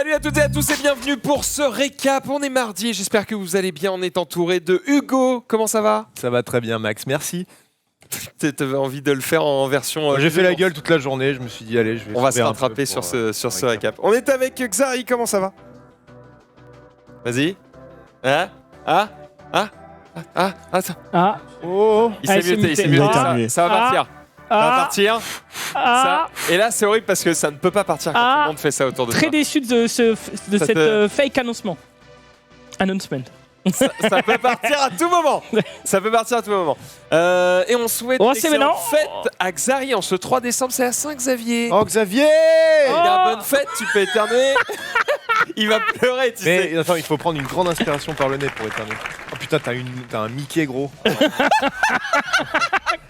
Salut à toutes et à tous et bienvenue pour ce récap. On est mardi, j'espère que vous allez bien. On est entouré de Hugo. Comment ça va? Ça va très bien, Max, merci. T'avais envie de le faire en version... J'ai fait la gueule toute la journée, je me suis dit allez, je vais... On va se rattraper sur ce récap. On est avec Xari, comment ça va? Vas-y. Oh. Il s'est muté. Ça va partir. Ça va partir. Ça. Et là, c'est horrible parce que ça ne peut pas partir quand tout le monde fait ça autour de toi. Très déçu de cette fake announcement. Ça peut partir à tout moment. Ça peut partir à tout moment. Et on souhaite excellente fête à Xari en ce 3 décembre. C'est à Saint-Xavier. Oh, Xavier! Bonne fête, tu peux éternuer. Il va pleurer, tu sais. Mais attends, il faut prendre une grande inspiration par le nez pour éternuer. Oh putain, t'as un Mickey gros.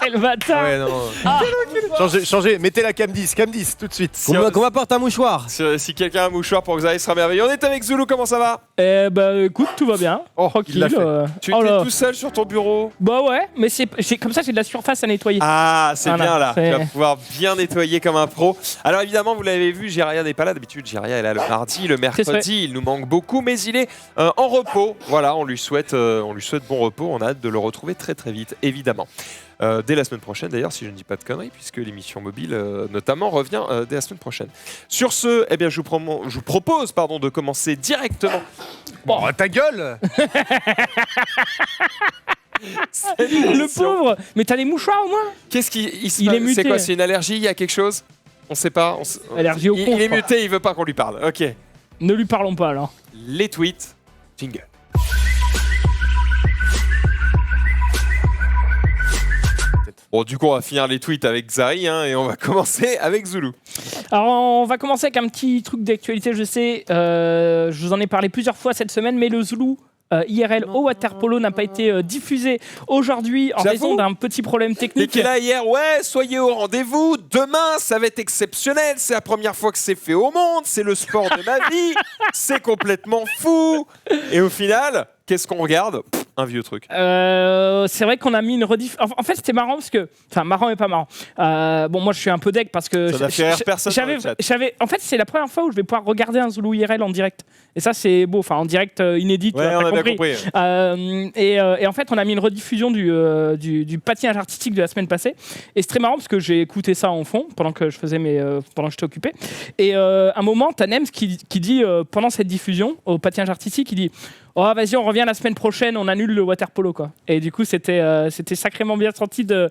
Quel bâtard! Ouais, non. Changez, mettez la cam 10 tout de suite. Qu'on m'apporte un mouchoir. Si quelqu'un a un mouchoir pour Xari, ce sera merveilleux. On est avec Zulu, comment ça va? Écoute, tout va bien. Tranquille. Il l'a fait. Tu étais tout seul sur ton bureau? Bah ouais, mais comme ça j'ai de la surface à nettoyer. Ah, c'est Voilà, bien là. c'est... Tu vas pouvoir bien nettoyer comme un pro. Alors évidemment, vous l'avez vu, Jiria n'est pas là. D'habitude, Jiria est là le mardi, le mercredi. Il nous manque beaucoup, mais il est en repos. Voilà, on lui souhaite bon repos. On a hâte de le retrouver très très vite, évidemment. Dès la semaine prochaine d'ailleurs, si je ne dis pas de conneries, puisque l'émission mobile notamment revient dès la semaine prochaine. Sur ce, eh bien, je vous propose de commencer directement. Bon, ta gueule! Le pauvre! Mais t'as les mouchoirs au moins? Qu'est-ce qui se Il passe? est muté. C'est quoi? C'est une allergie? Il y a quelque chose? On sait pas. Allergie au con. Il est muté, il veut pas qu'on lui parle. Ok. Ne lui parlons pas alors. Les tweets. Jingle. Bon, du coup, on va finir les tweets avec Xari et on va commencer avec Zulu. Alors, on va commencer avec un petit truc d'actualité. Je sais, je vous en ai parlé plusieurs fois cette semaine, mais le Zulu IRL au waterpolo n'a pas été diffusé aujourd'hui en raison d'un petit problème technique. Et qui est là hier, ouais, soyez au rendez-vous. Demain, ça va être exceptionnel. C'est la première fois que c'est fait au monde. C'est le sport de ma vie. C'est complètement fou. Et au final, qu'est-ce qu'on regarde? Un vieux truc. C'est vrai qu'on a mis une rediff. En fait, c'était marrant parce que, enfin, marrant et pas marrant. Bon, moi, je suis un peu deg parce que ça n'a fait rire personne. En fait, c'est la première fois où je vais pouvoir regarder un Zulu IRL en direct. Et ça, c'est beau. Enfin, en direct inédit. Ouais, on a bien compris. Et en fait, on a mis une rediffusion du patinage artistique de la semaine passée. Et c'est très marrant parce que j'ai écouté ça en fond pendant que je faisais pendant que j'étais occupé. Et à un moment, t'as Nems qui dit pendant cette diffusion au patinage artistique, il dit: oh, vas-y, on revient la semaine prochaine, on annule le waterpolo, quoi. Et du coup, c'était sacrément bien senti de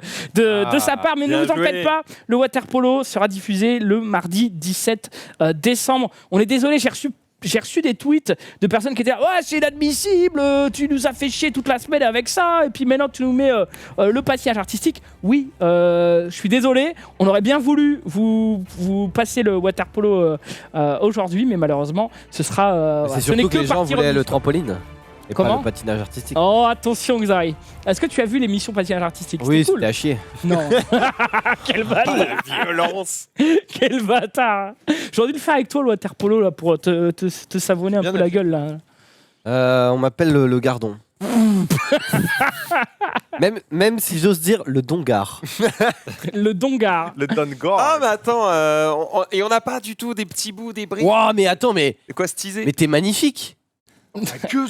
sa part. Mais ne vous en faites pas, le waterpolo sera diffusé le mardi 17 décembre. On est désolé, j'ai reçu des tweets de personnes qui étaient là: ouais, c'est inadmissible, tu nous as fait chier toute la semaine avec ça, et puis maintenant tu nous mets le patinage artistique. Oui, je suis désolé, on aurait bien voulu vous passer le waterpolo aujourd'hui, mais malheureusement, ce sera. C'est surtout que les gens voulaient le trampoline. Et comment? Pas le patinage artistique. Oh, attention, Xari. Est-ce que tu as vu l'émission patinage artistique? Oui, c'était cool. C'était à chier. Non. Quel bâtard. La violence. Quel bâtard. J'aurais dû le faire avec toi, le waterpolo, là, pour te savonner un peu la gueule, là. On m'appelle le gardon. même si j'ose dire le dongar. Le dongar. Le Dongar. Ah, mais attends, et on n'a pas du tout des petits bouts, des briques. Waouh, mais attends, mais Quoi se teaser? t'es magnifique.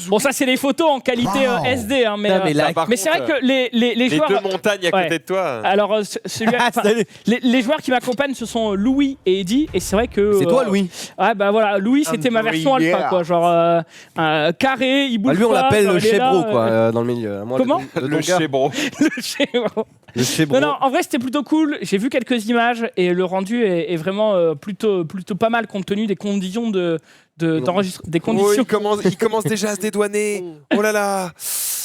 Bon, ça, c'est les photos en qualité SD, hein, mais, Non, mais c'est vrai que les joueurs. deux montagnes à côté de toi. Alors, les joueurs qui m'accompagnent, ce sont Louis et Eddy, et c'est vrai que. C'est toi, Louis. Ouais, bah voilà, Louis, c'était ma version alpha, quoi. Genre, carré, il bouge Lui, on pas, l'appelle genre, le il est là, chébro, quoi, dans le milieu. Moi, Comment? Le chébro. Le chébro. Le chébro. Non, en vrai, c'était plutôt cool. J'ai vu quelques images et le rendu est vraiment plutôt pas mal compte tenu des conditions d'enregistrement. Des conditions. Oh, il commence déjà à se dédouaner. Oh là là.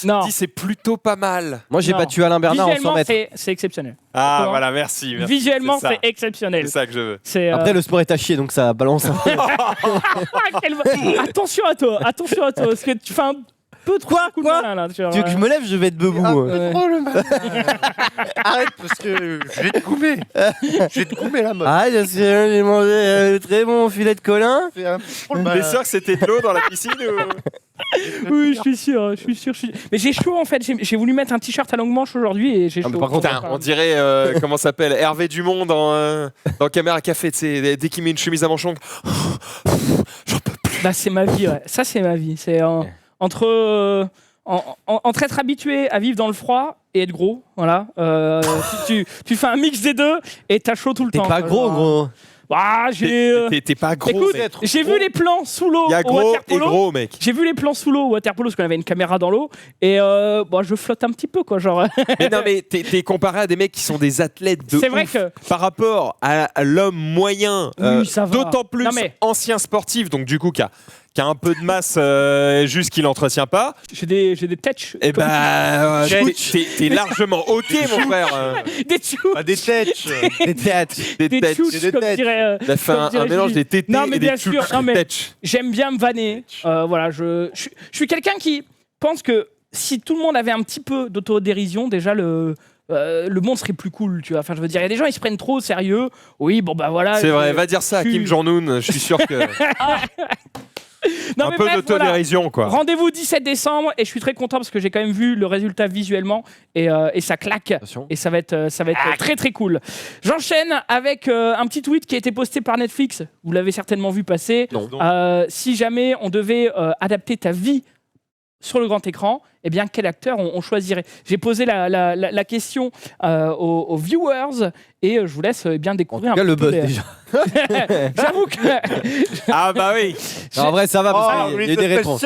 Non. Il dit c'est plutôt pas mal. Moi, j'ai battu Alain Bernard en 100 mètres. C'est exceptionnel. Ah, Comment? voilà, merci. Visuellement, c'est exceptionnel. C'est ça que je veux. Après, le sport est à chier, donc ça balance. Attention à toi, parce que tu fais un peu trop de coups de malin, là. Tu veux que je me lève, je vais être debout. Oh le malin. Arrête, parce que je vais te couper. Je vais te couper la mode. Ah, j'ai mangé très bon filet de colin. T'es sûr que c'était de l'eau dans la piscine ou... Oui, je suis sûr. Mais j'ai chaud en fait. J'ai voulu mettre un t-shirt à longue manche aujourd'hui et j'ai chaud. Par contre, on dirait comment ça s'appelle Hervé Dumont dans Caméra Café. Dès qu'il met une chemise à manches longues, j'en peux Bah, c'est ma vie, ouais. Ça, c'est ma vie. C'est entre être habitué à vivre dans le froid et être gros, voilà. Tu fais un mix des deux et t'as chaud tout le T'es temps. pas gros. Ah, T'es pas gros. Écoute, mec. j'ai vu les plans sous l'eau Il y a au gros et waterpolo. gros, mec. J'ai vu les plans sous l'eau au waterpolo parce qu'on avait une caméra dans l'eau et je flotte un petit peu, quoi, genre. Mais non, mais t'es comparé à des mecs qui sont des athlètes de C'est vrai ouf que par rapport à l'homme moyen, Oui, ça va. d'autant plus Non, mais- ancien sportif, donc du coup qui a un peu de masse, juste qu'il n'entretient pas. j'ai des têches. Et bah, t'es largement ok, mon frère. Des tchous. Pas des têtes. Des théâtres. Des Des têtes. tchouches, des comme têtes. dirait. Il a fait comme un dirait mélange Gigi. des tétés Non, mais et des bien sûr, non, mais- têtes. J'aime bien me vanner. Voilà, je suis quelqu'un qui pense que si tout le monde avait un petit peu d'autodérision, déjà le monde serait plus cool, tu vois. Enfin, je veux dire, il y a des gens, ils se prennent trop au sérieux. Oui, bon, bah voilà. C'est vrai, va dire ça à je suis- Kim Jong-un, je suis sûr que. Non, un mais peu bref, voilà. d'autodérision, quoi. Rendez-vous 17 décembre et je suis très content parce que j'ai quand même vu le résultat visuellement et ça claque. Attention. Et ça va être très très cool. J'enchaîne avec un petit tweet qui a été posté par Netflix. Vous l'avez certainement vu passer. Non. Si jamais on devait adapter ta vie sur le grand écran, eh bien quel acteur on choisirait? J'ai posé la question aux viewers et je vous laisse bien En découvrir tout cas, un le petit peu buzz les- déjà. J'avoue que Ah bah oui. Non, en vrai, ça va parce qu'il y a des réponses.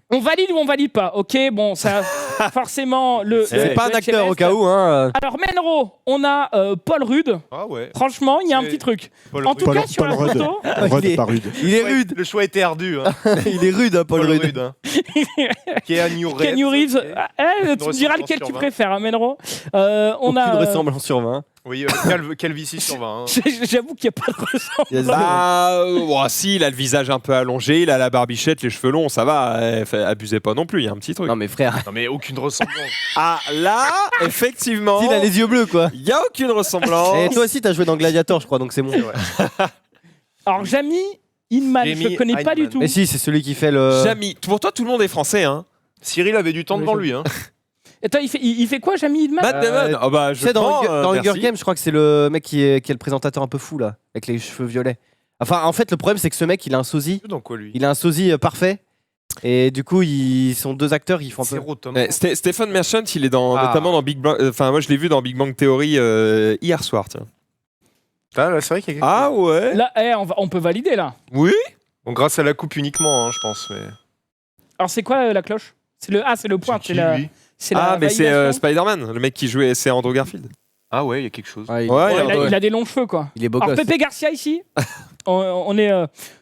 on valide ou on valide pas. Ok, bon, ça forcément C'est pas un le acteur SMS. au cas où, hein. Alors Menro, on a Paul Rudd. Ah ouais. Franchement, il y a un C'est- petit truc. Paul En tout Rudd. cas, sur la Rudd. photo, Rudd, il est- pas rude. Il est rude. Le choix était ardu. Hein. Il est rude, hein, Paul Rudd. Hein. Keanu Reeves. Keanu Reeves. ok. Tu me diras ressemblance lequel sur tu 20. préfères, hein, Menro. On Aucune a. ressemblance sur 20. Oui, calvitie sur 20. Hein. J'avoue qu'il n'y a pas de ressemblance. Il y a zéro. Bah, si, il a le visage un peu allongé, il a la barbichette, les cheveux longs, ça va. Abusez pas non plus, il y a un petit truc. Non, mais frère, Non mais aucune ressemblance. Ah, là, effectivement, il a les yeux bleus, quoi. il y a aucune ressemblance. Et toi aussi, t'as joué dans Gladiator, je crois, donc c'est bon. Alors, Jamie Inman, je Jamie ne connais pas du Hyneman. tout. Mais si, c'est celui qui fait le. Jamie, pour toi, tout le monde est français, hein. Cyril avait du temps Oui, devant je- lui. Hein. Attends, il fait quoi, Jamie Inman Matt Damon. Ah bah, Tu je sais, dans, prends, dans merci. Hunger Games, je crois que c'est le mec qui est le présentateur un peu fou, là, avec les cheveux violets. Enfin, en fait, le problème, c'est que ce mec, il a un sosie. Dans quoi lui? Il a un sosie parfait. Et du coup, ils sont deux acteurs, ils font un peu. Zéro Tom. Stephen Merchant, il est Ah. notamment dans Big Bang. Enfin, moi, je l'ai vu dans Big Bang Theory hier soir. Tiens. Ah, là, c'est vrai qu'il y a quelque Ah ouais. Là, on peut valider, là. Oui. Bon, grâce à la coupe uniquement, hein, je pense. Mais... Alors, c'est quoi la cloche? C'est le point. qui, C'est la. lui C'est la Ah, mais c'est validation. Spider-Man, le mec qui jouait, c'est Andrew Garfield. Ah ouais, il y a quelque chose. Ouais, il, Ouais, Ouais, il a- il a des longs cheveux, quoi. il est beau Alors, gosse. Pepe Garcia ici, on est.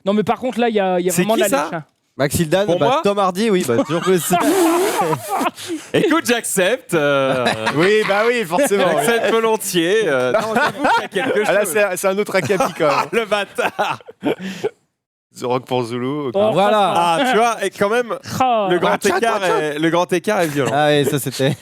Non, mais par contre, là, il y a C'est vraiment qui, de la ça lèche, hein. Max Hildan, Pour moi Tom Hardy, oui, bah, toujours que ça. Écoute, j'accepte. Oui, bah oui, forcément. oui. J'accepte volontiers. Non, j'avoue qu'il y a quelque chose. Ah là, c'est un autre Akapi quand même. Le bâtard. The Rock pour Zulu. ok. Oh, Voilà. Ah, tu vois, et quand même, Ah. le grand écart est violent. Ah, ouais, ça c'était.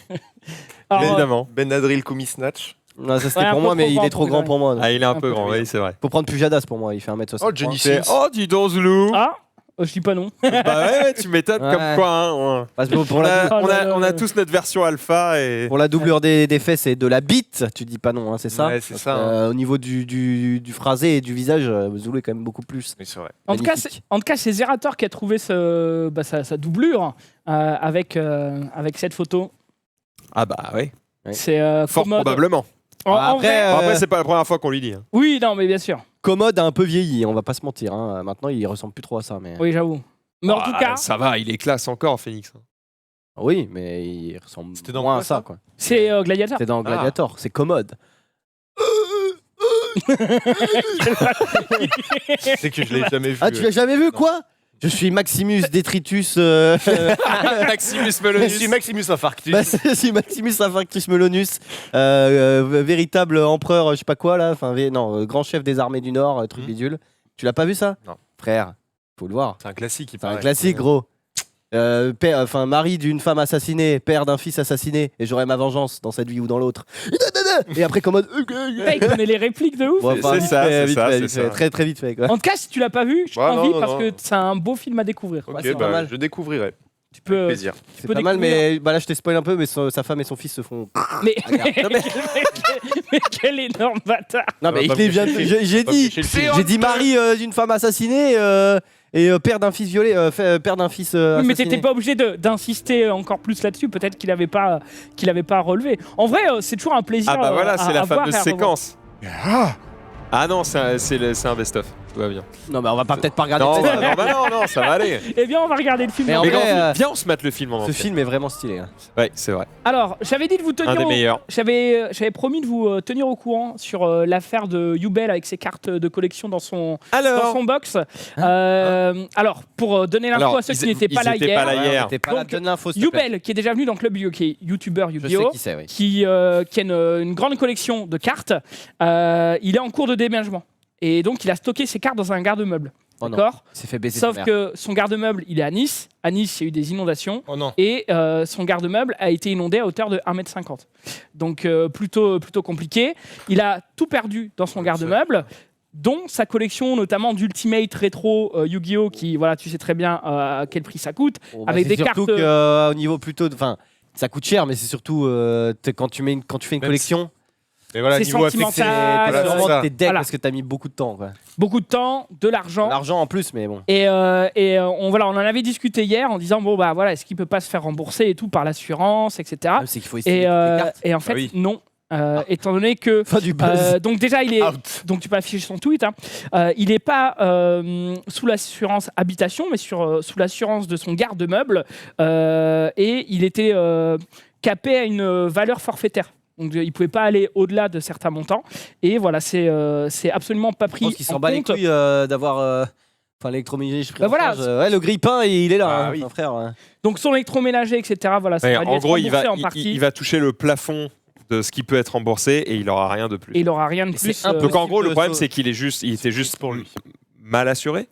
Alors, Évidemment. Ben Adril Kumi Snatch. Non, ça c'était Ouais, un pour peu moi, mais trop il grand est trop pour grand lui. pour moi. Ah, il est un Un peu peu grand, plus. oui, c'est vrai. Faut prendre Pujadas pour moi, il fait 1m60. Oh, Johnny C'est- Sins. Oh, dis donc, Zulu. Ah, je dis pas non. Bah ouais, tu m'étonnes Ouais. comme quoi. Hein. Parce que pour On la, a, Oh là là. on a tous notre version alpha et. pour la doublure des fesses et de la bite, tu dis pas non, hein, c'est ça. Ouais, c'est ça. hein. Au niveau du phrasé et du visage, Zulu est quand même beaucoup plus. Oui, c'est vrai. En tout Magnifique. cas, c'est Zerator qui a trouvé sa doublure avec cette photo. Ah bah ouais. Ouais. C'est Fort commode. probablement. En Après, vrai- Bon, après, c'est pas la première fois qu'on lui dit. Hein. oui, non, mais bien sûr. Commode a un peu vieilli, on va pas se mentir. Hein. Maintenant, il ressemble plus trop à ça. Mais... Oui, j'avoue. Mais en Ah, tout cas, ça va, il est classe encore, Phoenix. Oui, mais il ressemble C'était dans moins quoi, à ça. ça Quoi. c'est Gladiator. C'est dans Gladiator, c'est commode. C'est que je l'ai jamais vu. Ah, tu l'as jamais vu quoi? Je suis Maximus Detritus. Maximus Je Melonus. suis Maximus Infarctus. Bah, c'est Maximus Infarctus Melonus, véritable empereur, je sais pas quoi là, enfin grand chef des armées du Nord, truc Mhm. bidule. Tu l'as pas vu ça? Non. Frère, faut le voir. C'est un classique, il C'est un paraît. classique gros. Mari d'une femme assassinée, père d'un fils assassiné, et j'aurai ma vengeance dans cette vie ou dans l'autre. Et après commode. Putain, il connaît les répliques de ouf. Bon, enfin, C'est vite ça, fait, c'est vite ça, fait, c'est vite ça. fait, très très vite fait quoi. En tout cas, si tu l'as pas vu, je Ouais, t'envie non, parce non. que c'est un beau film à découvrir. Ok, Ouais, c'est bah, pas mal. je découvrirai. Tu peux. Avec plaisir. C'est peux pas mal, découvrir. mais bah, là je te spoil un peu, mais sa femme et son fils se font. Mais, Regarde. mais quel énorme bâtard. Non, va mais pas il est bien. me cacher. J'ai Pas dit. cacher le film. J'ai dit mari d'une femme assassinée et père d'un fils violé, père d'un fils Oui, mais assassiné. t'étais pas obligé d'insister encore plus là-dessus. Peut-être qu'il avait pas relevé. En vrai, c'est toujours un plaisir. Ah bah voilà, à c'est la voir fameuse et à revoir. séquence. Ah, Ah non, c'est un best-of. Tout va bien. Non, mais on va pas regarder. Non, le film. non, ça va aller. Eh bien, on va regarder le film. Mais en Mais vrai, grand, viens, on se mate le film en Ce entier. film est vraiment stylé. Hein. Ouais, c'est vrai. Alors, j'avais dit de vous Un tenir des meilleurs. J'avais promis de vous tenir au courant sur l'affaire de Yubel avec ses cartes de collection dans son box. Alors, pour donner l'info Alors, à ceux qui ils- n'étaient pas ils là étaient hier, pas là hier. T'es pas là, Donc, donne l'info, s'il te plaît. Yubel, qui est déjà venu dans Club Yu-Gi-Oh, qui est youtubeur Je sais Yu-Gi-Oh, qui c'est, oui. qui a une grande collection de cartes, il est en cours de déménagement. Et donc, il a stocké ses cartes dans un garde-meuble. Oh non, D'accord. il s'est fait baiser. Sauf que son garde-meuble, il est à Nice. À Nice, il y a eu des inondations. oh non. Et son garde-meuble a été inondé à hauteur de 1,50 m. Donc plutôt compliqué. Il a tout perdu dans son garde-meuble, dont sa collection notamment d'Ultimate Rétro Yu-Gi-Oh! Qui, voilà, tu sais très bien à quel prix ça coûte. Avec des surtout cartes- que, au niveau plutôt, enfin, ça coûte cher, mais c'est surtout quand tu fais une Même collection, Et voilà, C'est niveau sentimental, affectif, voilà, c'est vraiment ça. t'es deck Voilà. parce que t'as mis beaucoup de temps, quoi. Beaucoup de temps, de l'argent. L'argent en plus, mais bon. Et on en avait discuté hier en disant bon bah voilà, est-ce qu'il peut pas se faire rembourser et tout par l'assurance, etc. C'est qu'il faut essayer Et, toutes les cartes. et en fait Ah oui. non. Étant donné que Fin du buzz. donc déjà il est Out. donc tu peux afficher son tweet hein. Il n'est pas sous l'assurance habitation mais sous l'assurance de son garde-meuble et il était capé à une valeur forfaitaire. Donc il pouvait pas aller au-delà de certains montants et voilà c'est absolument pas Je pris pense qu'il s'en en bat les compte. couilles d'avoir. Enfin, l'électroménager, Bah voilà. ouais, le grille-pain, il est là, Ah hein, oui. mon frère. Ouais. Donc son électroménager etc. Voilà ça Ouais, va lui en être gros, il remboursé va, en partie il va toucher le plafond de ce qui peut être remboursé et il aura rien de plus. et il aura rien de Et c'est plus. impossible. Donc en gros, le de problème, se- c'est qu'il était juste pour lui. mal assuré.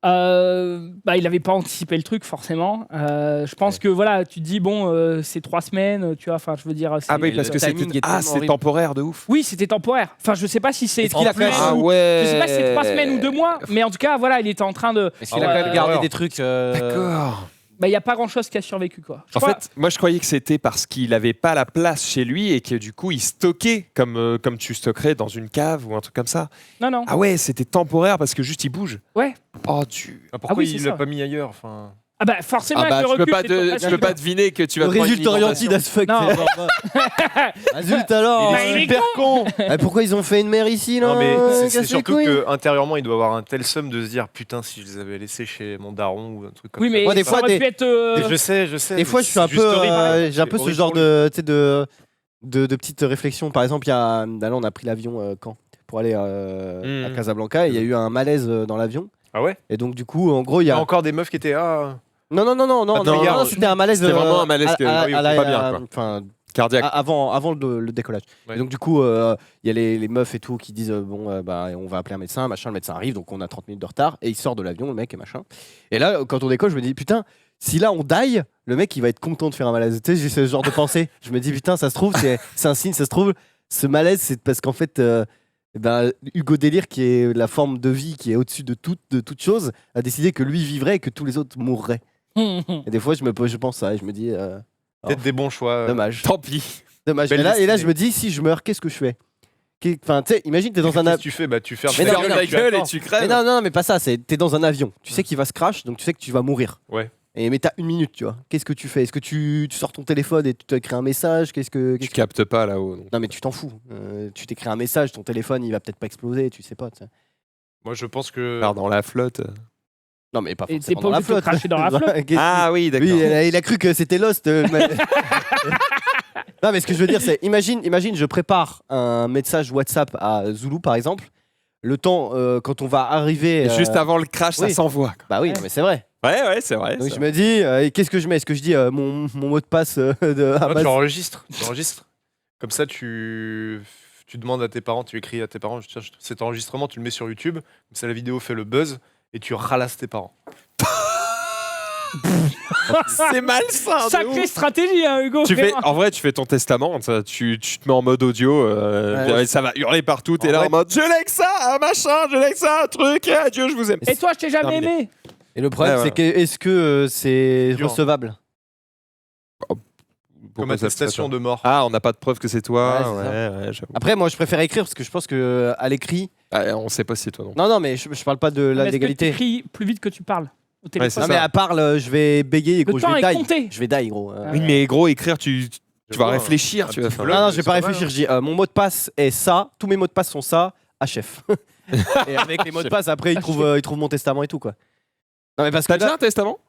Bah, il n'avait pas anticipé le truc forcément. Je pense que voilà, tu te dis bon, c'est 3 semaines, tu vois. Enfin, je veux dire. Ah oui, c'est- parce que le timing est tellement c'est horrible. temporaire de ouf. Oui, c'était temporaire. Enfin, je sais pas si c'est. Est-ce qu'il a quand même- Ah, ouais. Je sais pas si c'est 3 semaines ou 2 mois, mais en tout cas, voilà, il était en train de. Est-ce qu'il a Ah quand ouais, même gardé horreur. des trucs D'accord. Bah, il y a pas grand chose qui a survécu quoi. Je En crois- fait, moi je croyais que c'était parce qu'il avait pas la place chez lui et que du coup il stockait comme tu stockerais dans une cave ou un truc comme ça. non. Ah ouais, c'était temporaire parce que juste il bouge. Ouais. Oh tu. Ah, pourquoi oui, c'est il ça. l'a pas mis ailleurs enfin... Ah bah forcément, avec le tu peux recul, pas, c'est toujours tu facile. peux pas deviner que tu vas Le prendre une résultat orienté inondation. as fuck. Non. c'est genre, Résulte alors. Bah, il est super con. Pourquoi ils ont fait une mer ici là Non mais c'est Casse les surtout couilles. que intérieurement il doit avoir un tel somme de se dire putain si je les avais laissés chez mon daron ou un truc comme Oui, ça. mais Moi, des ça fois, aurait pu être. Et je sais. Des fois, je suis un c'est juste peu, horrible. j'ai un peu C'est ce genre horrible de, tu sais, de petites réflexions. Par exemple, là, on a pris l'avion quand pour aller à Casablanca. Et il y a eu un malaise dans l'avion. Ah ouais. Et donc, du coup, en gros, il y Il y a a. encore des meufs qui étaient Non, non, c'était un malaise. c'était vraiment un malaise que- oui, pas bien, quoi. Enfin, Cardiaque. avant le décollage. Ouais. Et donc, du coup, il y a les meufs et tout qui disent bah, on va appeler un médecin, machin. Le médecin arrive, donc on a 30 minutes de retard. Et il sort de l'avion, le mec, et machin. Et là, quand on décolle, je me dis, putain, si là on die, le mec, il va être content de faire un malaise. Tu sais, j'ai ce genre de pensée. Je me dis, putain, ça se trouve, c'est un signe, ça se trouve, ce malaise, c'est parce qu'en fait. Hugo Délire, qui est la forme de vie qui est au-dessus de toute chose, a décidé que lui vivrait et que tous les autres mourraient. Et des fois, je pense ça et je me dis, peut-être des bons choix. dommage. Tant pis. Dommage. Belle Et là, destinée. je me dis, si je meurs, qu'est-ce que je fais Enfin, tu sais, imagine, t'es dans un Qu'est-ce avion. que tu fais bah tu fermes Mais ta non, gueule, la tu gueule et attends. tu Mais crèves. non, mais pas ça. T'es dans un avion. Tu sais qu'il va se crash, donc tu sais que tu vas mourir. Ouais. Mais t'as 1 minute, tu vois. Qu'est-ce que tu fais Est-ce que tu sors ton téléphone et tu t'écris un message Tu captes pas là-haut. donc. Non, mais tu t'en fous. Tu t'écris un message, ton téléphone, il va peut-être pas exploser, tu sais pas. Tu sais. Moi je pense que Pars dans la flotte. Non, mais pas Et forcément t'es dans pas la obligé de te flotte. cracher dans la flotte. Qu'est-ce Ah oui, d'accord. Oui, il a cru que c'était Lost. Non, mais ce que je veux dire, c'est imagine, je prépare un message WhatsApp à Zulu, par exemple. Le temps, quand on va arriver. Et juste avant le crash, ça oui. s'envoie. quoi. Bah oui, non, mais c'est vrai. Ouais, c'est vrai. Donc ça. je me dis, qu'est-ce que je mets Est-ce que je dis mon mot de passe de non, tu Amazon enregistres. Comme ça tu demandes à tes parents, tu écris à tes parents, tiens, cet enregistrement tu le mets sur YouTube, comme ça la vidéo fait le buzz et tu ralasses tes parents. C'est malsain. de Sacrée ouf. stratégie, hein, Hugo. vraiment. En vrai, tu fais ton testament, tu te mets en mode audio, Ouais. ça va hurler partout, t'es En là vrai- en mode je lègue ça, un machin, je lègue ça, un truc, et adieu, je vous aime. Et toi, je t'ai jamais Terminé. aimé. Et le problème, Ouais, c'est que est-ce que c'est Dur. recevable Comme attestation de mort. Ah, on n'a pas de preuve que c'est toi. Ouais, c'est Ouais, j'avoue. Après, moi, je préfère écrire parce que je pense que à l'écrit. Ah, on sait pas si c'est toi non. Non, mais je parle pas de la Mais est-ce que légalité. tu écris plus vite que tu parles au c'est téléphone. Non, ça. mais à part, je vais bégayer, gros. Le Je temps vais est die. compté. Je vais die, gros. Oui, mais gros, écrire, tu vas vois, réfléchir. un Tu vas petit faire. blog. Non, je vais c'est pas pas mal, réfléchir. Je dis mon mot de passe est ça. Tous mes mots de passe sont ça. HF. Et avec les mots de passe, après, ils trouvent mon testament et tout, quoi. Non, mais parce que T'as déjà là- un testament?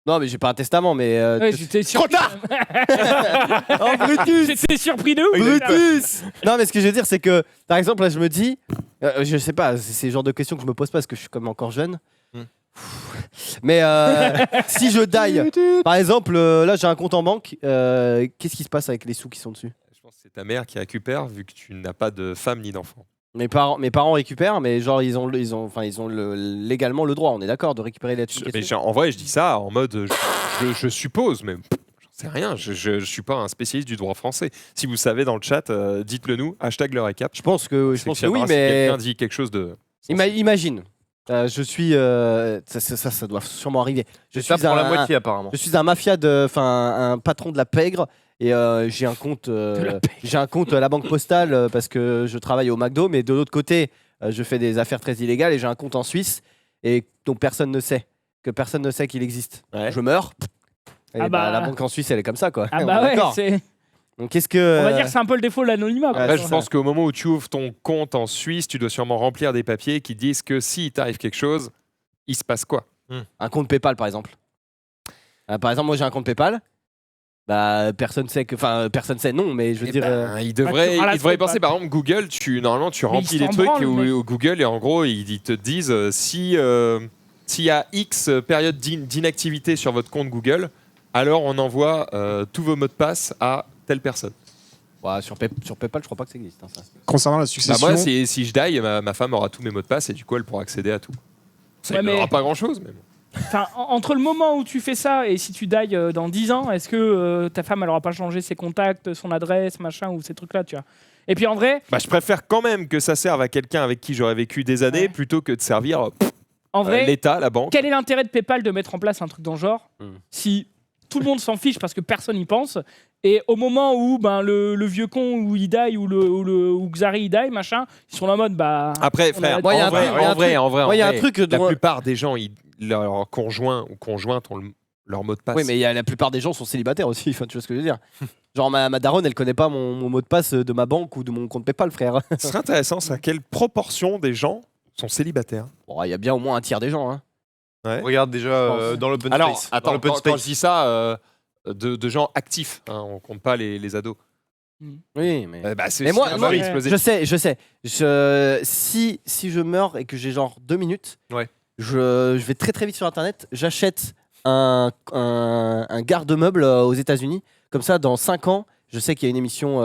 Non, mais j'ai pas un testament, mais. Ouais, j'étais surpris. Oh, Brutus J'étais surpris de ouf. Brutus Non, mais ce que je veux dire, c'est que, par exemple, là, je me dis, je sais pas, c'est le genre de questions que je me pose pas parce que je suis comme encore jeune. Mais si je die, par exemple, là, j'ai un compte en banque, qu'est-ce qui se passe avec les sous qui sont dessus? Je pense que c'est ta mère qui récupère vu que tu n'as pas de femme ni d'enfant. Mes parents récupèrent, mais genre, ils ont légalement le droit, on est d'accord, de récupérer les trucs. Mais en vrai, je dis ça en mode je suppose, mais j'en sais rien. Je suis pas un spécialiste du droit français. Si vous savez dans le chat, dites-le nous. #le récap. Je pense que C'est oui, si mais quelqu'un dit quelque chose de. imagine, je suis, ça doit sûrement arriver. Je Ça suis pour la moitié apparemment. Je suis un mafia un patron de la pègre et j'ai un compte, à la banque postale parce que je travaille au McDo, mais de l'autre côté, je fais des affaires très illégales et j'ai un compte en Suisse et dont personne ne sait, qu'il existe. Ouais. Je meurs. Et Ah bah. la banque en Suisse, elle est comme ça, quoi. Ah On bah est ouais, d'accord. c'est. Donc qu'est-ce que On va dire que c'est un peu le défaut de l'anonymat. quoi. Après, je pense qu'au moment où tu ouvres ton compte en Suisse, tu dois sûrement remplir des papiers qui disent que si t'arrive quelque chose, il se passe quoi? un compte PayPal, par exemple. Par exemple, moi j'ai un compte PayPal. Bah personne sait personne sait non, mais je veux Eh dire. ben, il devrait, Ah, tu il devrait y pas. penser. Par exemple, Google, normalement, tu Mais remplis ils des s'en trucs branlent, mec. au Google et en gros, ils te disent s'il y a X période d'inactivité sur votre compte Google, alors on envoie tous vos mots de passe à telle personne. Ouais, sur PayPal, je crois pas que ça existe. Hein, ça. Concernant la Bah, succession, moi, si je die, ma femme aura tous mes mots de passe et du coup, elle pourra accéder à tout. Ça Ouais, ne mais- aura pas grand-chose, mais bon. Enfin, entre le moment où tu fais ça et si tu die dans 10 ans, est-ce que ta femme elle aura pas changé ses contacts, son adresse, machin ou ces trucs-là, tu vois? Et puis en vrai, Bah, je préfère quand même que ça serve à quelqu'un avec qui j'aurais vécu des années Ouais. plutôt que de servir en vrai, l'État, la banque. quel est l'intérêt de PayPal de mettre en place un truc dans le genre si tout le monde s'en fiche parce que personne n'y pense et au moment où le vieux con ou il die ou Xari il die machin, ils sont en mode bah Après, on frère, a- Moi, il y a un truc- il y a un en vrai, Moi, il y a un truc la dont- plupart des gens, leur conjoint ou conjointe ont leur mot de passe. Oui, mais la plupart des gens sont célibataires aussi. Enfin, tu vois ce que je veux dire. Genre ma daronne, elle connaît pas mon mot de passe de ma banque ou de mon compte PayPal, frère. Ce serait intéressant, c'est à quelle proportion des gens sont célibataires. Bon, il y a bien au moins un tiers des gens. Hein. Regarde déjà dans l'open Alors, space. Dans attends, l'open quand space. je dis ça, de gens actifs, hein, on compte pas les ados. Oui, mais. C'est Mais moi, ça moi, va je- exploser. Je sais. Si je meurs et que j'ai genre 2 minutes, Ouais. je vais très très vite sur internet, j'achète un garde-meuble aux États-Unis. Comme ça, dans 5 ans, je sais qu'il y a une émission,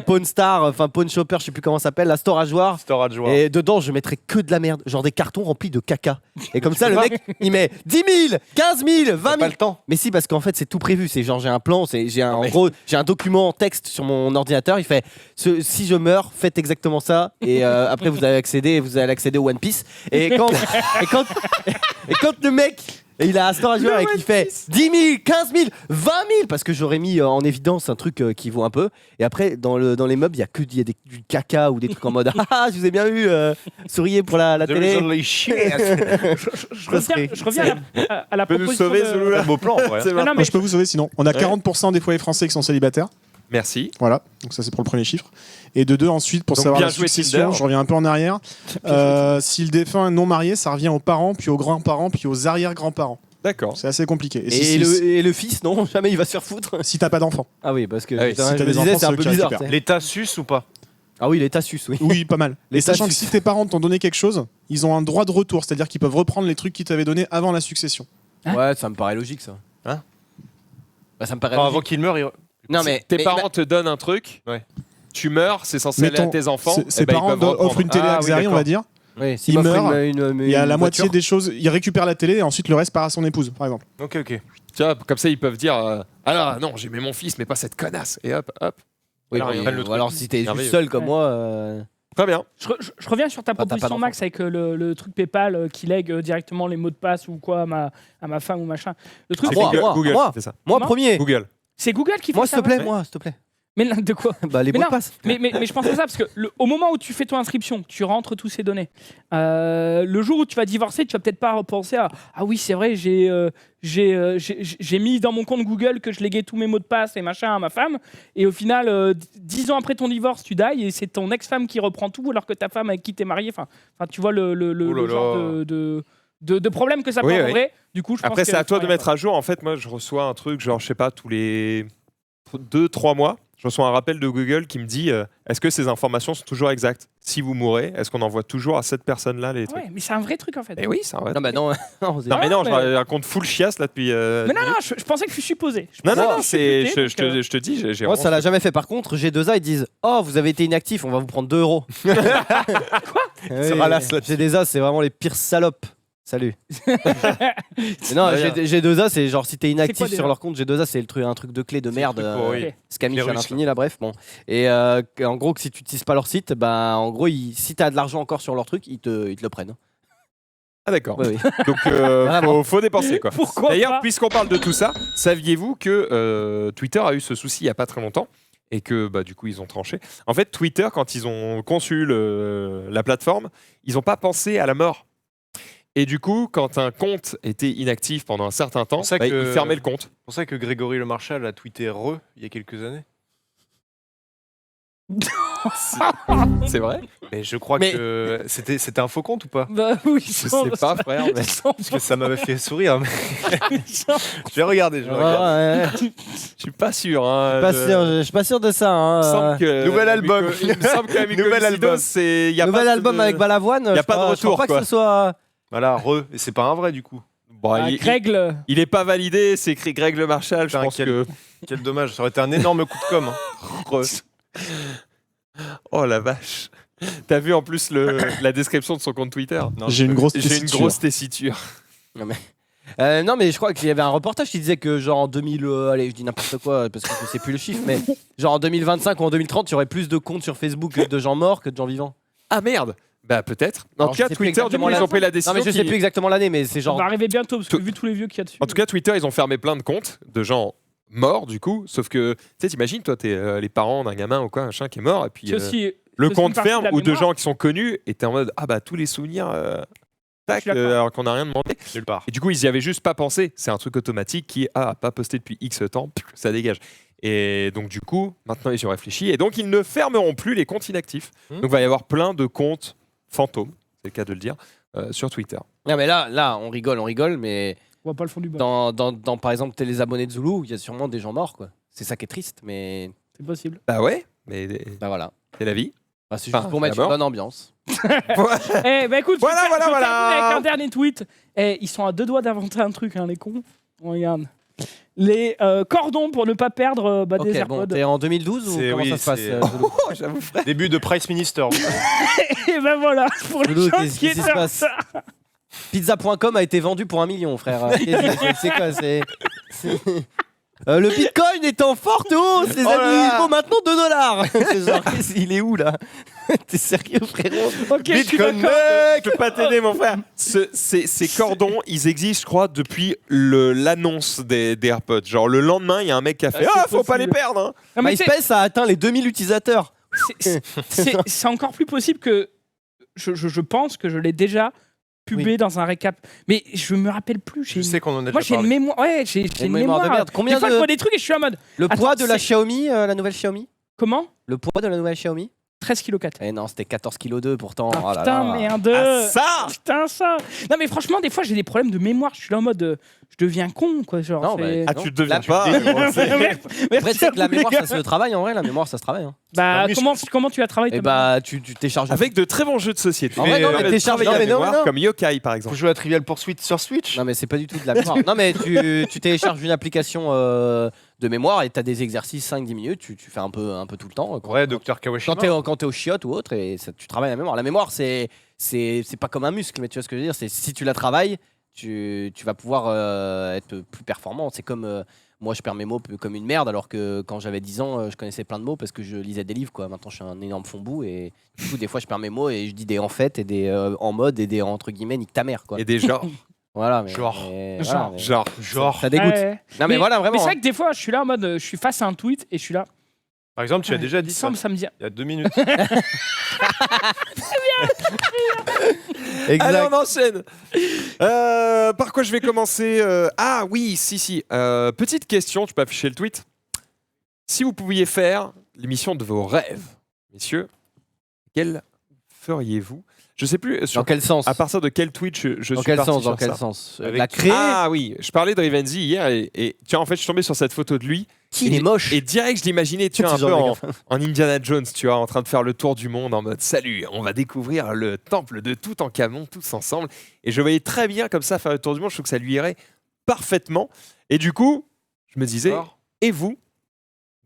Pawn Star, enfin Pawn Shopper, je sais plus comment ça s'appelle, la Storage War. Storage War. Et dedans, je mettrai que de la merde, genre des cartons remplis de caca. Et comme ça, le mec, il met 10 000, 15 000, 20 Pas 000. le temps. Mais si, parce qu'en fait, c'est tout prévu. C'est genre, j'ai un plan, en gros, j'ai un document en texte sur mon ordinateur. Il fait si je meurs, faites exactement ça. Et après, vous allez accéder au One Piece. Et quand le mec. Et il a un storage et qui fait 10 000, 15 000, 20 000 parce que j'aurais mis en évidence un truc qui vaut un peu. Et après, dans les meubles, il y a du caca ou des trucs en mode ah, je vous ai bien vu, souriez pour la télé. je reviens à la Peux nous proposition sauver, de- Zouloula Un beau plan, ouais. C'est Non, vrai. non, moi, mais je peux vous sauver sinon. On a Ouais. 40% des foyers français qui sont célibataires. Merci. Voilà, donc ça c'est pour le premier chiffre. Et de 2 ensuite, pour Donc, savoir bien la joué, succession, Tinder. je reviens un peu en arrière. Si le défunt est non marié, ça revient aux parents, puis aux grands-parents, puis aux arrière-grands-parents. D'accord. C'est assez compliqué. Et Et le fils, non, jamais il va se faire foutre. si t'as pas d'enfant. Ah oui, parce que Ah oui, putain, si je t'as me des disais, enfants, c'est un c'est eux peu qui bizarre. récupèrent. c'est- L'état sus ou pas? Ah oui, l'état sus, oui. Oui, pas mal. Et L'état sachant que suisse. si tes parents t'ont donné quelque chose, ils ont un droit de retour, c'est-à-dire qu'ils peuvent reprendre les trucs qu'ils t'avaient donné avant la succession. Ouais, ça me paraît logique ça. Hein Bah, ça me paraît Enfin, avant logique. qu'il meure, Non Si mais tes mais- parents te donnent un truc, Ouais. tu meurs, c'est censé aller à Mettons, tes enfants. Ses eh ben, ils parents peuvent reprendre. offrent une télé Ah à oui, Xari, on d'accord. va dire. Oui, s'il Il m'offre meurt, une Il y a la voiture. moitié des choses, il récupère la télé et ensuite le reste part à son épouse, par exemple. Ok, ok. Tu vois, comme ça, ils peuvent dire ah non, j'aimais mon fils, mais pas cette connasse. Et hop, hop. Oui, Alors, oui, ils prennent le ou truc. alors si t'es juste Merveilleux. seul comme Ouais. moi. Très bien. Je reviens sur ta t'as pas proposition, d'enfant. Max, avec le truc PayPal qui lègue directement les mots de passe ou quoi à ma femme ou machin. Le truc, Ah, c'est moi, que- moi. Google qui fait ça. Moi, Comment premier. Google. c'est Google qui fait Moi, ça. s'il te plaît, ouais. moi, s'il te plaît. Mais là, de quoi Bah, les Mais mots de non, passe. mais je pense à ça parce que au moment où tu fais ton inscription, tu rentres tous ces données. Le jour où tu vas divorcer, tu vas peut-être pas repenser à ah oui c'est vrai j'ai mis dans mon compte Google que je léguais tous mes mots de passe et machin à ma femme et au final 10 ans après ton divorce tu die et c'est ton ex-femme qui reprend tout alors que ta femme avec qui t'es marié. Enfin tu vois le Oh là genre là. de problème que ça peut Oui, oui. engendrer. Du coup je pense Après, que c'est à toi de ouais, mettre à jour. En fait, moi, je reçois un truc, genre, je sais pas, tous les 2-3 mois, je reçois un rappel de Google qui me dit est-ce que ces informations sont toujours exactes? Si vous mourrez, est-ce qu'on envoie toujours à cette personne-là les trucs? Ouais, mais c'est un vrai truc en fait. Eh oui, c'est un vrai Non, truc. bah non. non, Non, mais non, mais- j'ai un compte full chiasse là depuis. Mais non, je pensais que je suis supposé. Je Non, pensais non, que c'est. je suis buté, donc, Je te dis, j'ai. Moi, ça l'a jamais fait. Par contre, G2A, ils disent oh, vous avez été inactif, on va vous prendre 2 euros. Quoi Se ralasse là-dessus. G2A, c'est vraiment les pires salopes. Salut. Mais non, G2A, c'est genre si t'es C'est inactif quoi, déjà sur leur compte, G2A, c'est un truc de clé de merde. le truc pour- oui. Ok. Scamming Les à Russes, l'infini, là, bref. Bon. Et en gros, que si tu n'utilises pas leur site, bah, en gros, si t'as de l'argent encore sur leur truc, ils te le prennent. Ah, d'accord. Ouais, oui. Donc, Vraiment. faut dépenser, quoi. Pourquoi D'ailleurs, pas puisqu'on parle de tout ça, saviez-vous que Twitter a eu ce souci il y a pas très longtemps et que bah, du coup ils ont tranché. En fait, Twitter, quand ils ont conçu la plateforme, ils n'ont pas pensé à la mort. Et du coup, quand un compte était inactif pendant un certain temps, C'est ça bah, que- ils fermaient le compte. C'est pour ça que Grégory Le Marchal a tweeté re il y a quelques années. C'est vrai? Mais je crois Mais- que c'était un faux compte ou pas? Bah oui, Je sais pas, frère. Mais... Parce que ça m'avait fait sourire. Mais... je vais regarder. Je vais Ouais, regarder. ouais. Je suis pas sûr. Hein, Je suis pas sûr de ça. Hein. Il me semble que Nouvel album. Il me semble que la Nouvel album. c'est. Il y a Nouvel pas album de- avec Balavoine. y a je pas de crois- je crois retour, pas quoi. que ce soit. Voilà, re. Et c'est pas un vrai du coup. Bon, Ah, Greg, il est pas validé. C'est écrit Greg Le Marchal. Je Putain, pense quel- que. Quel dommage. Ça aurait été un énorme coup de com'. Hein. Oh la vache. T'as vu en plus la description de son compte Twitter? Non, J'ai une grosse J'ai une tessiture. grosse tessiture. Non mais je crois qu'il y avait un reportage qui disait que genre en 2000 allez je dis n'importe quoi parce que je sais plus le chiffre mais genre en 2025 ou en 2030 il y aurait plus de comptes sur Facebook de gens morts que de gens vivants. Ah merde. Bah peut-être. En Alors, tout cas, je sais plus Twitter, du exactement coup, ils l'année. ont pris la Non décision. mais je sais qui- plus exactement l'année mais c'est ça genre va arriver bientôt parce que Tout- vu tous les vieux qu'il y a dessus. En tout cas, Twitter, ils ont fermé plein de comptes de gens morts, du coup. Sauf que, tu sais, t'imagines, toi, t'es les parents d'un gamin ou quoi, machin, qui est mort, et puis c'est aussi le aussi compte une partie ferme de la ou de mémoire. gens qui sont connus, et t'es en mode, ah bah tous les souvenirs, tac, Je suis d'accord. alors qu'on n'a rien demandé. Nulle part. Et du coup, ils y avaient juste pas pensé. C'est un truc automatique qui est, ah, pas posté depuis X temps, ça dégage. Et donc, du coup, maintenant, ils y ont réfléchi. Et donc, ils ne fermeront plus les comptes inactifs. Donc, il va y avoir plein de comptes fantômes, c'est le cas de le dire, sur Twitter. non mais là on rigole mais On voit pas le fond du bas. dans par exemple t'es les abonnés de Zulu il y a sûrement des gens morts quoi. C'est ça qui est triste mais C'est possible. Bah ouais, mais bah voilà. c'est la vie. Bah, c'est Enfin, juste pour c'est mettre la une mort. bonne ambiance. Eh bah écoute, Voilà, je voilà, termine voilà. avec un dernier tweet. Eh, ils sont à deux doigts d'inventer un truc, hein, les cons. Regarde. Les cordons pour ne pas perdre des Ok bon AirPods. t'es en 2012 ou C'est- comment oui, ça se passe c'est- Zulu Oh, j'avoue, frère. Début de Price Minister. Et ben voilà, pour les Zulu, gens qu'est-ce qui qui se étaient en passe retard. Pizza.com a été vendu pour 1 million, frère. C'est quoi le bitcoin est en forte hausse, les Oh là amis. là. Il vaut maintenant $2. C'est genre, il est où là? T'es sérieux, frérot? Ok, je suis Bitcoin d'accord. Je peux pas t'aider, mon frère. Ces cordons, ils existent, je crois, depuis l'annonce des AirPods. Genre, le lendemain, il y a un mec qui a fait Ah, c'est Ah, faut pas possible. les perdre. Hein. Non, mais MySpace a atteint les 2000 utilisateurs. c'est encore plus possible que je pense que je l'ai déjà pubé dans un récap. Mais je me rappelle plus. Je sais qu'on en a Moi, déjà j'ai une parlé. mémoire. Ouais, j'ai une mémoire de merde. Combien Des fois, de- je vois des trucs et je suis en mode Le poids Attends, de la c'est- Xiaomi, la nouvelle Xiaomi? comment Le poids de la nouvelle Xiaomi? 13 kg 4. Eh non, c'était 14 kg 2 pourtant. Ah, Oh là putain, là. merde. Ah, ça Putain, ça. Non, mais franchement, des fois, j'ai des problèmes de mémoire. Je suis là en mode. Je deviens con, quoi. Genre, Non, c'est- Ah, Non. tu te deviens Là, tu pas. te gros, c'est- Merci Après, c'est que la à vous, les mémoire, gars. ça se travaille en vrai. La mémoire, ça se travaille. Hein. Bah, un muscle. comment tu as travaillé Et ta bah, tu télécharges. Avec de très bons jeux de société. En vrai, non, mais Avec télécharge de la mémoire, non. comme Yokai, par Faut exemple. jouer à Trivial Pursuit sur Switch. Non mais c'est pas du tout de la mémoire. Non mais tu télécharges une application de mémoire et t'as des exercices 5-10 minutes, tu fais un peu tout le temps. Ouais, Docteur Kawashima. Quand t'es au chiottes ou autre et ça, tu travailles la mémoire. La mémoire c'est pas comme un muscle mais tu vois ce que je veux dire, c'est si tu la travailles, tu vas pouvoir être plus performant. C'est comme moi, je perds mes mots comme une merde, alors que quand j'avais 10 ans, je connaissais plein de mots parce que je lisais des livres, quoi. Maintenant, je suis un énorme fond-bout et du coup, des fois, je perds mes mots et je dis des en fait et des en mode et des entre guillemets nique ta mère, quoi. Et des genres. Voilà, mais, Genre. Genre. ça dégoûte. Ouais. Non, mais voilà, Mais vraiment. c'est vrai que des fois, je suis là en mode, je suis face à un tweet et je suis là. Par exemple, tu as déjà dit Il ça semble, ça me dit. il y a 2 minutes. Exact. Allez, on enchaîne. Par quoi je vais commencer Ah oui, si. Petite question, tu peux afficher le tweet. Si vous pouviez faire l'émission de vos rêves, messieurs, quelle feriez-vous? Je sais plus. Dans quel sens? À partir de quel tweet je Dans suis quel parti sens? sur Dans quel ça. sens? Avec La créer. Ah oui, je parlais de Rivenzi hier et tiens, en fait, je suis tombé sur cette photo de lui. Il est moche. Et direct, je l'imaginais, tu vois, un Ce peu genre de en Indiana Jones, tu vois, en train de faire le tour du monde en mode salut, on va découvrir le temple de Toutankhamon tous ensemble. Et je voyais très bien comme ça faire le tour du monde, je trouve que ça lui irait parfaitement. Et du coup, je me disais, Alors et vous,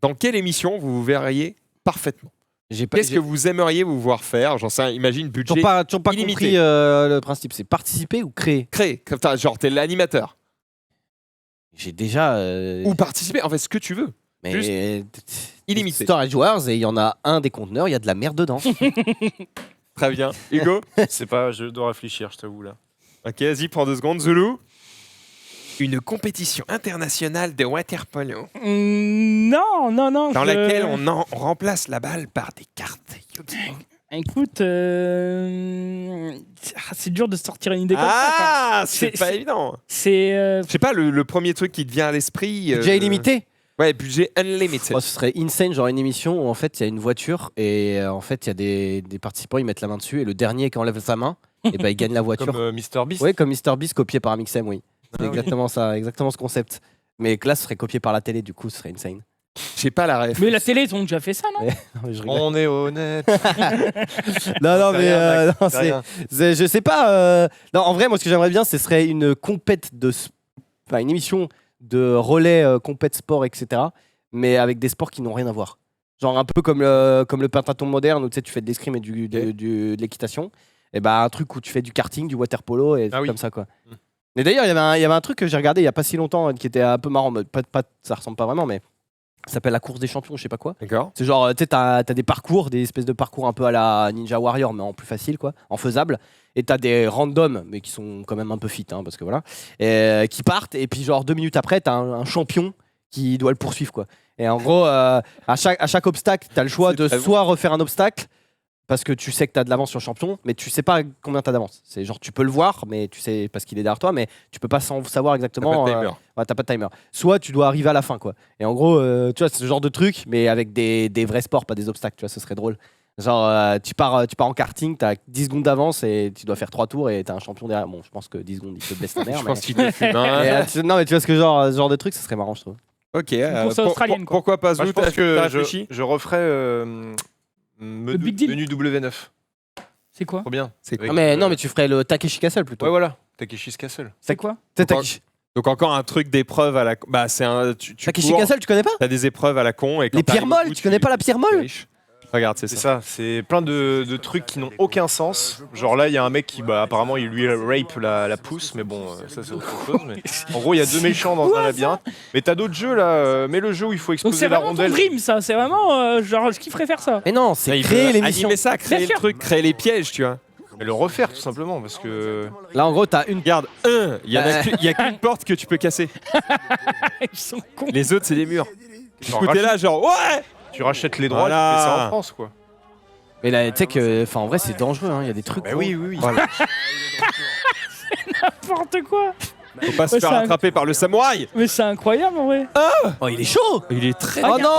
dans quelle émission vous vous verriez parfaitement? Qu'est-ce que vous aimeriez vous voir faire? J'en sais rien, imagine budget toujours pas illimité. compris le principe. C'est participer ou créer? créé, comme ça, genre t'es l'animateur. J'ai déjà. Ou participer, en fait, ce que tu veux. Mais Illimité. Storage Wars et il y en a un des conteneurs, il y a de la merde dedans. Très bien. Hugo? C'est pas, je dois réfléchir, je t'avoue là. Ok, vas-y, prends 2 secondes. Zulu? Une compétition internationale de waterpolo Non. dans laquelle on remplace la balle par des cartes Yu-Gi-Oh! Écoute, c'est dur de sortir une idée comme ça. Ah, C'est- c'est pas c'est- évident. C'est. Je sais pas, le premier truc qui te vient à l'esprit. Budget illimité. Ouais, budget unlimited. Oh, ce serait insane, genre une émission où en fait il y a une voiture et en fait il y a des participants, ils mettent la main dessus et le dernier qui enlève sa main, et ben il gagne la voiture. Comme Mr Beast. Oui, comme Mr Beast copié par Mixem, oui. C'est oui. exactement ça, exactement ce concept. Mais que là, ce serait copié par la télé, du coup, ce serait insane. J'ai pas la ref. Mais la télé, ils ont déjà fait ça, non? Je rigole. On est honnête. Non, C'est mais rien, Max, non, c'est rien. je sais pas. Non, en vrai, moi, ce que j'aimerais bien, ce serait une compète enfin, une émission de relais compète sport, etc. Mais avec des sports qui n'ont rien à voir. Genre un peu comme le pentathlon moderne où tu sais, tu fais de l'escrime et de l'équitation. Et bah, un truc où tu fais du karting, du water polo et Ah oui. comme ça, quoi. Mm. Mais d'ailleurs, il y avait un truc que j'ai regardé il y a pas si longtemps qui était un peu marrant. Ça ressemble pas vraiment, mais ça s'appelle la course des champions, je sais pas quoi. D'accord. C'est genre, tu sais, t'as des parcours, des espèces de parcours un peu à la Ninja Warrior, mais en plus facile, quoi, en faisable. Et t'as des randoms, mais qui sont quand même un peu fit, hein, parce que voilà, qui partent. Et puis, genre, 2 minutes après, t'as un champion qui doit le poursuivre, quoi. Et en gros, à chaque obstacle, t'as le choix de très bon. soit refaire un obstacle, parce que tu sais que t'as de l'avance sur le champion, mais tu sais pas combien t'as d'avance. C'est genre, tu peux le voir, mais tu sais, parce qu'il est derrière toi, mais tu peux pas savoir exactement. T'as pas de timer. Ouais, t'as pas de timer. Soit tu dois arriver à la fin, quoi. Et en gros, tu vois, c'est ce genre de truc, mais avec des vrais sports, pas des obstacles, tu vois, ce serait drôle. Genre, tu pars en karting, t'as 10 secondes d'avance et tu dois faire 3 tours et t'as un champion derrière. Bon, je pense que 10 secondes, il te baisse ta mère. Je mais... pense qu'il te fume. hein. Non, mais tu vois ce que ce genre de truc, ça serait marrant, je trouve. Ok. course australienne, quoi. Pourquoi pas Moi, je Zou, pense t'as que réfléchi? je referais Big Deal. menu W9. C'est quoi? Trop bien. C'est Avec, Ah, mais non, mais tu ferais le Takeshi Castle plutôt. Ouais, voilà. Takeshi's Castle. C'est quoi? C'est Encore- Takeshi. Donc encore un truc d'épreuve à la. Bah c'est un. Tu Takeshi cours, Castle, tu connais pas? t'as des épreuves à la con et quand Les t'arrives pierres au molles, bout, tu connais pas la pierre molle? riche. Regarde, c'est C'est ça. ça, c'est plein de trucs qui n'ont aucun sens. Genre là, il y a un mec qui, bah, apparemment, il lui rape la pousse, mais bon, ça c'est autre chose. Mais... En gros, il y a 2 méchants dans un labyrinthe. Mais t'as d'autres jeux là, mais le jeu où il faut Donc c'est exploser la vraiment ton rondelle. dream, ça. C'est vraiment genre, je kifferais faire ça. Mais non, Là, c'est il créer veut l'émission. animer ça, créer Bien le sûr. truc, créer les pièges, tu vois. Et le refaire tout simplement, parce que. Là, en gros, t'as une. Regarde, il y a qu'une porte que tu peux casser. Ils sont cons. Les autres, c'est des murs. Du Genre, coup, t'es là, genre, ouais! tu rachètes les droits, Voilà. tu fais ça en France, quoi. Mais là, tu sais que, enfin, en vrai, c'est dangereux. Hein. Il y a des trucs. Bah gros. oui. N'importe quoi. Faut pas se Ouais, faire ça- attraper par le samouraï. Mais c'est incroyable en vrai. Oh, il est chaud. Il est très. Oh non.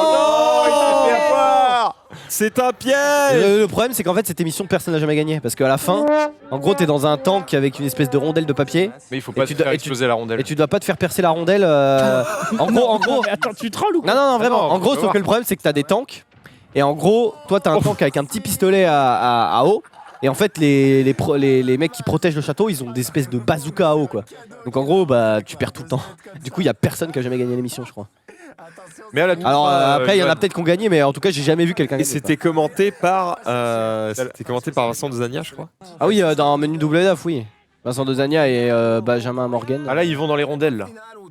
C'est un piège. Le problème, c'est qu'en fait, cette émission, personne n'a jamais gagné. Parce qu'à la fin, en gros, t'es dans un tank avec une espèce de rondelle de papier. Mais il faut Et pas tu te dois- faire et tu- exploser la rondelle. Et tu dois pas te faire percer la rondelle. En gros. Mais attends, tu trolles ou quoi? Non, vraiment. non, En gros, faut sauf voir. que le problème, c'est que t'as des tanks. Et en gros, toi, t'as un tank avec un petit pistolet à eau. Et en fait, les mecs qui protègent le château, ils ont des espèces de bazooka à eau, quoi. Donc en gros, bah, tu perds tout le temps. Du coup, il y a personne qui a jamais gagné l'émission, je crois. Mais à la toute Alors fin, après, il y en a Johan, peut-être qui ont gagné, mais en tout cas, j'ai jamais vu quelqu'un Et gagner. c'était commenté par Vincent Dezania, je crois. Ah oui, dans Menu W9, oui. Vincent Dezania et Benjamin Morgan. Ah là, ils vont dans les rondelles là.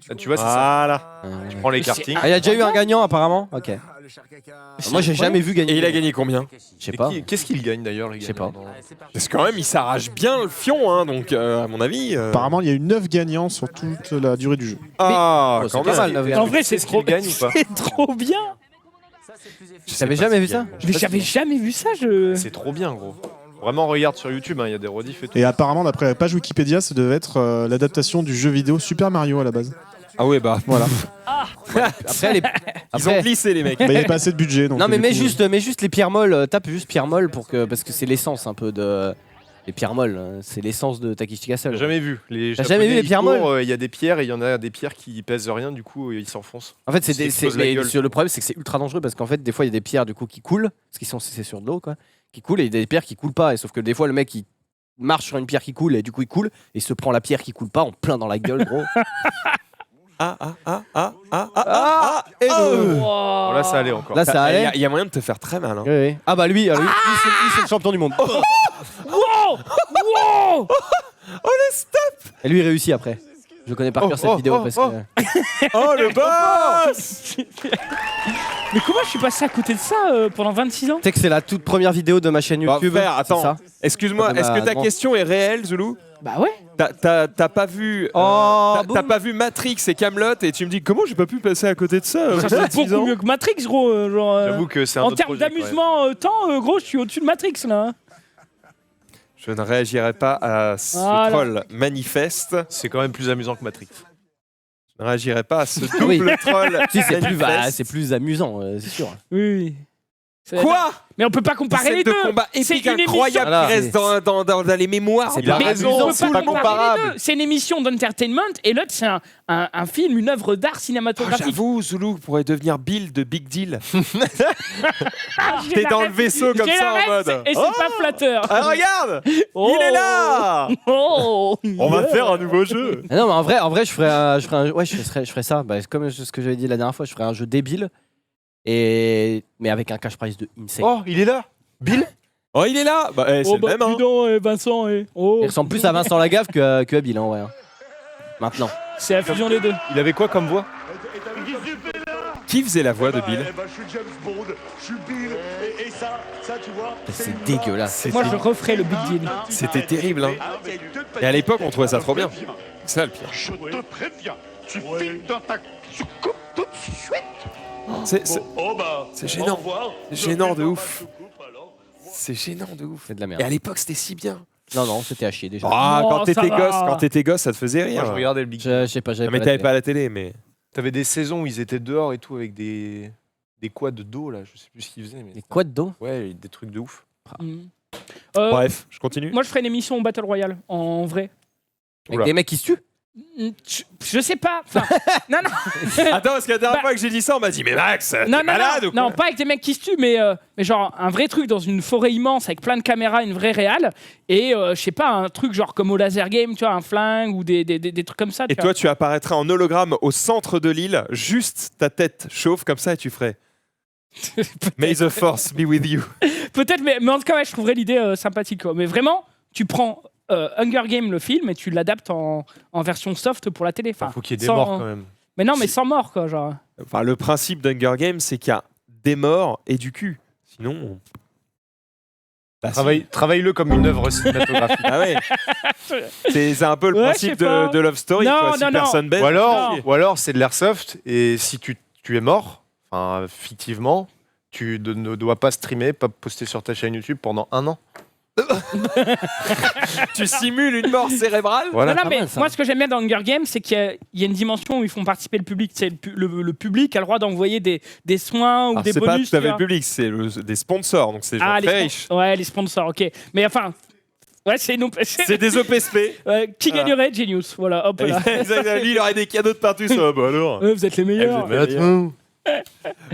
Là, tu vois, c'est ça. Voilà. Tu prends les kartings. Ah, il y a déjà eu un gagnant apparemment. Ok. Moi j'ai jamais vu gagner. Et il a gagné combien? Je sais Et pas. qu'est-ce qu'il gagne d'ailleurs, les Je sais gagnants, pas. dans- Parce que quand même, il s'arrache bien le fion, hein, donc à mon avis. Apparemment, il y a eu 9 gagnants sur toute la durée du jeu. Ah, Oh, quand c'est pas même. mal, 9 En vrai, c'est Est-ce trop qu'il gagne ou pas? C'est trop bien. T'avais jamais vu ça? Mais j'avais jamais vu ça. Je. C'est trop bien, gros. Vraiment, regarde sur YouTube, il y a des rediffs et tout. Et apparemment, d'après la page Wikipédia, ça devait être l'adaptation du jeu vidéo Super Mario à la base. Ah ouais, bah. Voilà. Après, les... Ils ont Après... glissé, les mecs. Bah, il n'y avait pas assez de budget. Donc, Non mais du mets coup, juste les pierres molles, tape juste pierres molles pour que parce que c'est l'essence un peu de les pierres molles, c'est l'essence de Takeshi Castle. J'ai jamais vu. Les T'as jamais vu les Japonais, ils pierres courent, molles Il y a des pierres et il y en a des pierres qui pèsent rien, du coup ils s'enfoncent. En fait, Ils s'explosent la gueule. le problème c'est que c'est ultra dangereux parce qu'en fait des fois il y a des pierres du coup qui coulent parce qu'ils sont c'est sur de l'eau quoi, qui coulent et il y a des pierres qui coulent pas et sauf que des fois le mec il marche sur une pierre qui coule et du coup il coule et il se prend la pierre qui coule pas en plein dans la gueule gros. Et Wow. Bon, là ça allait encore. Là ça allait. Il y a moyen de te faire très mal. Hein. Oui, oui. Ah bah lui, c'est le champion du monde. Wow. Wow. Et lui il réussit après. Je connais par cœur cette vidéo parce que Oh, le boss! Mais comment je suis passé à côté de ça pendant 26 ans? tu sais que c'est la toute première vidéo de ma chaîne Bah, YouTube. frère, c'est attends. ça. Excuse-moi, est-ce que ta question est réelle, Zulu? Bah ouais. T'as pas vu Oh, t'as pas vu Matrix et Camelot et tu me dis comment j'ai pas pu passer à côté de ça? Ça c'est beaucoup mieux que Matrix, gros. J'avoue que c'est un En autre termes projet, quand même. d'amusement, temps, gros, je suis au-dessus de Matrix là. Hein. Je ne réagirai pas à ce Voilà. troll manifeste. C'est quand même plus amusant que Matrix. Je ne réagirai pas à ce Oui. double troll. Si, c'est plus, manifeste. c'est plus amusant, c'est sûr. Oui. Quoi? Mais on peut pas comparer les Scène deux. de combat C'est épique une incroyable émission. qui reste dans les mémoires. C'est Il a pas Mais raison, on peut c'est pas pas comparer comparable. les deux. C'est une émission d'entertainment et l'autre c'est un film, une œuvre d'art Oh, cinématographique. J'avoue, Zulu pourrait devenir Bill de Big Deal. Ah, j'ai T'es la dans le ref. vaisseau comme J'ai ça la en ref, mode. et c'est pas flatteur. Ah, regarde! Oh. Il est là! Oh. On va faire un nouveau jeu. Ah non, mais en vrai, je ferais ça. Bah, c'est comme ce que j'avais dit la dernière fois, je ferais un jeu débile, mais avec un cash prize de insane. Oh, il est là. Bill. Oh, il est là! Bah, c'est Oh le bah même, hein. dis donc, Vincent, oh. Il ressemble plus à Vincent Lagaffe que à Bill en vrai. Hein. Maintenant. C'est la fusion des deux. Il avait quoi comme voix? Qui faisait la voix de Bill? Je suis James Bond, je suis Bill, et ça, tu vois. C'est dégueulasse. Moi je referais le Big Deal. C'était terrible, hein. Et à l'époque, on trouvait ça trop bien. C'est ça le pire. Je te préviens, tu files dans ta. Tu coupes tout de suite. C'est gênant. Au revoir. C'est gênant de Je ouf. te coupe, alors. C'est gênant de ouf. C'est de la Et merde. à l'époque, c'était si bien. Non, c'était à chier déjà. Ah, Oh, quand ça t'étais va. gosse, ça te faisait rire. Moi je regardais le Big. Je sais pas, j'avais Mais la t'avais télé. pas la télé, mais. T'avais des saisons où ils étaient dehors et tout avec des quads d'eau là, je sais plus ce qu'ils faisaient. Mais... Les quads d'eau. Ouais, des trucs de ouf. Mm. Bref, je continue. Moi je ferais une émission Battle Royale en vrai. Avec Oula. des mecs qui se tuent. Je sais pas. Enfin, non, non. Attends, parce que la dernière Bah- fois que j'ai dit ça, on m'a dit mais Max, t'es Non, non, malade non, ou quoi? non, pas avec des mecs qui se tuent, mais genre un vrai truc dans une forêt immense avec plein de caméras, une vraie réal, et je sais pas, un truc genre comme au laser game, tu vois, un flingue ou des trucs comme ça. Et tu toi, tu apparaîtrais en hologramme au centre de l'île, juste ta tête chauffe comme ça et tu ferais vois. May the force be with you. Peut-être, mais en tout cas, ouais, je trouverais l'idée sympathique. Quoi. Mais vraiment, tu prends Hunger Games, le film, et tu l'adaptes en version soft pour la télé. Enfin, Faut qu'il y ait des sans- morts quand même. Mais non, mais sans mort, quoi, genre. Enfin, le principe d'Hunger Games, c'est qu'il y a des morts et du cul. Sinon. Bah, si. Travaille-le comme une œuvre cinématographique. Ah ouais. C'est un peu le Ouais, principe je sais pas. de Love Story. Non, quoi. Si non, non. personne baise. Non. Ou alors c'est de l'airsoft et si tu es mort, enfin fictivement, tu ne dois pas streamer, pas poster sur ta chaîne YouTube pendant 1 an. Tu simules une mort cérébrale. Voilà. non, non, pas mais mal, ça. moi, ce que j'aime bien dans Hunger Games, c'est qu'il y a une dimension où ils font participer le public. C'est le public a le droit d'envoyer des soins ou Alors, des c'est pas bonus. tout à tu fait le vois. public, c'est des sponsors. Donc c'est genre Ah, très les riche. ouais, les sponsors, ok. Mais enfin, ouais, c'est nous. C'est des OPSP. Qui gagnerait Genius? Voilà, hop là. Exactement. Lui, il aurait des cadeaux de partout. Ça, bah alors. Vous êtes les meilleurs. vous êtes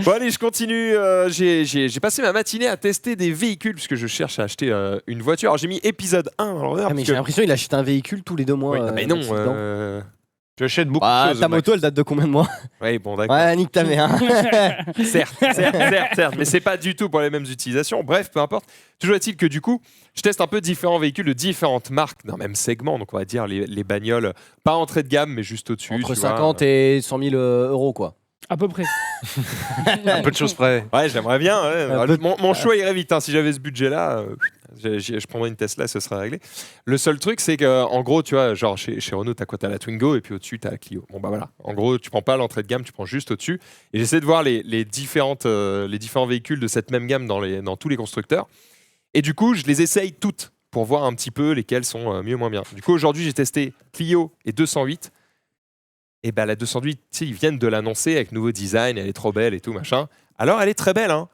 Bon allez, je continue. J'ai passé ma matinée à tester des véhicules puisque je cherche à acheter une voiture. Alors j'ai mis épisode 1 à l'honneur. Ah, mais parce j'ai que- l'impression qu'il achète un véhicule tous les 2 mois. Oui, mais non. d'accident. Tu achètes beaucoup Bah, de choses. ta Max. moto, elle date de combien de mois? Ouais, bon, d'accord. Ouais, nique ta mère. Certes, mais c'est pas du tout pour les mêmes utilisations. Bref, peu importe. Toujours est-il que du coup, je teste un peu différents véhicules de différentes marques d'un même segment. Donc, on va dire les bagnoles, pas entrée de gamme, mais juste au-dessus. Entre tu vois. 50 et 100 000 euros, quoi. À peu près. Un peu de choses près. Ouais, j'aimerais bien. Ouais. Un peu- Mon choix irait vite. Hein. Si j'avais ce budget-là, je prendrais une Tesla, ce serait réglé. Le seul truc, c'est qu'en gros, tu vois, genre chez Renault, t'as quoi? T'as la Twingo et puis au-dessus, t'as la Clio. Bon, bah voilà. En gros, tu prends pas l'entrée de gamme, tu prends juste au-dessus. Et j'essaie de voir les différents véhicules de cette même gamme dans tous les constructeurs. Et du coup, je les essaye toutes pour voir un petit peu lesquelles sont mieux ou moins bien. Du coup, aujourd'hui, j'ai testé Clio et 208. Et bah la 208, tu sais, ils viennent de l'annoncer avec nouveau design, elle est trop belle et tout, machin. Alors, elle est très belle, hein.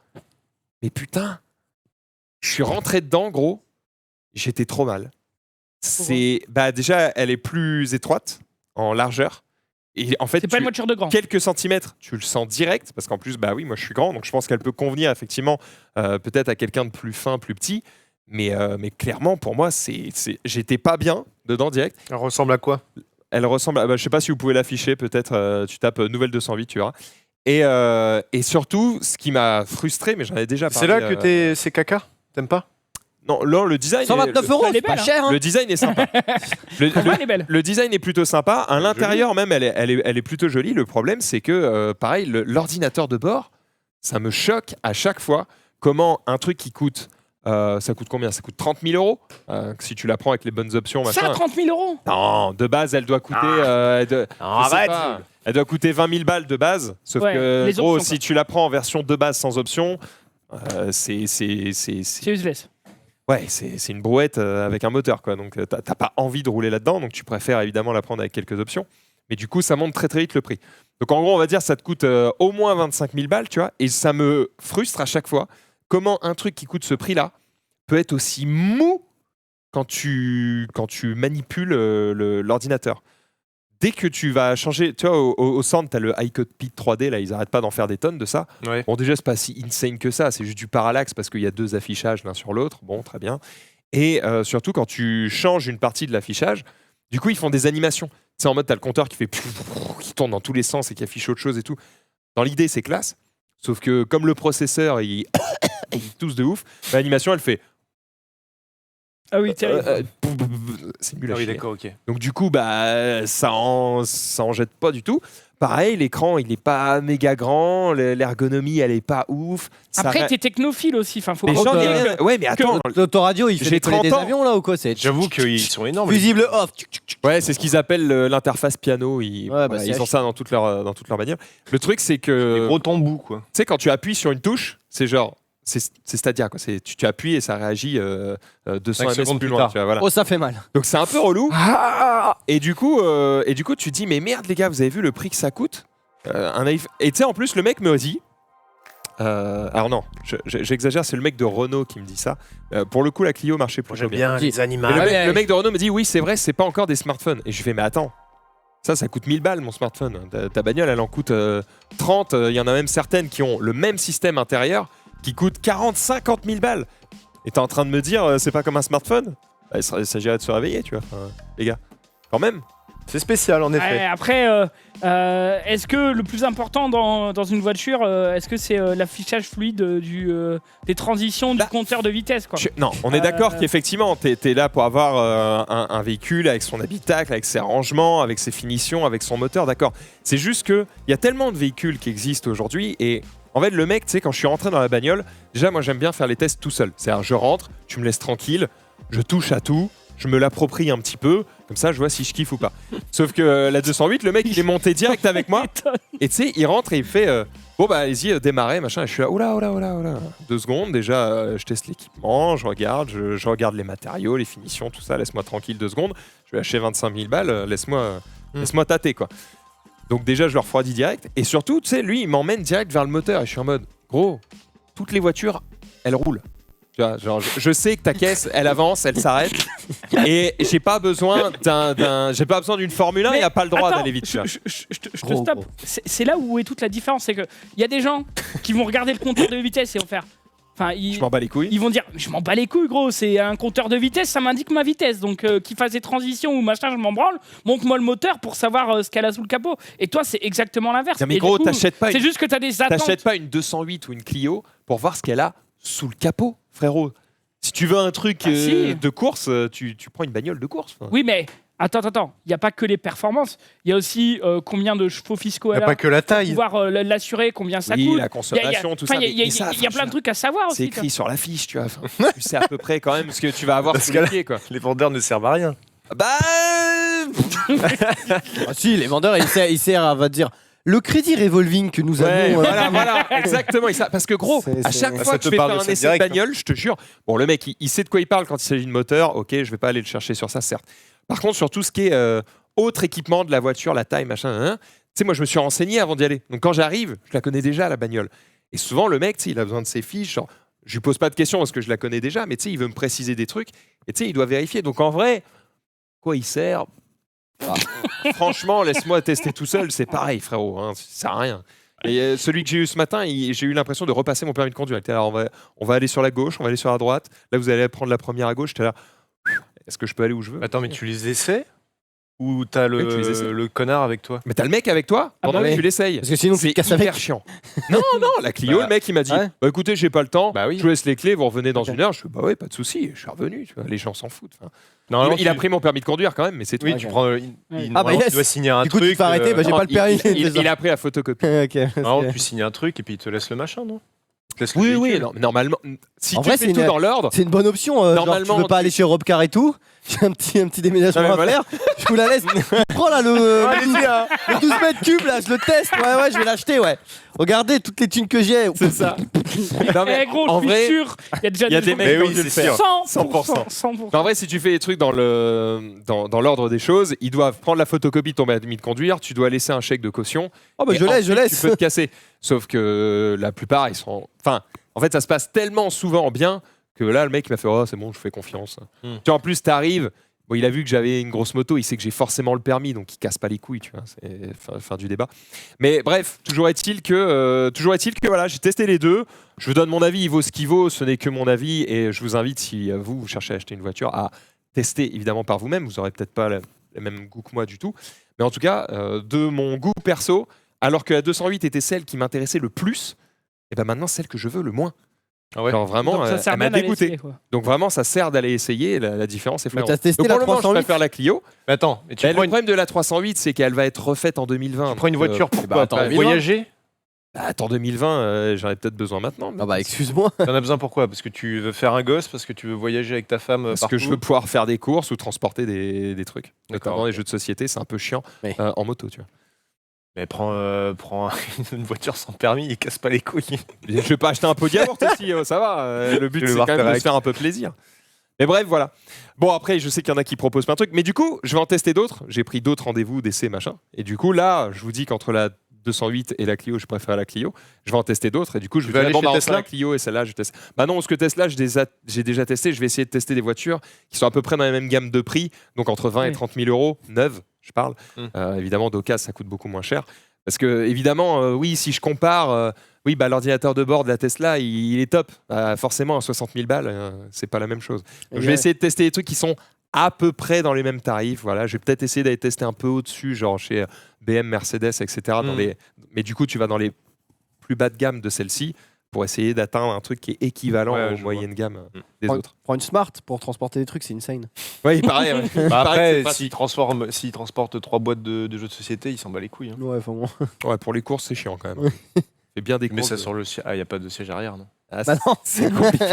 Mais putain, je suis rentré dedans, gros. J'étais trop mal. Bah déjà, elle est plus étroite en largeur. Et en fait, C'est pas une voiture de grand. quelques centimètres, tu le sens direct, parce qu'en plus, bah oui, moi je suis grand, donc je pense qu'elle peut convenir effectivement peut-être à quelqu'un de plus fin, plus petit. Mais clairement, pour moi, j'étais pas bien dedans direct. Elle ressemble à quoi? Elle ressemble à, je sais pas si vous pouvez l'afficher, peut-être tu tapes nouvelle 208, tu verras. Et surtout, ce qui m'a frustré, mais j'en ai déjà C'est parlé. là que c'est caca? T'aimes pas? Non, là, le design. 129 euros, Elle est c'est pas belle, hein. cher. Hein. Le design est sympa. le, Pour moi, elle est belle. le design est plutôt sympa. À l'intérieur, même, elle est plutôt jolie. Le problème, c'est que, pareil, l'ordinateur de bord, ça me choque à chaque fois. Comment un truc qui coûte. Ça coûte combien? Ça coûte 30 000 euros si tu la prends avec les bonnes options. Ça, Machin. 30 000 euros. Non, de base, elle doit coûter. Je sais pas, elle doit coûter 20 000 balles de base. Sauf Ouais, que, les gros, options, si quoi. tu la prends en version de base sans option, c'est C'est useless. ouais, c'est une brouette avec un moteur, quoi. Donc, t'as pas envie de rouler là-dedans, donc tu préfères évidemment la prendre avec quelques options. Mais du coup, ça monte très très vite le prix. Donc, en gros, on va dire ça te coûte au moins 25 000 balles, tu vois. Et ça me frustre à chaque fois. Comment un truc qui coûte ce prix-là peut être aussi mou quand tu manipules l'ordinateur. Dès que tu vas changer, tu vois, au centre, tu as le iCockpit 3D, là, ils n'arrêtent pas d'en faire des tonnes de ça. Ouais. Bon, déjà, c'est pas si insane que ça, c'est juste du parallaxe parce qu'il y a deux affichages l'un sur l'autre. Bon, très bien. Et surtout, quand tu changes une partie de l'affichage, du coup, ils font des animations. Tu sais, en mode, tu as le compteur qui fait qui tourne dans tous les sens et qui affiche autre chose et tout. Dans l'idée, c'est classe. Sauf que comme le processeur, il tousse de ouf, l'animation, elle fait. Ah oui, terrible. C'est nul à Ah oui, chier. d'accord, ok. Donc du coup, bah, ça en jette pas du tout. Pareil, l'écran, il est pas méga grand, l'ergonomie, elle est pas ouf. Ça Après, ra- t'es technophile aussi. Enfin, faut Mais pas j'en ai oublier rien- que- Ouais, mais attends. L'autoradio, il fait J'ai décoller 30 des ans. avions là ou quoi? C'est J'avoue qu'ils sont énormes. fusible off. Ouais, c'est ce qu'ils appellent l'interface piano. bah, Voilà, c'est ils ont ça dans toute leur bagnole. Le truc, c'est Des que gros tambous, quoi. tu sais, quand tu appuies sur une touche, c'est genre, c'est Stadia, quoi. Tu appuies et ça réagit 200 5 ms secondes plus plus loin. tard. Tu vois, voilà. Oh, ça fait mal. Donc c'est un peu relou. Et du coup, tu te dis, mais merde, les gars, vous avez vu le prix que ça coûte? Et tu sais, en plus, le mec me dit. Alors non, j'exagère, c'est le mec de Renault qui me dit ça. Pour le coup, la Clio marchait plutôt bien. les Et animaux. le mec de Renault me dit, oui, c'est vrai, c'est pas encore des smartphones. Et je fais, mais attends, ça coûte 1000 balles mon smartphone. Ta bagnole, elle en coûte 30. Il y en a même certaines qui ont le même système intérieur qui coûte 40-50 000 balles. Et t'es en train de me dire, c'est pas comme un smartphone? Il s'agirait de se réveiller, tu vois, les gars. Quand même. C'est spécial, en effet. Ouais, après, est-ce que le plus important dans une voiture, est-ce que c'est l'affichage fluide des transitions du compteur de vitesse, quoi? Non, on est d'accord qu'effectivement, t'es là pour avoir un véhicule avec son habitacle, avec ses rangements, avec ses finitions, avec son moteur, d'accord. C'est juste qu'il y a tellement de véhicules qui existent aujourd'hui et en fait, le mec, tu sais, quand je suis rentré dans la bagnole, déjà, moi, j'aime bien faire les tests tout seul. C'est-à-dire, je rentre, tu me laisses tranquille, je touche à tout, je me l'approprie un petit peu, comme ça, je vois si je kiffe ou pas. Sauf que la 208, le mec, il est monté direct avec moi. Et tu sais, il rentre et il fait bon, bah, allez-y, démarrez, machin. Et je suis là, oula. 2 secondes, déjà, je teste l'équipement, je regarde les matériaux, les finitions, tout ça. Laisse-moi tranquille 2 secondes. Je vais acheter 25 000 balles, laisse-moi tâter, quoi. Donc, déjà, je le refroidis direct. Et surtout, tu sais, lui, il m'emmène direct vers le moteur. Et je suis en mode, gros, toutes les voitures, elles roulent. Tu vois, genre, je sais que ta caisse, elle avance, elle s'arrête. Et j'ai pas besoin d'une Formule 1, il n'y a pas le droit Attends, d'aller vite. tu vois. Je te Gros, stoppe. gros. C'est là où est toute la différence. C'est qu'il y a des gens qui vont regarder le compteur de vitesse et vont faire. Enfin, Je m'en bats les couilles. ils vont dire je m'en bats les couilles gros, c'est un compteur de vitesse, ça m'indique ma vitesse, donc qu'il fasse des transitions ou machin, je m'en branle, montre-moi le moteur pour savoir ce qu'elle a sous le capot. Et toi c'est exactement l'inverse. Non, mais Et gros, du coup, t'achètes pas c'est une- juste que t'as des attentes. T'achètes pas une 208 ou une Clio pour voir ce qu'elle a sous le capot, frérot. Si tu veux un truc Ah, si. de course, tu prends une bagnole de course. Enfin, Oui mais attends, il n'y a pas que les performances, il y a aussi combien de chevaux fiscaux Il n'y elle a a, pas que la pour taille. pouvoir l'assurer, combien ça oui, coûte. la consommation, tout Enfin, ça. il y a- mais ça, il y a plein de trucs à savoir C'est aussi. quoi. écrit sur l'affiche, tu vois. Enfin, tu sais à peu près quand même ce que tu vas avoir Parce sous que les là- pieds, quoi. Les vendeurs ne servent à rien. Bah, Ah, si, les vendeurs, ils servent à dire le crédit revolving que nous ouais, avons. voilà, exactement. Et ça, parce que gros, C'est- à chaque c'est- fois Ça que te tu fais parle faire de un ça essai direct, de bagnole, je te jure, bon, le mec, il sait de quoi il parle quand il s'agit de moteur. Ok, je vais pas aller le chercher sur ça, certes. Par contre, sur tout ce qui est autre équipement de la voiture, la taille, machin, hein, tu sais, moi, je me suis renseigné avant d'y aller. Donc, quand j'arrive, je la connais déjà, la bagnole. Et souvent, le mec, tu sais, il a besoin de ses fiches. Genre, je lui pose pas de questions parce que je la connais déjà, mais tu sais, il veut me préciser des trucs. Et tu sais, il doit vérifier. Donc, en vrai, quoi il sert Franchement, laisse-moi tester tout seul, c'est pareil, frérot. Hein, ça sert à rien. Et celui que j'ai eu ce matin, j'ai eu l'impression de repasser mon permis de conduire. Il était là, on va aller sur la gauche, on va aller sur la droite. Là, vous allez prendre la première à gauche. J'étais là, est-ce que je peux aller où je veux Attends, mais tu les essaies ou t'as Oui, tu les essaies. le connard avec toi? Mais t'as le mec avec toi Ah pendant bah que oui. tu l'essayes. Parce que sinon, tu C'est te casses hyper avec. chiant. Non, la Clio, Bah, le mec, il m'a dit ouais. bah, écoutez, j'ai pas le temps. Bah oui. Je vous laisse les clés, vous revenez dans Ok. une heure. Je fais bah ouais, pas de souci. Je suis revenu. Tu vois, les gens s'en foutent. Enfin, Normalement, il a tu- pris mon permis de conduire quand même, mais c'est tout. Oui, Ok. tu prends. Ah bah yes. Tu dois signer un Du coup, truc. tu te fais arrêter, bah, j'ai Non, pas le permis. il a pris la photocopie. Ok. normalement, tu signes un truc et puis il te laisse le machin, non? Il te laisse le Oui, véhicule. non, normalement, si En tu vrai, fais c'est tout une- dans l'ordre, C'est une bonne option. Genre, Normalement, tu veux pas tu- aller chez Robcar et tout. J'ai un petit déménagement Non, mais à voilà. faire. Je vous la laisse. Prends là le 12 mètres cubes là, je le teste. Ouais, je vais l'acheter. Ouais. Regardez toutes les thunes que j'ai. c'est ça. Non, mais Eh gros, en je suis vrai, sûr, il y a déjà il y a des gens mecs Mais qui ont oui, dû le c'est faire. sûr. 100%. 100%. En vrai, si tu fais des trucs dans l'ordre des choses, ils doivent prendre la photocopie de ton permis de conduire, tu dois laisser un chèque de caution. Oh bah et je laisse, je ensuite, laisse. Tu peux te casser. Sauf que la plupart, ils sont. Enfin, en fait, ça se passe tellement souvent bien que là, le mec il m'a fait oh, c'est bon, je fais confiance. Tu vois, en plus, t'arrives. Bon, il a vu que j'avais une grosse moto, il sait que j'ai forcément le permis, donc il casse pas les couilles, tu vois. C'est fin du débat. Mais bref, toujours est-il que voilà, j'ai testé les deux. Je vous donne mon avis, il vaut ce qu'il vaut, ce n'est que mon avis, et je vous invite, si vous cherchez à acheter une voiture, à tester évidemment par vous-même. Vous aurez peut-être pas le même goût que moi du tout, mais en tout cas, de mon goût perso, alors que la 208 était celle qui m'intéressait le plus, et ben maintenant celle que je veux le moins. Ah ouais. Genre vraiment, Donc, ça sert elle m'a bien d'aller dégoûté. essayer, quoi. Donc vraiment, ça sert d'aller essayer. La différence est Mais flagrante. t'as testé Donc la pour le moment, je 308. préfère la Clio. Mais attends, mais tu Mais prends le une, problème de la 308, c'est qu'elle va être refaite en 2020. tu prends une Donc, voiture pour bah, quoi? attends, Pour 2020. voyager? Attends, 2020, j'en ai peut-être besoin maintenant. Ah bah excuse-moi. T'en as besoin pourquoi? Parce que tu veux faire un gosse, parce que tu veux voyager avec ta femme Parce partout. que je veux pouvoir faire des courses ou transporter des trucs. D'accord, Notamment ok. les jeux de société, c'est un peu chiant Oui. en moto, tu vois. Mais prends une voiture sans permis et casse pas les couilles. Je vais pas acheter un pot de yaourt aussi, ça va. Le but, Je vais c'est voir quand même de Perec. se faire un peu plaisir. Mais bref, voilà. Bon, après, je sais qu'il y en a qui proposent plein de trucs. Mais du coup, je vais en tester d'autres. J'ai pris d'autres rendez-vous, d'essais, machin. Et du coup, là, je vous dis qu'entre la 208 et la Clio, je préfère la Clio. Je vais en tester d'autres. Et du coup, je Tu vais vas aller bon, chez bah, Tesla la Clio et celle-là, je teste. Bah non, parce que Tesla, j'ai déjà testé. Je vais essayer de tester des voitures qui sont à peu près dans la même gamme de prix. Donc entre 20 et Oui. 30 000 euros, neuves, je parle. Évidemment, d'occasion, ça coûte beaucoup moins cher. Parce que, évidemment, oui, si je compare, oui, bah, l'ordinateur de bord de la Tesla, il est top. Forcément, à 60 000 balles, c'est pas la même chose. Donc, je vais essayer de tester des trucs qui sont à peu près dans les mêmes tarifs. Voilà. Je vais peut-être essayer d'aller tester un peu au-dessus, genre chez BM, Mercedes, etc. Mais du coup, tu vas dans les plus bas de gamme de celle-ci pour essayer d'atteindre un truc qui est équivalent Ouais, aux je moyennes gammes des Prends, autres. prends une Smart pour transporter des trucs, c'est insane. Oui, pareil. Ouais. Bah Pareil que c'est après, pratique. s'il transporte 3 boîtes de jeux de société, il s'en bat les couilles. Hein. Ouais, enfin bon. Ouais, pour les courses, c'est chiant quand même. Fais bien des Mais courses. ça sur le siège. Ah, il n'y a pas de siège arrière, non? Ah, Bah non. c'est compliqué.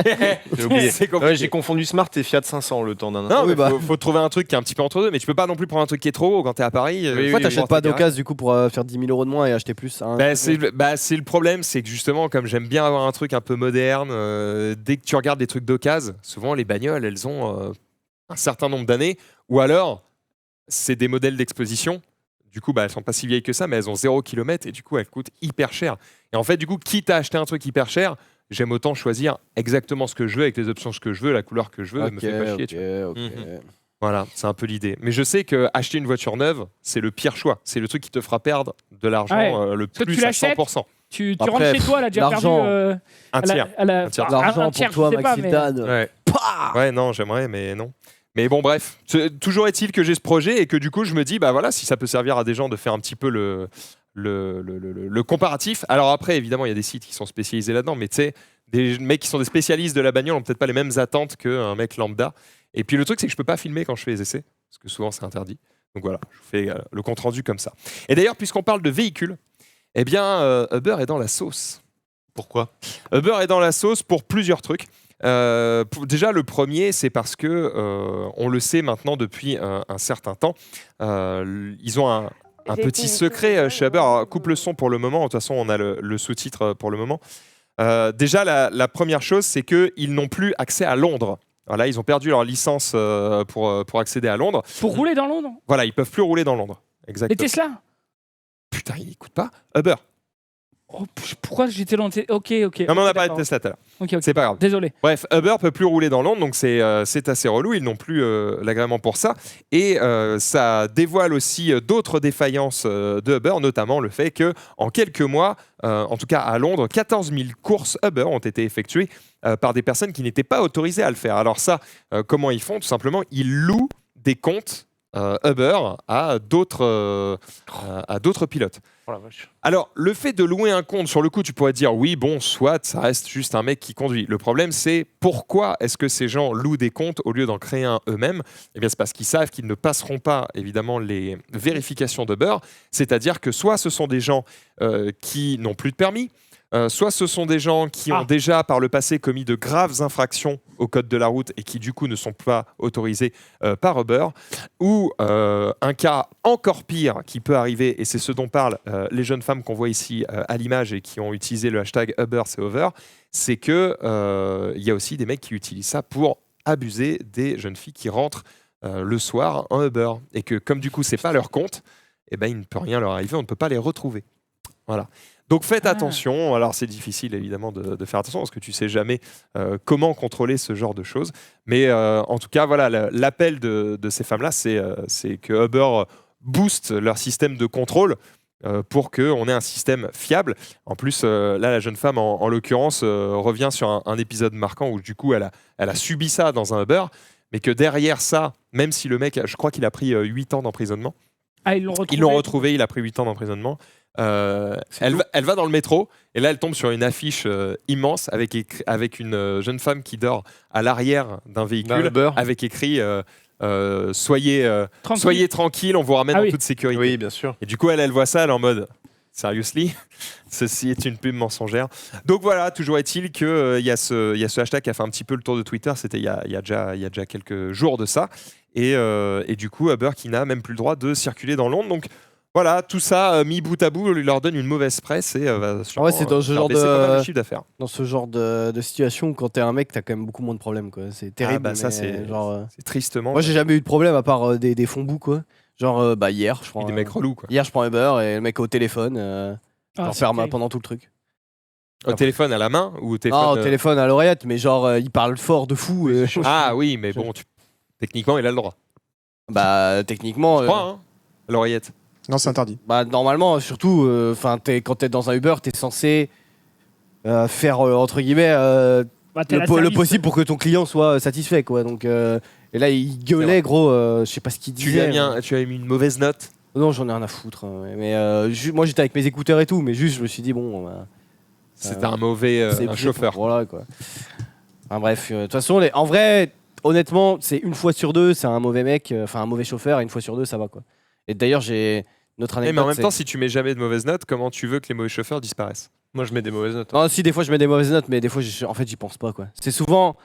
J'ai oublié. C'est compliqué. Ouais, j'ai confondu Smart et Fiat 500 le temps d'un Non, instant. mais oui, bah. faut trouver un truc qui est un petit peu entre deux, mais tu peux pas non plus prendre un truc qui est trop haut quand t'es à Paris. Pourquoi t'achètes pour pas ta garage. d'occasion du coup pour faire 10 000 euros de moins et acheter plus hein, C'est le problème, c'est que justement, comme j'aime bien avoir un truc un peu moderne, dès que tu regardes des trucs d'occasion, souvent les bagnoles, elles ont un certain nombre d'années, ou alors c'est des modèles d'exposition. Du coup, bah, elles sont pas si vieilles que ça, mais elles ont 0 km et du coup, elles coûtent hyper cher. Et en fait, du coup, quitte à acheter un truc hyper cher, j'aime autant choisir exactement ce que je veux, avec les options que je veux, la couleur que je veux, me fait pas chier. Tu vois. ok. Voilà, c'est un peu l'idée. Mais je sais que acheter une voiture neuve, c'est le pire choix. C'est le truc qui te fera perdre de l'argent Ouais. le que plus tu à l'achètes, 100%. Tu Après, rentres chez toi, elle a déjà perdu l'argent. Un tiers. un tiers. L'argent tiers, pour toi, je sais pas, Maxi mais- Dan. Ouais. Pah Ouais, non, j'aimerais, mais non. Mais bon, bref. Toujours est-il que j'ai ce projet et que du coup, je me dis, bah voilà, si ça peut servir à des gens de faire un petit peu le comparatif. Alors après, évidemment, il y a des sites qui sont spécialisés là-dedans, mais tu sais, des mecs qui sont des spécialistes de la bagnole n'ont peut-être pas les mêmes attentes qu'un mec lambda. Et puis le truc, c'est que je peux pas filmer quand je fais les essais, parce que souvent c'est interdit. Donc voilà, je vous fais le compte-rendu comme ça. Et d'ailleurs, puisqu'on parle de véhicules, eh bien, Uber est dans la sauce. Pourquoi? Uber est dans la sauce pour plusieurs trucs. Déjà, le premier, c'est parce que on le sait maintenant depuis un certain temps. Ils ont un petit secret chez Uber. Alors, coupe le son pour le moment. De toute façon, on a le sous-titre pour le moment. Déjà, la première chose, c'est qu'ils n'ont plus accès à Londres. Voilà, ils ont perdu leur licence pour accéder à Londres. Pour rouler dans Londres. Voilà, ils peuvent plus rouler dans Londres. Les Exactement. Tesla. Putain, ils n'écoutent pas. Uber. Oh, pourquoi j'étais dans le Ok. Non, mais on a parlé de D'accord. Tesla tout à l'heure. Ok. C'est pas grave. Désolé. Bref, Uber peut plus rouler dans Londres, donc c'est assez relou. Ils n'ont plus l'agrément pour ça. Et ça dévoile aussi d'autres défaillances de Uber, notamment le fait que en quelques mois, en tout cas à Londres, 14 000 courses Uber ont été effectuées par des personnes qui n'étaient pas autorisées à le faire. Alors ça, comment ils font? Tout simplement, ils louent des comptes Uber à d'autres pilotes. Oh la vache. Alors, le fait de louer un compte, sur le coup, tu pourrais te dire, oui, bon, soit, ça reste juste un mec qui conduit. Le problème, c'est pourquoi est-ce que ces gens louent des comptes au lieu d'en créer un eux-mêmes? Eh bien, c'est parce qu'ils savent qu'ils ne passeront pas, évidemment, les vérifications d'Uber. C'est-à-dire que soit ce sont des gens qui n'ont plus de permis, soit ce sont des gens qui ont déjà par le passé commis de graves infractions au code de la route et qui du coup ne sont pas autorisés par Uber, ou un cas encore pire qui peut arriver, et c'est ce dont parlent les jeunes femmes qu'on voit ici à l'image et qui ont utilisé le hashtag Uber c'est over, c'est que il y a aussi des mecs qui utilisent ça pour abuser des jeunes filles qui rentrent le soir en Uber, et que comme du coup c'est pas leur compte, eh ben, il ne peut rien leur arriver, on ne peut pas les retrouver. Voilà. Donc faites attention. Alors c'est difficile évidemment de faire attention parce que tu sais jamais comment contrôler ce genre de choses. Mais en tout cas, voilà, l'appel de ces femmes-là, c'est que Uber booste leur système de contrôle pour qu'on ait un système fiable. En plus, là, la jeune femme, en l'occurrence, revient sur un épisode marquant où du coup, elle a subi ça dans un Uber, mais que derrière ça, même si le mec, je crois qu'il a pris 8 ans d'emprisonnement. Ah, ils l'ont retrouvé. Ils l'ont retrouvé, il a pris 8 ans d'emprisonnement. Elle va dans le métro et là elle tombe sur une affiche immense avec une jeune femme qui dort à l'arrière d'un véhicule avec écrit soyez tranquille, on vous ramène en toute sécurité. Oui, bien sûr. Et du coup elle voit ça, elle est en mode seriously, ceci est une pub mensongère. Donc voilà, toujours est-il qu'il y a ce hashtag qui a fait un petit peu le tour de Twitter, c'était il y a déjà quelques jours de ça, et du coup Uber qui n'a même plus le droit de circuler dans Londres. Donc voilà, tout ça mis bout à bout leur donne une mauvaise presse et va sûrement c'est dans ce genre baisser pas mal le chiffre d'affaires. Dans ce genre de situation, quand t'es un mec, t'as quand même beaucoup moins de problèmes, quoi. C'est terrible. Ah bah ça mais c'est tristement. Moi, j'ai jamais eu de problème à part des fonds bouts, quoi. Genre hier, je prends des mecs relous, quoi. Hier, je prends Uber et le mec au téléphone, j'enferme pendant tout le truc. Au téléphone à la main ou au téléphone au téléphone à l'oreillette, mais genre il parle fort de fou. Ah oui, mais bon, techniquement, il a le droit. Bah techniquement. Je crois, hein, à l'oreillette. Non, c'est interdit. Bah normalement, surtout, quand t'es dans un Uber, t'es censé faire entre guillemets le possible pour que ton client soit satisfait, quoi. Donc et là, il gueulait, gros. Je sais pas ce qu'il disait. Tu as mis une mauvaise note. Non, j'en ai rien à foutre. Mais moi, j'étais avec mes écouteurs et tout, mais juste, je me suis dit bon. C'était un mauvais chauffeur. Voilà, quoi. Enfin, bref, de toute façon, en vrai, honnêtement, c'est une fois sur deux, c'est un mauvais mec, un mauvais chauffeur. Et une fois sur deux, ça va, quoi. Et d'ailleurs, j'ai notre anecdote. Mais en même temps, si tu mets jamais de mauvaises notes, comment tu veux que les mauvais chauffeurs disparaissent? Moi, je mets des mauvaises notes. Non, si, des fois, je mets des mauvaises notes, mais des fois, en fait, j'y pense pas, quoi. C'est souvent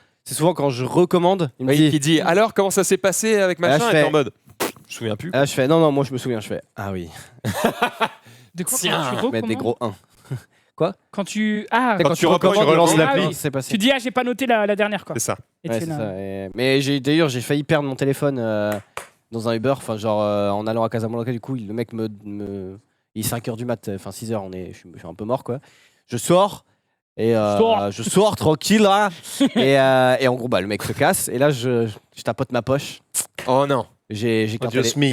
quand je recommande, il me dit alors, comment ça s'est passé avec machin? Et t'es en mode, je me souviens plus. Là, je fais non, moi, je me souviens. Je fais ah oui. De quoi, mettre des gros 1. Quoi? Quand tu relances l'appli, c'est passé. Tu dis j'ai pas noté la dernière, quoi. C'est ça. Ouais, c'est ça. Mais d'ailleurs, j'ai failli perdre mon téléphone dans un Uber, en allant à Casablanca. Du coup, le mec il est 5h du mat, 6h, je suis un peu mort, quoi. Je sors et je sors tranquille là. et en gros, le mec se casse et là je tapote ma poche. Oh non. J'ai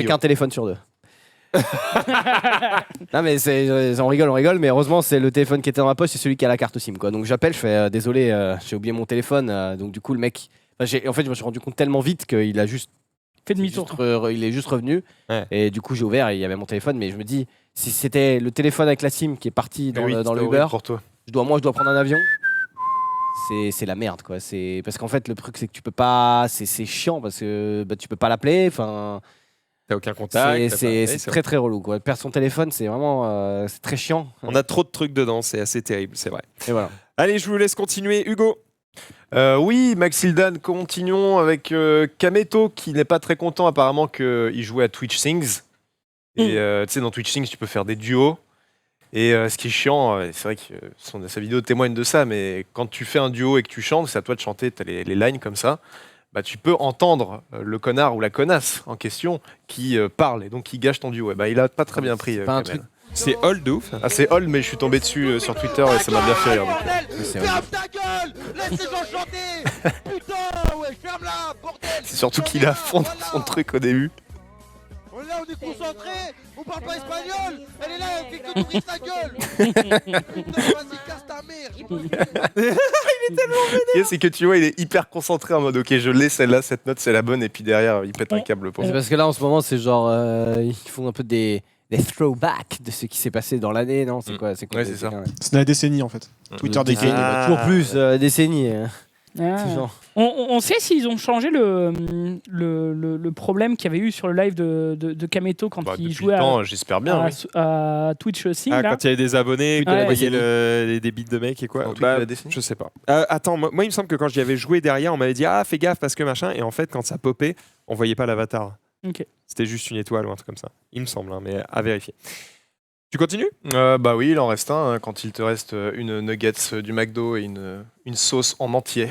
qu'un téléphone sur deux. Non mais on rigole, mais heureusement c'est le téléphone qui était dans ma poche, c'est celui qui a la carte SIM quoi. Donc j'appelle, je fais désolé, j'ai oublié mon téléphone. Donc du coup le mec, en fait je me suis rendu compte tellement vite qu'il a juste Fais demi-tour. il est juste revenu. Ouais. Et du coup j'ai ouvert et il y avait mon téléphone, mais je me dis si c'était le téléphone avec la SIM qui est parti dans le Uber, pour toi. je dois prendre un avion. C'est la merde quoi. C'est parce qu'en fait le truc c'est que tu peux pas, c'est chiant parce que tu peux pas l'appeler. Enfin. T'as aucun contact. C'est très très relou quoi. Perdre son téléphone, c'est vraiment c'est très chiant. On a trop de trucs dedans, c'est assez terrible, c'est vrai. Et voilà. Allez, je vous laisse continuer. Hugo. Oui, Maxildan, continuons avec Kameto qui n'est pas très content apparemment qu'il jouait à Twitch Sings. Et tu sais, dans Twitch Sings, tu peux faire des duos. Et ce qui est chiant, c'est vrai que sa vidéo témoigne de ça, mais quand tu fais un duo et que tu chantes, c'est à toi de chanter, tu as les lines comme ça. Bah, tu peux entendre le connard ou la connasse en question qui parle et donc qui gâche ton duo. Et bah, il a pas très bien pris. pas un Kamel. truc. C'est old de ouf. Ah, c'est old, mais je suis tombé dessus sur Twitter et ça m'a bien fait rire. Donc, C'est Ferme ta gueule. Laisse les gens chanter. Putain, ouais, ferme-la, bordel. c'est surtout qu'il est à fond dans son truc au début. On est là, on est concentré. On parle pas espagnol. Elle est là, elle fait que nourrir ta gueule. Putain, vas-y, casse ta mère. J'en peux plus. Et c'est que tu vois, il est hyper concentré en mode ok, je l'ai celle-là, cette note c'est la bonne, et puis derrière il pète un câble pour C'est parce que là en ce moment c'est genre ils font un peu des throwbacks de ce qui s'est passé dans l'année, non? C'est quoi? Ouais, c'est ça. C'est la décennie en fait. Twitter décennie. Ah. Toujours plus décennies. Ah. C'est genre. On sait s'ils ont changé le problème qu'il y avait eu sur le live de Kameto quand Bah, il depuis jouait le temps, j'espère bien. oui. à Twitch aussi. Ah, là. quand il y avait des abonnés, Ouais. vous voyez des bits de mecs et quoi. Dans Twitch Bah, de la décennie. je sais pas. Attends, moi il me semble que quand j'y avais joué derrière, on m'avait dit ah fais gaffe parce que machin, et en fait quand ça popait, on voyait pas l'avatar. Ok. C'était juste une étoile ou un truc comme ça. Il me semble, hein, mais à vérifier. Tu continues? Bah oui, il en reste un hein, quand il te reste une nuggets du McDo et une sauce en entier.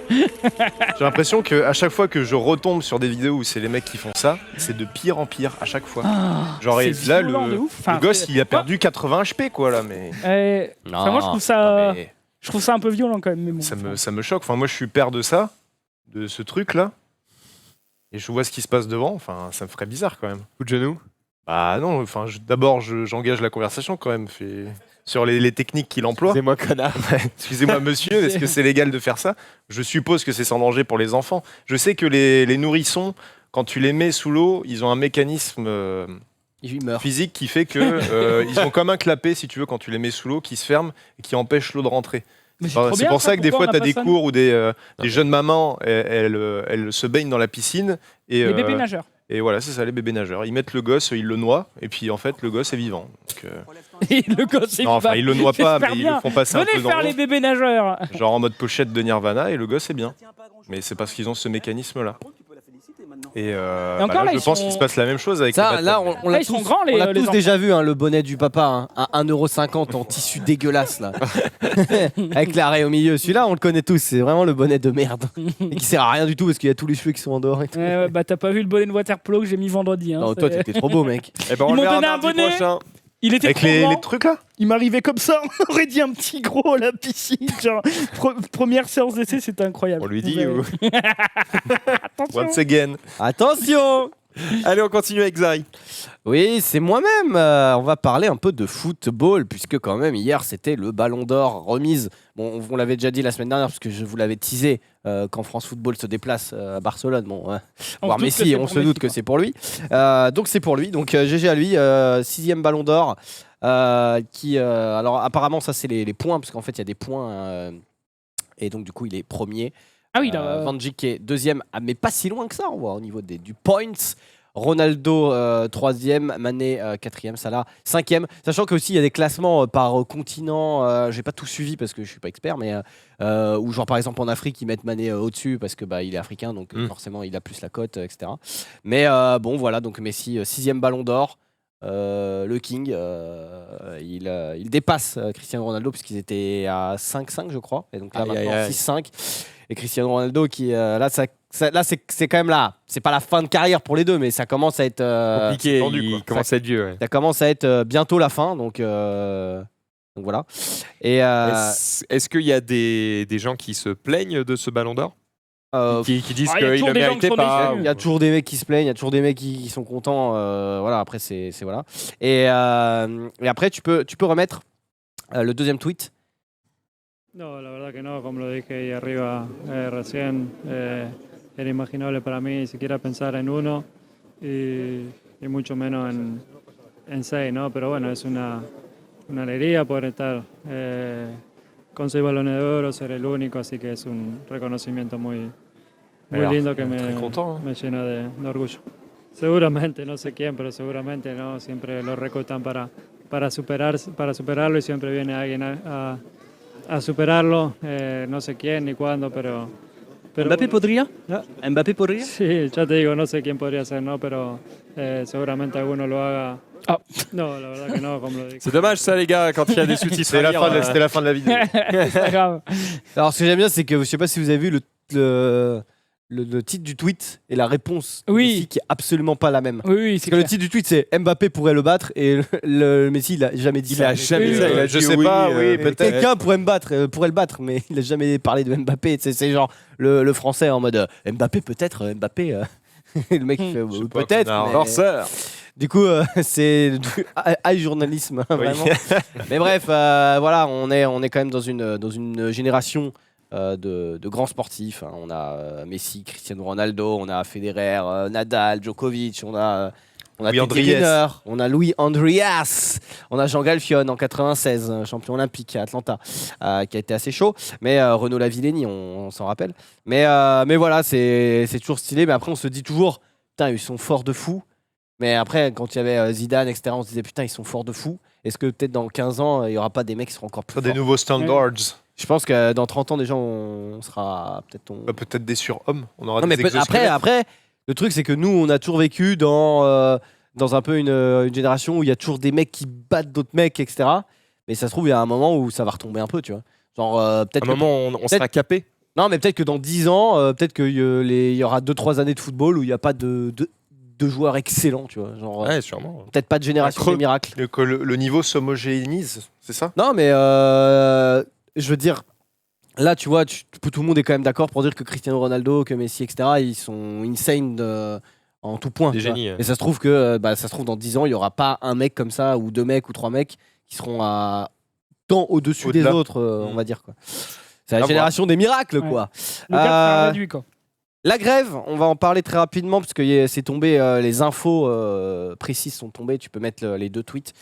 J'ai l'impression que à chaque fois que je retombe sur des vidéos où c'est les mecs qui font ça, c'est de pire en pire à chaque fois. Genre et C'est là violent de ouf. Enfin, le gosse c'est- il a perdu 80 HP quoi là, mais, Enfin, moi je trouve ça un peu violent quand même. Mais bon, ça me choque. Enfin moi je suis père de ça, de ce truc là, et je vois ce qui se passe devant. Enfin ça me ferait bizarre quand même. Coup de genou? Bah non, enfin d'abord j'engage la conversation quand même. Sur les techniques qu'il emploie. C'est moi connard. Excusez-moi monsieur, est-ce que c'est légal de faire ça? Je suppose que c'est sans danger pour les enfants. Je sais que les nourrissons, quand tu les mets sous l'eau, ils ont un mécanisme Il meurt. physique qui fait que ils ont comme un clapet, si tu veux, quand tu les mets sous l'eau, qui se ferme et qui empêche l'eau de rentrer. Mais C'est pour ça que des fois, tu as des cours cours où des jeunes mamans, elles se baignent dans la piscine. Et, Les bébés nageurs. et voilà, c'est ça, les bébés nageurs. Ils mettent le gosse, ils le noient, et puis en fait, le gosse est vivant. Donc, Et le gosse est non, enfin, ils le noient pas, mais j'espère ils bien. le font passer un Venez peu dans faire l'eau. les bébés nageurs. Genre en mode pochette de Nirvana, et le gosse est bien. Mais c'est parce qu'ils ont ce mécanisme-là. Et, encore, là, là, je ils pense sont- qu'il se passe la même chose avec Ça, les là, batailles. on l'a ils sont tous, grands, les- on l'a les tous enfants. déjà vu, hein, le bonnet du papa hein, à 1,50€ en tissu dégueulasse, là. Avec l'arrêt au milieu. Celui-là, on le connaît tous, c'est vraiment le bonnet de merde. Et qui sert à rien du tout parce qu'il y a tous les cheveux qui sont en dehors et tout. Ouais, bah t'as pas vu le bonnet de waterpolo que j'ai mis vendredi. Hein, Non, toi, c'est- t'étais trop beau, mec. Eh ben, on Ils le m'ont verra donné un mardi bonnet. prochain. Il était Avec trop grand. les trucs là. Il m'arrivait comme ça, on aurait dit un petit gros à la piscine. Genre, première séance d'essai, c'était incroyable. On lui dit Ouais. ou... Attention. Once again. Attention! Allez, on continue avec Zari. Oui, c'est moi-même. On va parler un peu de football, puisque quand même, hier, c'était le Ballon d'Or remise. Bon, on l'avait déjà dit la semaine dernière, parce que je vous l'avais teasé quand France Football se déplace à Barcelone. Bon, On voir se doute que Messi, c'est on pour se doute Messi, que quoi. c'est pour lui. Donc c'est pour lui. Donc GG à lui, 6e Ballon d'Or. Alors apparemment, ça c'est les points, parce qu'en fait, il y a des points. Et donc, du coup, il est premier. Ah oui, là. Van Dijk est deuxième, mais pas si loin que ça, on voit, au niveau du points. Ronaldo, troisième, Mané, quatrième, Salah, cinquième. Sachant qu'aussi, il y a des classements par continent. J'ai pas tout suivi parce que je suis pas expert, mais où, genre, par exemple, en Afrique, ils mettent Mané au-dessus parce que il est africain, donc forcément, il a plus la cote, etc. Mais bon, voilà, donc Messi, sixième Ballon d'Or. Le King, il dépasse Cristiano Ronaldo puisqu'ils étaient à 5-5 je crois, et donc là Aïe, maintenant aïe, aïe. 6-5, et Cristiano Ronaldo qui là c'est quand même là, c'est pas la fin de carrière pour les deux, mais ça commence à être Compliqué, tendu, quoi. il commence à être vieux. Ouais. ça commence à être bientôt la fin, donc voilà. Et Est-ce qu'il y a des gens qui se plaignent de ce ballon d'or? qui disent Ah, y a qu'il toujours le des gens qui méritait sont pas. déçus. Il y a toujours des mecs qui se plaignent, il y a toujours des mecs qui sont contents. Voilà, après, c'est voilà. Et après, tu peux remettre le deuxième tweet. No, la verdad que no, como lo dije ahí arriba recién, era inimaginable para mí siquiera pensar en uno y mucho menos en 6, ¿no? Pero bueno, es una alegría poder estar con 6 balones de oro, ser el único, así que es un reconocimiento muy lindo que très content, hein. me llena de orgullo. Seguramente, no sé quién, pero seguramente no, siempre lo recortan para superarlo y siempre viene alguien a superarlo, no sé quién ni cuándo, pero Mbappé bueno. podría? Ah. Mbappé podría? Sí, ya te digo, no sé quién podría ser, ¿no? Pero seguramente alguno lo haga. Ah. No, la verdad que no, como lo dije. C'est dommage ça les gars quand il y a des sous-titres. C'était à la, lire, c'était la fin de la vidéo. C'est pas grave. Alors, ce que j'aime bien, c'est que je sais pas si vous avez vu le titre du tweet et la réponse de Oui. Messi qui est absolument pas la même. Oui, Parce c'est que le clair. titre du tweet, c'est Mbappé pourrait le battre et le Messi, il a jamais dit Il ça. a jamais Oui, dit ça, il a je dit sais oui, pas, oui, Et peut-être. quelqu'un pourrait le battre, mais il a jamais parlé de Mbappé. C'est genre le français en mode Mbappé peut-être, Mbappé. Et le mec il fait Je sais pas, peut-être. connard. mais- Forceur. Du coup, c'est du high journalisme, hein, vraiment. Mais bref, voilà, on est quand même dans une génération de grands sportifs. Hein. On a Messi, Cristiano Ronaldo, on a Federer, Nadal, Djokovic, on a Louis Teddy Andriès. Riner, on a Louis Andrias, on a Jean Galfione en 96, champion olympique à Atlanta, qui a été assez chaud. Mais Renaud Lavillenie, on s'en rappelle. Mais voilà, c'est toujours stylé. Mais après, on se dit toujours, putain, ils sont forts de fou. Mais après, quand il y avait Zidane, etc., on se disait, putain, ils sont forts de fou. Est-ce que peut-être dans 15 ans, il n'y aura pas des mecs qui seront encore plus Des forts? nouveaux standards. Je pense que dans 30 ans, déjà, on sera peut-être... Peut-être des surhommes. On aura Non, mais des exosquelettes. après, le truc, c'est que nous, on a toujours vécu dans un peu une génération où il y a toujours des mecs qui battent d'autres mecs, etc. Mais ça se trouve, il y a un moment où ça va retomber un peu, tu vois. Genre, peut-être À un moment on sera capé. Non, mais peut-être que dans 10 ans, peut-être qu'il y aura 2-3 années de football où il n'y a pas de joueurs excellents, tu vois. Genre, Ouais, sûrement. peut-être pas de génération creux. des miracles. Que le niveau s'homogénéise, c'est ça? Non, mais je veux dire, là, tu vois, tout le monde est quand même d'accord pour dire que Cristiano Ronaldo, que Messi, etc., ils sont insane en tout point. Des tu vois. génies. Et ça se trouve que dans 10 ans, il n'y aura pas un mec comme ça, ou 2 mecs, ou 3 mecs qui seront tant au-dessus des Au-delà. autres, on va dire. Quoi. C'est la À génération des miracles, Ouais. quoi. Le gars Euh, c'est réduit, quoi. La grève, on va en parler très rapidement parce que c'est tombé, les infos précises sont tombées. Tu peux mettre les 2 tweets.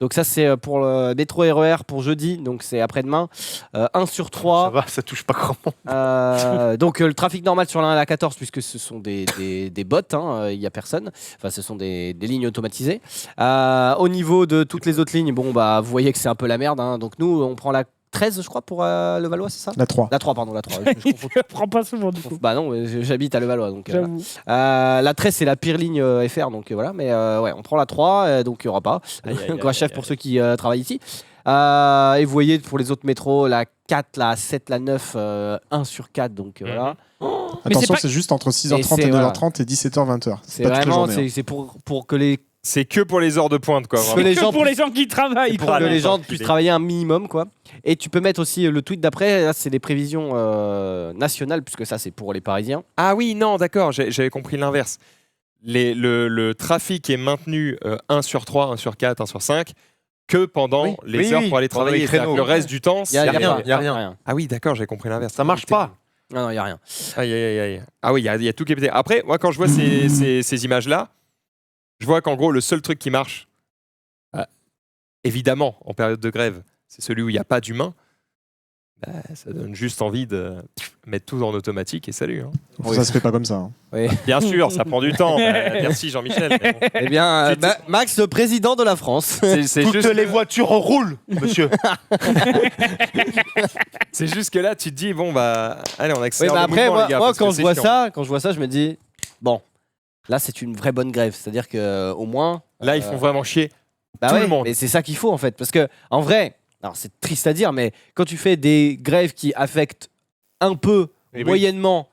Donc ça c'est pour le métro RER pour jeudi, donc c'est après-demain. 1 sur Ça 3. va, ça touche pas grand monde. Donc le trafic normal sur la 1 à la 14 puisque ce sont des bots, il n'y a personne. Enfin ce sont des lignes automatisées. Au niveau de toutes les autres lignes, bon bah vous voyez que c'est un peu la merde. Hein. Donc nous on prend la 13 je crois pour Levallois, c'est ça? La 3. La 3 pardon, la 3. Je confonds. Je prends pas souvent du coup. Bah non, j'habite à Levallois donc. Voilà. J'avoue. La 13 c'est la pire ligne FR donc voilà, mais ouais on prend la 3 donc il n'y aura pas. Quoi chef pour ceux qui travaillent ici. Et vous voyez pour les autres métros la 4, la 7, la 9, 1 sur 4 donc voilà. Mais c'est Attention, pas- c'est juste entre 6h30 Et et c'est- 9h30 et 17h, 20h. C'est pas toute la vraiment journée, hein. c'est pour que les C'est que pour les heures de pointe quoi. Que vraiment. les Que gens pour puissent- les gens qui travaillent. pour quoi. que les gens Tranquille. puissent travailler un minimum quoi. Et tu peux mettre aussi le tweet d'après, là c'est des prévisions nationales puisque ça c'est pour les Parisiens. Ah oui, non, d'accord, j'avais compris l'inverse. Le trafic est maintenu 1 sur 3, 1 sur 4, 1 sur 5 que pendant Oui. les Oui, heures oui, pour aller pendant les travailler. C'est-à-dire créneaux. que le reste du temps, Il y a, rien, pas- y a rien. Ah oui, d'accord, j'ai compris l'inverse. Ça marche pas. Non, il y a rien. Aïe, aïe, aïe, aïe. Ah oui, il y a tout qui est pété. Après, moi, quand je vois ces images-là, je vois qu'en gros, le seul truc qui marche, évidemment, en période de grève, c'est celui où il n'y a pas d'humain. Bah, ça donne juste envie de mettre tout en automatique et salut. Hein. Ça se fait pas comme ça. hein. Bien sûr, ça prend du temps. Merci Jean-Michel. mais bon. Eh bien, Tu- Max, le président de la France. C'est Toutes juste, les voitures roulent, monsieur. c'est juste que là, tu te dis, bon, bah, allez, on Oui, accélère bah le après, mouvement, les gars, moi parce que quand je c'est vois chiant. ça, je me dis bon, là c'est une vraie bonne grève, c'est-à-dire que au moins Là, ils font vraiment chier. bah tout ouais, le monde. mais c'est ça qu'il faut en fait, parce que en vrai, alors c'est triste à dire, mais quand tu fais des grèves qui affectent un peu, Eh oui. moyennement,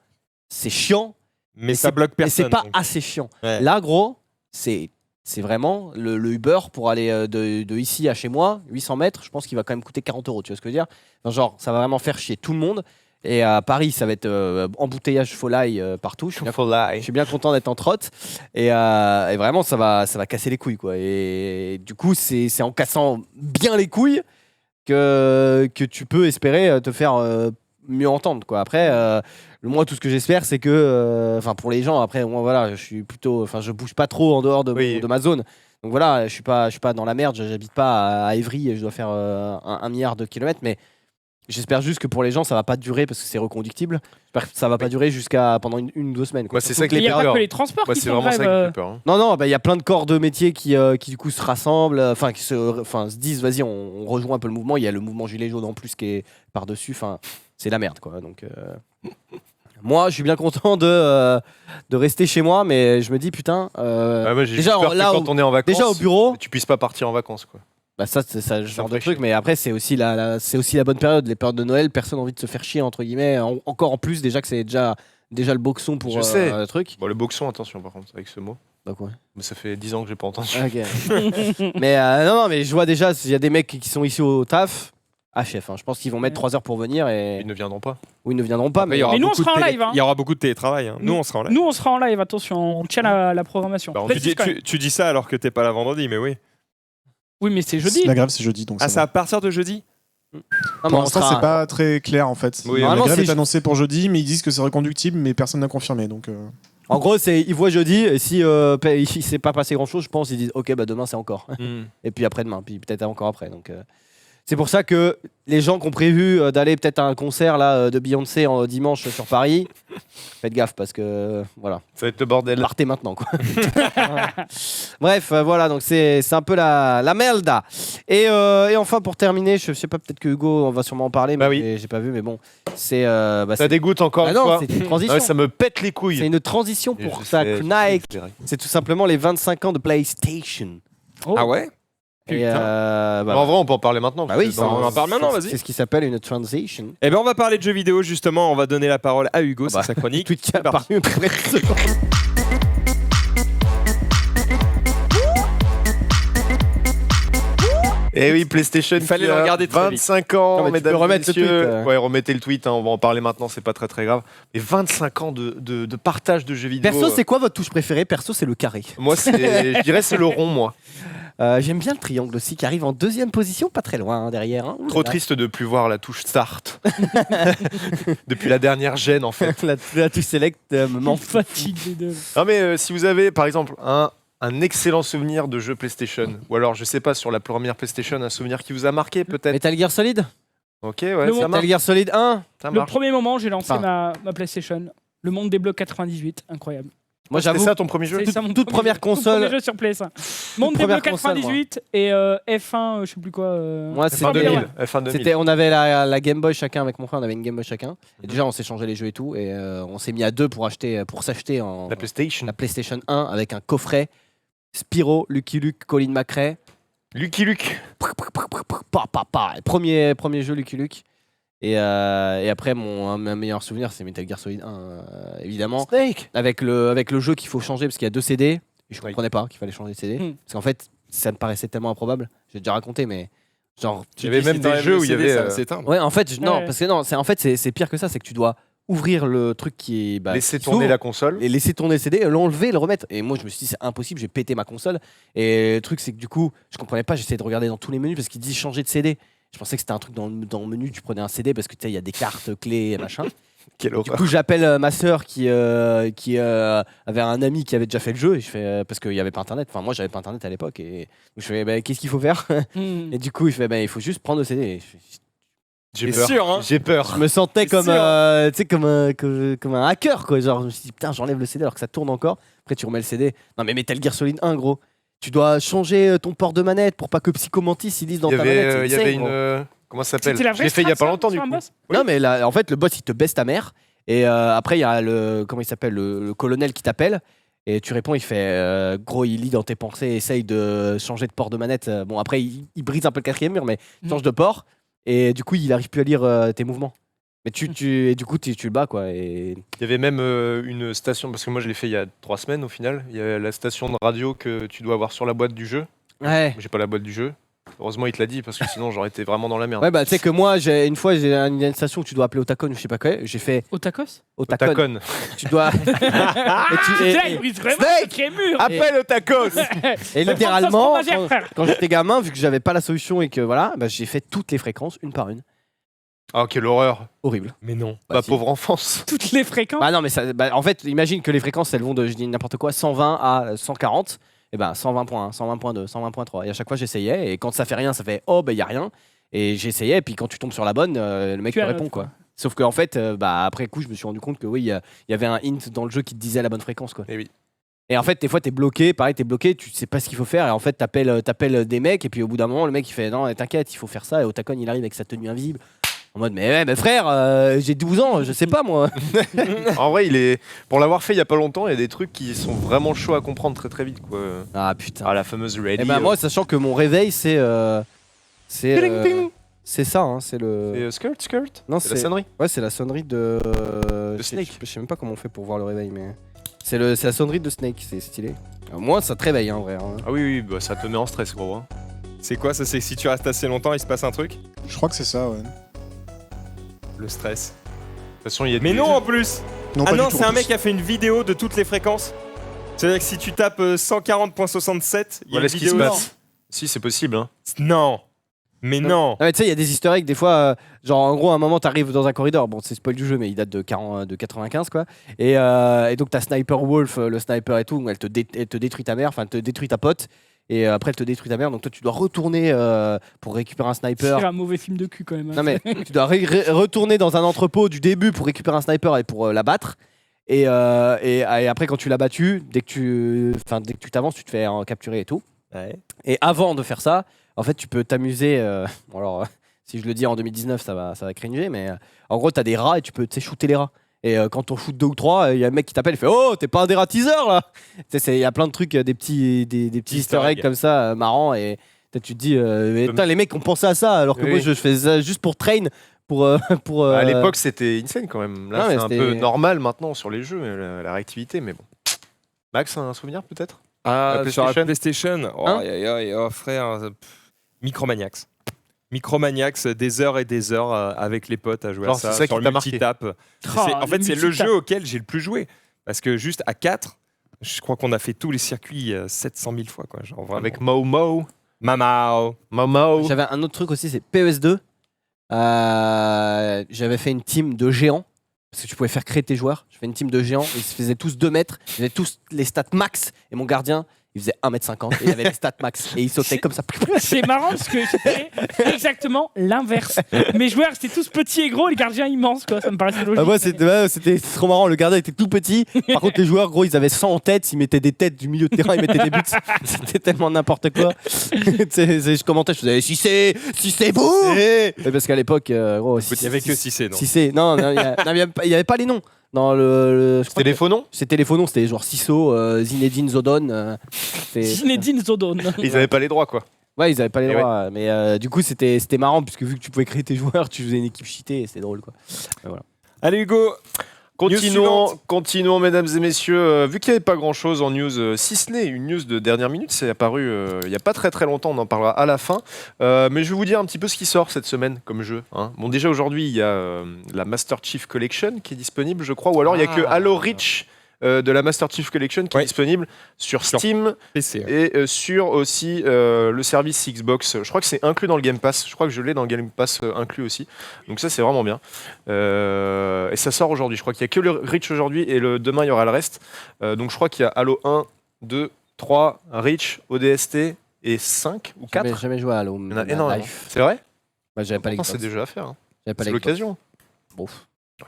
c'est chiant, Mais ça bloque mais personne. c'est pas donc. assez chiant. Ouais. Là, gros, c'est vraiment le Uber pour aller de ici à chez moi, 800 mètres, je pense qu'il va quand même coûter 40 €, tu vois ce que je veux dire? Enfin, genre, ça va vraiment faire chier tout le monde. Et à Paris, ça va être embouteillage folie partout. Je suis bien content d'être en trotte. Et vraiment, ça va casser les couilles, quoi. Et du coup, c'est en cassant bien les couilles que tu peux espérer te faire mieux entendre, quoi. Après, moi, tout ce que j'espère, c'est que, pour les gens, après, moi, voilà, je bouge pas trop en dehors de ma zone. Donc voilà, je suis pas dans la merde. J'habite pas à Évry et je dois faire 1 milliard de kilomètres, mais j'espère juste que pour les gens, ça va pas durer parce que c'est reconductible. J'espère que ça va pas durer pendant une ou 2 semaines, quoi. Moi, c'est ça que Il les n'y a pas peurs. que les transports Moi, qui c'est font vraiment ça grève. qui me fait peur. hein. Non, il y a plein de corps de métiers qui du coup se rassemblent, qui se disent, vas-y, on rejoint un peu le mouvement. Il y a le mouvement Gilets jaunes en plus qui est par-dessus. Enfin, c'est la merde, quoi. Donc, moi, je suis bien content de rester chez moi, mais je me dis, putain. Moi, j'ai déjà, juste peur que quand on est en vacances, déjà au bureau. tu puisses pas partir en vacances, quoi. Bah ça, c'est ça, ce genre de ferait truc, chier. mais après, c'est aussi la bonne période. Les périodes de Noël, personne n'a envie de se faire chier, entre guillemets. Encore en plus, déjà que c'est déjà le boxon pour Je sais. le truc. Bon, le boxon, attention, par contre, avec ce mot. Bah quoi. Mais ça fait 10 ans que j'ai pas entendu. Ok. Mais non, mais je vois déjà, il y a des mecs qui sont ici au taf. chef, je pense qu'ils vont mettre 3 heures pour venir et Ils ne viendront pas. ou ils ne viendront pas. Après, il y aura Mais nous, on beaucoup de sera en live, hein. Il y aura beaucoup de télétravail. hein. Nous, on sera en live. Nous, on sera en live, attention, on tient la programmation. Bah, on Précise quand même. Tu dis ça alors que t'es pas là vendredi, mais oui. Oui, mais c'est jeudi. La grève, c'est jeudi. Donc Ah, ça c'est va. à partir de jeudi Non, mais Pour on l'instant, sera- c'est pas très clair en fait. Oui, La normalement, grève c'est est annoncée pour jeudi, mais ils disent que c'est reconductible, mais personne n'a confirmé. Donc, En gros, ils voient jeudi et si il s'est pas passé grand chose, je pense ils disent ok, bah demain c'est encore. Et puis après-demain, puis peut-être encore après. Donc c'est pour ça que les gens qui ont prévu d'aller peut-être à un concert là de Beyoncé en dimanche sur Paris, faites gaffe parce que voilà, Ça va être le bordel. partez maintenant quoi. Bref, voilà, donc c'est un peu la merda. Et enfin pour terminer, je sais pas, peut-être que Hugo on va sûrement en parler, mais Bah oui. j'ai pas vu, mais bon, c'est Ça dégoûte encore Ah une non, fois. c'est une transition. Ouais, ça me pète les couilles. C'est une transition Et pour je ça sais, que je Nike. sais. C'est tout simplement les 25 ans de PlayStation. Oh. Ah ouais Et En vrai, on peut en parler maintenant. bah parce oui, que dans- on en parle maintenant, vas-y. C'est ce qui s'appelle une transition. Eh bien, on va parler de jeux vidéo justement. On va donner la parole à Hugo, c'est sa chronique. Tweet qui a apparu près de secondes. Eh oui, PlayStation. Il fallait qui le a regarder très vite. 25 ans, Non, mais tu mesdames peux et remettre le messieurs. tweet, Ouais, remettez le tweet, on va en parler maintenant, c'est pas très grave. Mais 25 ans de partage de jeux vidéo. Perso, c'est quoi votre touche préférée? Perso, c'est le carré. Moi, je dirais c'est le rond, moi. J'aime bien le triangle aussi, qui arrive en 2e position, pas très loin derrière. Hein. Trop triste de plus voir la touche Start. Depuis la dernière gêne, en fait. la touche select me M'en manque. fatigue les deux. Non, mais si vous avez, par exemple, un excellent souvenir de jeu PlayStation, ou alors, je sais pas, sur la première PlayStation, un souvenir qui vous a marqué, peut-être. Metal Gear Solid. Ok, ouais, Le ça monde- marche. Metal Gear Solid 1. Ça Le marche. premier moment, j'ai lancé Enfin. ma PlayStation. Le monde des blocs 98, incroyable. Moi, C'était j'avoue. ça ton premier jeu C'est ça mon toute première jeu, console- Mon premier jeu sur PS1. Monde des première blocs console, 98 et F1, je sais plus quoi. Moi, F1 Formule 2000. 1. F1 2000. On avait la Game Boy chacun avec mon frère, on avait une Game Boy chacun. Et déjà, on s'est changé les jeux et tout. Et on s'est mis à 2 pour s'acheter en La PlayStation. la PlayStation 1 avec un coffret Spyro, Lucky Luke, Colin McRae. Lucky Luke. Premier jeu Lucky Luke. Et après, mon meilleur souvenir, c'est Metal Gear Solid 1, évidemment. Snake. Avec le jeu qu'il faut changer, parce qu'il y a 2 CD. Et je Oui. comprenais pas qu'il fallait changer de CD. Hmm. Parce qu'en fait, ça me paraissait tellement improbable. J'ai déjà raconté, mais genre. Il y avait même des jeux où il y avait. Ouais, en fait, non, Ouais. parce que non, c'est pire que ça, c'est que tu dois ouvrir le truc qui est. Laisser qui tourner s'ouvre, la console. et laisser tourner le CD, l'enlever, le remettre. Et moi, je me suis dit, c'est impossible, j'ai pété ma console. Et le truc, c'est que du coup, je comprenais pas, j'essayais de regarder dans tous les menus parce qu'ils disent changer de CD. Je pensais que c'était un truc dans le menu, tu prenais un CD parce que tu sais, il y a des cartes, clés, machin. Quelle Du horreur. coup, j'appelle ma sœur qui avait un ami qui avait déjà fait le jeu. Et je fais, parce qu'il n'y avait pas internet. Enfin, moi, j'avais pas internet à l'époque. Et je fais, bah, qu'est-ce qu'il faut faire? Hmm. Et du coup, il fait, bah, il faut juste prendre le CD. Et je fais, J'ai C'est peur. sûr, hein. J'ai peur. je me sentais C'est comme, sûr. tu sais, comme un hacker, quoi. Genre, je me suis dit, putain, j'enlève le CD alors que ça tourne encore. Après, tu remets le CD. Non, mais Metal Gear Solid 1, gros. Tu dois changer ton port de manette pour pas que Psychomantis il lise dans Il y ta avait, manette. c'est il y avait insane, gros. une. Comment ça s'appelle C'était la Je vraie l'ai fait il y a strat, pas longtemps, du sur un coup. boss Non, mais là, en fait, le boss, il te baisse ta mère. Et après, il y a comment il s'appelle, le colonel qui t'appelle. Et tu réponds, il fait, gros, il lit dans tes pensées, essaye de changer de port de manette. Bon, après, il brise un peu le 4e mur, mais il change de port. Et du coup, il arrive plus à lire tes mouvements. Mais et du coup, tu le bats, quoi. Et Il y avait même une station, parce que moi je l'ai fait il y a 3 semaines au final. Il y a la station de radio que tu dois avoir sur la boîte du jeu. ouais. J'ai pas la boîte du jeu. Heureusement, il te l'a dit parce que sinon, j'aurais été vraiment dans la merde. Ouais, bah, tu sais que moi, une fois, j'ai une station où tu dois appeler Otakon ou je sais pas quoi. J'ai fait Otakos Otakon. Otakon. Tu dois. Là, il brise vraiment Snake le sacré mur. Appelle Otakos. Et Ça littéralement, prend ça, frère. quand j'étais gamin, vu que j'avais pas la solution et que voilà, bah, j'ai fait toutes les fréquences une par une. Ah, quelle horreur. Horrible. Mais non. Ma si. pauvre enfance. Toutes les fréquences. Bah non, mais ça, bah, en fait, imagine que les fréquences, elles vont de, je dis n'importe quoi, 120 à 140. Et ben 120.1, 120.2, 120.3. Et à chaque fois, j'essayais. Et quand ça fait rien, ça fait oh, bah, y a rien. Et j'essayais. Et puis quand tu tombes sur la bonne, le mec Tu te as répond, l'autre, quoi. Sauf qu'en fait, bah, après coup, je me suis rendu compte que oui, il y avait un hint dans le jeu qui te disait la bonne fréquence, quoi. Et oui. Et en fait, des fois, t'es bloqué. Pareil, t'es bloqué. Tu sais pas ce qu'il faut faire. Et en fait, t'appelles des mecs. Et puis au bout d'un moment, le mec, il fait non, t'inquiète, il faut faire ça. Et Otakon, il arrive avec sa tenue invisible. En mode, mais ouais, mais frère, j'ai 12 ans, je sais pas moi. En vrai, pour l'avoir fait il y a pas longtemps, il y a des trucs qui sont vraiment chauds à comprendre très très vite, quoi. Ah putain. Ah, la fameuse ready. Et ben moi, sachant que mon réveil, c'est ça, hein, c'est le. Skirt. Non, C'est la sonnerie. Ouais, c'est la sonnerie de. Snake. Je sais même pas comment on fait pour voir le réveil, mais c'est la sonnerie de Snake, c'est stylé. Moi, ça te réveille, hein, en vrai. Hein. Ah oui, bah, ça te met en stress, gros. Hein. C'est quoi ça? C'est que si tu restes assez longtemps, il se passe un truc? Je crois que c'est ça, ouais. Le stress. De toute façon, il y a Mais des- non en plus. Non, Ah pas non, du tout, c'est en un plus. mec qui a fait une vidéo de toutes les fréquences. C'est-à-dire que si tu tapes 140.67, il y a Voilà une ce qui se vidéo. passe. Si, c'est possible. Hein. Non. Mais non. Ah, mais tu sais, il y a des easter eggs, des fois, genre en gros, à un moment, t'arrives dans un corridor, bon, c'est spoil du jeu, mais il date de 95, quoi. Et donc, t'as Sniper Wolf, le sniper et tout, elle te détruit ta mère, enfin, elle te détruit ta pote. Et après, elle te détruit ta mère, donc toi, tu dois retourner pour récupérer un sniper. C'est un mauvais film de cul quand même. hein. Non mais tu dois retourner dans un entrepôt du début pour récupérer un sniper et pour l'abattre. Et après quand tu l'as battu, dès que tu t'avances, tu te fais capturer et tout. Ouais. Et avant de faire ça, en fait tu peux t'amuser. Bon, alors si je le dis en 2019, ça va cringer, mais en gros t'as des rats et tu peux shooter les rats. Et quand on shoot 2 ou 3, il y a un mec qui t'appelle, il fait oh t'es pas un dératiseur là. Il y a plein de trucs, des petits easter eggs comme ça marrants et peut-être tu te dis mais putain, les mecs ont pensé à ça alors que Oui. moi je fais ça juste pour train pour À l'époque, c'était insane quand même. Là, Non, mais c'est un c'était- peu normal maintenant sur les jeux, la réactivité, mais bon. Max, un souvenir peut-être? Ah, La sur la PlayStation. PlayStation. Oh, Hein aïe, aïe, aïe, oh, frère. Micromaniacs. Micromaniacs, des heures et des heures avec les potes à jouer Genre, à ça, c'est ça sur qui le t'a marqué. multitap. En fait, c'est le multitap. jeu auquel j'ai le plus joué. Parce que juste à 4, je crois qu'on a fait tous les circuits 700 000 fois. Quoi. Genre, vraiment. Avec Momo. Mamao. Momo. J'avais un autre truc aussi, c'est PES2. J'avais fait une team de géants. Parce que tu pouvais faire créer tes joueurs. Je fais une team de géants. Ils se faisaient tous 2 mètres. Ils avaient tous les stats max. Et mon gardien, il faisait 1m50. Et il avait les stats max. Et il sautait comme ça. C'est marrant parce que c'était exactement l'inverse. Mes joueurs étaient tous petits et gros, les gardiens immenses, quoi. Ça me paraissait logique. Moi, c'était trop marrant. Le gardien était tout petit. Par contre, les joueurs, gros, ils avaient 100 en tête. Ils mettaient des têtes du milieu de terrain. Ils mettaient des buts. C'était tellement n'importe quoi. Je commentais, je faisais si c'est beau. Parce qu'à l'époque, gros, Il n'y avait que 6C. Si c'est. Non, il n'y avait pas les noms. Dans je crois que Téléphonon. c'était les faux noms, c'était genre Sisso, Zinedine Zodon. Zinedine Zodon. Ils avaient pas les droits, quoi. Ouais, ils avaient pas les Et droits. Mais du coup, c'était marrant, puisque vu que tu pouvais créer tes joueurs, tu faisais une équipe cheatée et c'était drôle, quoi. Et voilà. Allez, Hugo. Continuons, mesdames et messieurs. Vu qu'il n'y avait pas grand-chose en news, si ce n'est une news de dernière minute, c'est apparu il n'y a pas très très longtemps, on en parlera à la fin. Mais je vais vous dire un petit peu ce qui sort cette semaine comme jeu. Hein. Bon, déjà aujourd'hui, il y a la Master Chief Collection qui est disponible, je crois, ou alors il n'y a que Halo Reach de la Master Chief Collection qui est disponible sur Steam PC. et sur aussi le service Xbox. Je crois que c'est inclus dans le Game Pass. Je crois que je l'ai dans le Game Pass inclus aussi. Donc ça, c'est vraiment bien. Et ça sort aujourd'hui. Je crois qu'il n'y a que le Reach aujourd'hui et demain, il y aura le reste. Donc je crois qu'il y a Halo 1, 2, 3, Reach, ODST et 5 ou 4. J'avais jamais joué à Halo. Il y en a énormément. C'est vrai? Bah, j'avais pas les Pourtant, c'est déjà à faire. Hein. J'avais pas C'est l'Xbox. l'occasion. Bon.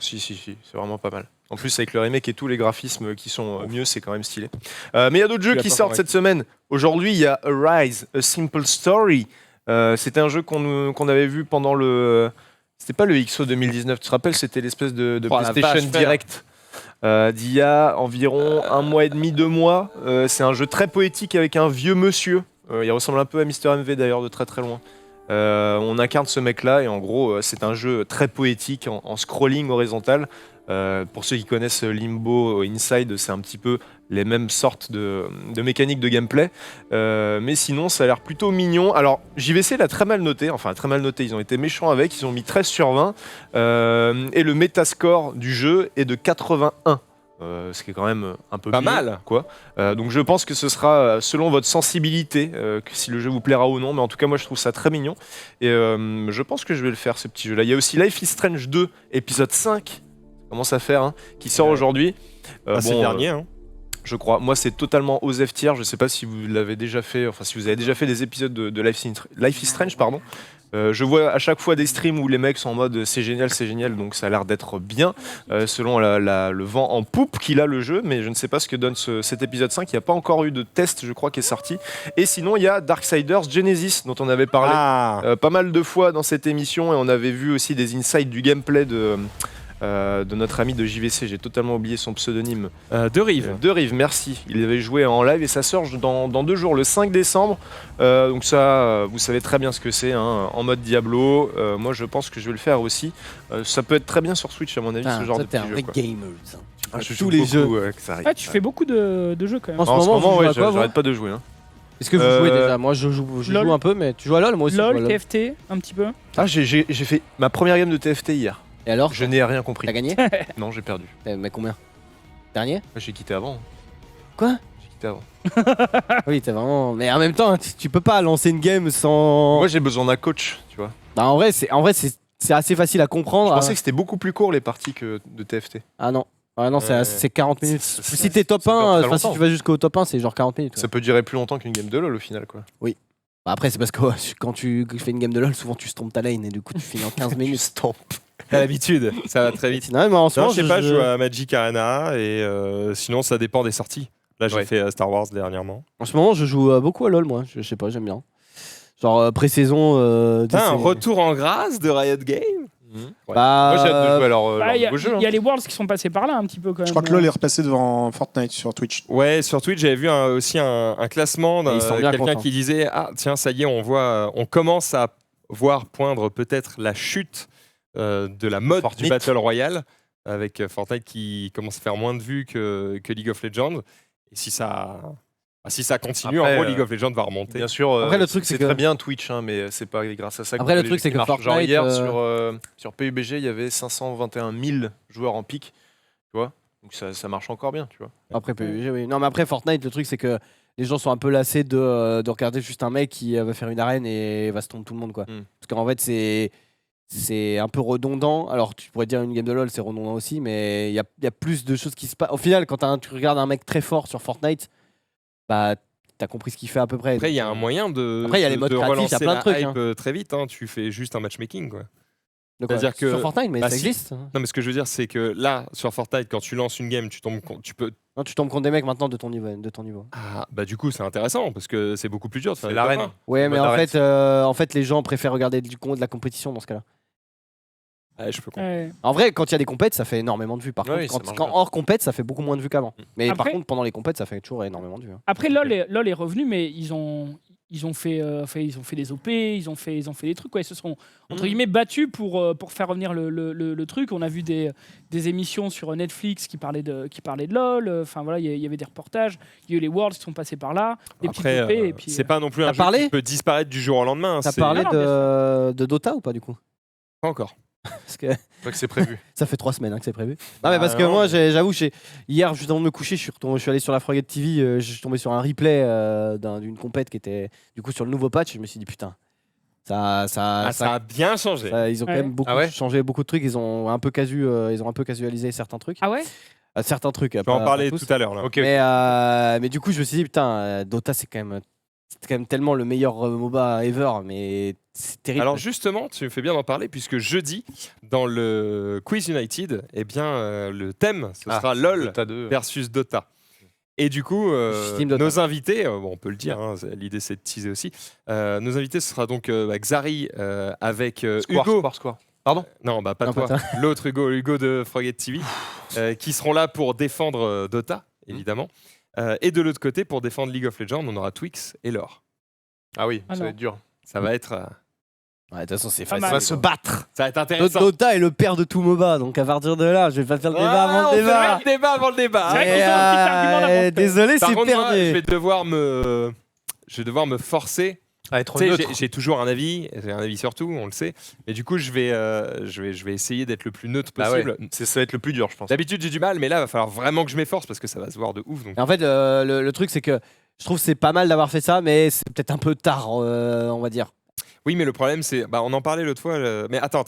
Si, c'est vraiment pas mal. En plus, avec le remake et tous les graphismes qui sont mieux, c'est quand même stylé. Mais il y a d'autres jeux qui sortent cette semaine. Aujourd'hui, il y a Arise, A Simple Story. C'était un jeu qu'on avait vu pendant le... C'était pas le XO 2019, tu te rappelles? C'était l'espèce de PlayStation Direct d'il y a environ 1 mois et demi, 2 mois. C'est un jeu très poétique avec un vieux monsieur. Il ressemble un peu à Mister MV d'ailleurs, de très très loin. On incarne ce mec-là et en gros, c'est un jeu très poétique en scrolling horizontal. Pour ceux qui connaissent Limbo Inside, c'est un petit peu les mêmes sortes de mécaniques de gameplay. Mais sinon, ça a l'air plutôt mignon. Alors, JVC l'a très mal noté. Enfin, très mal noté. Ils ont été méchants avec. Ils ont mis 13 sur 20. Et le métascore du jeu est de 81. Ce qui est quand même un peu Pas bien, mal. quoi. Donc je pense que ce sera selon votre sensibilité, que si le jeu vous plaira ou non, mais en tout cas moi je trouve ça très mignon et je pense que je vais le faire ce petit jeu là. Il y a aussi Life is Strange 2 épisode 5, commence à faire, hein, qui sort aujourd'hui. C'est le dernier. Hein. Je crois. Moi, c'est totalement aux F tier. Je sais pas si vous l'avez déjà fait, enfin si vous avez déjà fait des épisodes de Life is Strange, pardon. Je vois à chaque fois des streams où les mecs sont en mode c'est génial, donc ça a l'air d'être bien, selon le vent en poupe qu'il a le jeu, mais je ne sais pas ce que donne cet épisode 5. Il n'y a pas encore eu de test, je crois, qui est sorti. Et sinon, il y a Darksiders Genesis, dont on avait parlé pas mal de fois dans cette émission, et on avait vu aussi des insights du gameplay de notre ami de JVC, j'ai totalement oublié son pseudonyme. De Rive. De Rive, merci. Il avait joué en live et ça sort dans 2 jours, le 5 décembre. Donc ça, vous savez très bien ce que c'est, hein, en mode Diablo. Moi, je pense que je vais le faire aussi. Ça peut être très bien sur Switch, à mon avis, ce genre de t'es petit un jeu. vrai Quoi. gamer. Ça. Je tous joue les beaucoup, jeux. que ça arrive. Ah, tu fais beaucoup de jeux quand même. En ce En ce moment, moment, vous jouez ouais, à quoi, vous j'arrête pas de jouer. Hein. Est-ce que vous jouez déjà? Moi, je joue LOL. un peu, mais tu joues à LOL, moi aussi. je joue à LOL, LOL. TFT, un petit peu. Ah, j'ai fait ma première game de TFT hier. Et alors? Je n'ai rien compris. T'as gagné? Non, j'ai perdu. Mais combien? Dernier? J'ai quitté avant. Quoi? J'ai quitté avant. Oui, t'es vraiment. Mais en même temps, tu peux pas lancer une game sans. Moi, j'ai besoin d'un coach, tu vois. Bah, en vrai, c'est assez facile à comprendre. Je pensais que c'était beaucoup plus court les parties que de TFT. Ah non. Ah non, c'est 40 minutes. c'est- Si t'es top ça dure 1, très enfin si longtemps. tu vas jusqu'au top 1, c'est genre 40 minutes. ouais. Ça peut durer plus longtemps qu'une game de LoL au final, quoi. Bah, après, c'est parce que quand tu fais une game de LoL, souvent tu stompes ta lane et du coup tu finis en 15 minutes. Stamp. T'as l'habitude, ça va très vite. Non, mais en ce Non, moment, je sais pas, je joue à Magic Arena et sinon ça dépend des sorties. Là, j'ai Ouais. fait Star Wars dernièrement. En ce moment, je joue beaucoup à LoL, moi. Je sais pas, j'aime bien. Genre pré-saison. T'as un c'est- retour en grâce de Riot Games. Ouais. Bah, Moi j'ai hâte de jouer à leur Bah, Il y, nouveau jeu. a les Worlds qui sont passés par là un petit peu quand même. Je crois que LoL est repassé devant Fortnite sur Twitch. Ouais, sur Twitch, j'avais vu aussi un classement Et ils sont bien quelqu'un contents. qui disait ah tiens ça y est, on commence à voir poindre peut-être la chute de la mode Fortnite. du Battle Royale avec Fortnite qui commence à faire moins de vues que League of Legends. Et si ça continue, Après, en gros, League of Legends va remonter. Bien sûr, Après, le truc, c'est que- très bien Twitch, hein, mais c'est pas grâce à ça. Après, qu'on le fait truc, les c'est jeux qui que marchent. Genre Fortnite, hier sur PUBG, il y avait 521 000 joueurs en pic, tu vois. Donc ça marche encore bien, tu vois. Après PUBG, oui. Non, mais après Fortnite, le truc, c'est que les gens sont un peu lassés de regarder juste un mec qui va faire une arène et va se tomber tout le monde, quoi. Parce qu'en fait, c'est un peu redondant. Alors, tu pourrais dire une game de LoL, c'est redondant aussi, mais il y a plus de choses qui se passent. Au final, quand tu regardes un mec très fort sur Fortnite, bah, t'as compris ce qu'il fait à peu près. Après, il y a un moyen de, Après, il y a les modes de créatifs, il y a relancer plein de la trucs, hype hein. très vite. Hein. Tu fais juste un matchmaking, quoi. De quoi c'est-à-dire que- Sur Fortnite, mais Bah, ça si. existe. Non, mais ce que je veux dire, c'est que là, sur Fortnite, quand tu lances une game, tu peux. Non, tu tombes contre des mecs maintenant de ton niveau. Ah, bah du coup, c'est intéressant parce que c'est beaucoup plus dur de faire C'est des l'arène. top Ouais, mais mode en fait, les gens préfèrent regarder de la compétition dans ce cas-là. 1. Ouais, je peux comprendre. Ouais. En vrai, quand il y a des compètes, ça fait énormément de vues. Par Ouais, contre, ça quand marche bien. hors compète, ça fait beaucoup moins de vues qu'avant. Mais par Après- contre, pendant les compètes, ça fait toujours énormément de vues. hein. Après, LoL est revenu, mais ils ont fait des OP, ils ont fait des trucs. Quoi. Ils se sont, entre guillemets, battus pour faire revenir le truc. On a vu des émissions sur Netflix qui parlaient de LoL. Enfin, voilà, il y avait des reportages. Il y a eu les Worlds qui sont passés par là. Des Après, petites OP. Et puis, c'est pas non plus un T'as jeu parlé qui peut disparaître du jour au lendemain. T'as c'est- parlé Non, non, de Dota ou pas du coup? Pas encore. Parce que C'est vrai que c'est prévu. ça fait 3 semaines hein, que c'est prévu. Non, mais parce que non, moi, mais- j'avoue, hier, juste avant de me coucher, je suis allé sur la Frogate TV, je suis tombé sur un replay d'une compète qui était du coup sur le nouveau patch. Et je me suis dit, putain, ça Ça a bien changé. ils ont quand Ouais. même beaucoup Ah ouais changé beaucoup de trucs. Ils ont un peu casualisé certains trucs. Ah ouais. Certains trucs. Je vais en parler tout à l'heure. Là. Ok. Mais du coup, je me suis dit, putain, Dota, c'est quand même tellement le meilleur MOBA ever, mais c'est terrible. Alors justement, tu me fais bien d'en parler puisque jeudi, dans le Quiz United, eh bien, le thème, ce sera LOL Dota 2. versus Dota. Et du coup, Team Dota. nos invités, bon, on peut le dire, hein, l'idée c'est de teaser aussi, nos invités, ce sera donc Xari avec Hugo. Square. Non, bah pas Non, toi, pas l'autre Hugo de Frogate TV, qui seront là pour défendre Dota, évidemment. Et de l'autre côté, pour défendre League of Legends, on aura Twix et Lore. Ah oui, Ah ça non. va être dur. Ça va être... Ouais, de toute façon, c'est Pas facile. mal. On va se battre. Ça va être intéressant. Dota est le père de tout MOBA, donc à partir de là, je vais pas faire le débat avant on le fait débat. le débat avant le débat. C'est vrai qu'ils ont un petit argument d'avance. Désolé, Par c'est contre, moi, perdu. je vais devoir me forcer. À être Tu sais, neutre. j'ai toujours un avis, j'ai un avis sur tout, on le sait. Mais du coup, je vais essayer d'être le plus neutre Bah ouais, possible. ça va être le plus dur, je pense. D'habitude, j'ai du mal, mais là, il va falloir vraiment que je m'efforce parce que ça va se voir de ouf. Donc. Et en fait, le truc, c'est que je trouve que c'est pas mal d'avoir fait ça, mais c'est peut-être un peu tard, on va dire. Oui, mais le problème, c'est. Bah, on en parlait l'autre fois. Mais attends.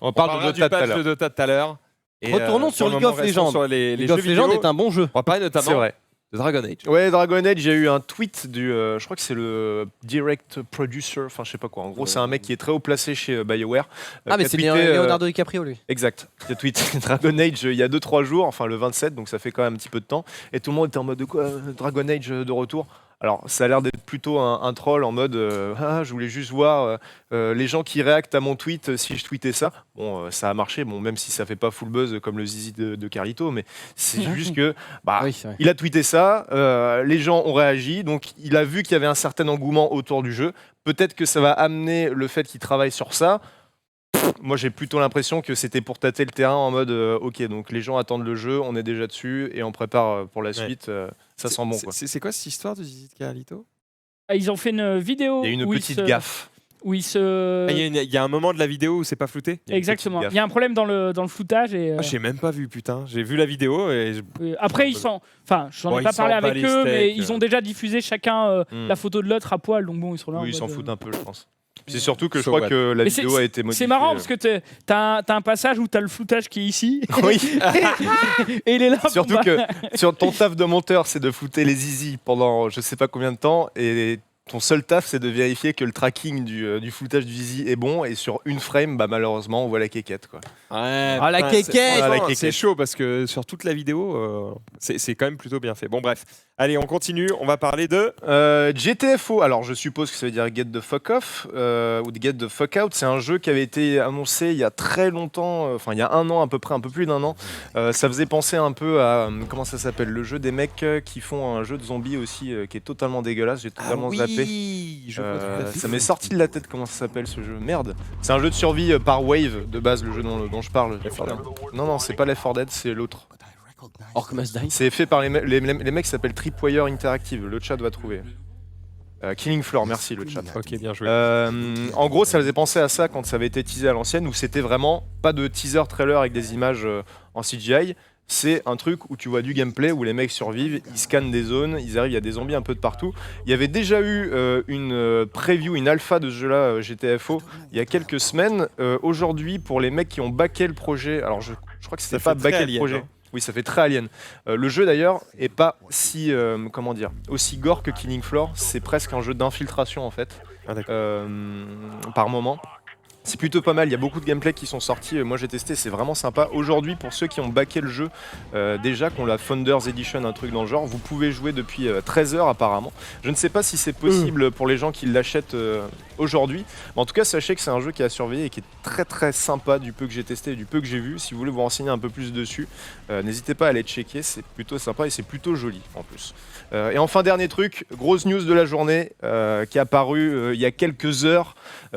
On parle parlera de Dota du tout à patch l'heure. de Dota tout à l'heure. Et, Retournons pour sur le League moment, of restons Legends. sur les League jeux of Legends vidéo. est un bon jeu. On va parler C'est notamment vrai. de Dragon Age. Ouais, Dragon Age, j'ai eu un tweet du. Je crois que c'est le direct producer, enfin je sais pas quoi. En gros, c'est un mec qui est très haut placé chez BioWare. Ah, mais qui a c'est tweeté, Leonardo DiCaprio, lui. Exact. Qui a tweeté Dragon Age il y a 2-3 jours, enfin le 27, donc ça fait quand même un petit peu de temps. Et tout le monde était en mode de quoi Dragon Age de retour. Alors, ça a l'air d'être plutôt un troll en mode je voulais juste voir les gens qui réactent à mon tweet si je tweetais ça. Bon, ça a marché, bon, même si ça fait pas full buzz comme le zizi de Carlito, mais c'est juste que Oui, c'est vrai. il a tweeté ça, les gens ont réagi, donc il a vu qu'il y avait un certain engouement autour du jeu. Peut-être que ça va amener le fait qu'il travaille sur ça. Moi, j'ai plutôt l'impression que c'était pour tâter le terrain en mode ok, donc les gens attendent le jeu, on est déjà dessus et on prépare pour la suite. Ça sent bon, quoi. C'est quoi cette histoire de Zizi de Carlito? Ils ont fait une vidéo. Il y a eu une où petite ils se- gaffe. Où ils se. Il y a un moment de la vidéo où c'est pas flouté. Il y a une Exactement. petite Il y a un problème dans le floutage et. Ah, j'ai même pas vu, putain. J'ai vu la vidéo et. Après, ils sont. Enfin, j'en Bon, ai pas ils parlé s'en bat avec les eux, mais steaks, ils ont déjà diffusé chacun la photo de l'autre à poil, donc bon, ils sont là. en Oui, ils s'en mode, foutent un peu, je pense. C'est surtout que je So crois what. que la Mais vidéo a été modifiée. C'est marrant parce que t'as un passage où t'as le floutage qui est ici Oui, et il est là. surtout pour- que sur ton taf de monteur, c'est de flouter les zizi pendant je sais pas combien de temps et ton seul taf, c'est de vérifier que le tracking du floutage du zizi est bon et sur une frame, bah, malheureusement, on voit la quéquette, quoi. Ouais, Ah, la putain, quéquette. franchement, Ah, la quéquette. C'est chaud parce que sur toute la vidéo, c'est quand même plutôt bien fait. Bon, bref. Allez, on continue. On va parler de. GTFO, alors je suppose que ça veut dire Get the Fuck Off ou Get the Fuck Out. C'est un jeu qui avait été annoncé il y a très longtemps, enfin il y a un an à peu près, un peu plus d'un an. Ça faisait penser un peu à, comment ça s'appelle, le jeu des mecs qui font un jeu de zombies aussi qui est totalement dégueulasse. J'ai totalement zappé. je vois tout à fait. Ça m'est sorti de la tête comment ça s'appelle ce jeu. Merde. C'est un jeu de survie par wave de base, le jeu dont je parle. Left 4 Dead. Non, c'est pas Left 4 Dead, c'est l'autre. Orc Must Die. C'est fait par les mecs qui s'appellent Tripwire Interactive. Le chat va trouver. Killing Floor, merci le chat. Ok, bien joué. En gros, ça faisait penser à ça quand ça avait été teasé à l'ancienne, où c'était vraiment pas de teaser trailer avec des images en CGI. C'est un truc où tu vois du gameplay, où les mecs survivent, ils scannent des zones, ils arrivent, il y a des zombies un peu de partout. Il y avait déjà eu une preview, une alpha de ce jeu-là, GTFO, il y a quelques semaines. Aujourd'hui, pour les mecs qui ont backé le projet, alors je crois que c'était Ça pas fait très backé le Alien, projet. hein. Oui, ça fait très Alien. Le jeu d'ailleurs est pas si comment dire aussi gore que Killing Floor. C'est presque un jeu d'infiltration en fait, Ah, d'accord. par moment. C'est plutôt pas mal, il y a beaucoup de gameplay qui sont sortis, moi j'ai testé, c'est vraiment sympa. Aujourd'hui, pour ceux qui ont backé le jeu, déjà qu'on la Founders Edition, un truc dans le genre, vous pouvez jouer depuis 13 heures apparemment. Je ne sais pas si c'est possible pour les gens qui l'achètent aujourd'hui, mais en tout cas sachez que c'est un jeu qui a surveillé et qui est très très sympa du peu que j'ai testé et du peu que j'ai vu. Si vous voulez vous renseigner un peu plus dessus, n'hésitez pas à aller checker, c'est plutôt sympa et c'est plutôt joli en plus. Et enfin dernier truc, grosse news de la journée qui est apparue il y a quelques heures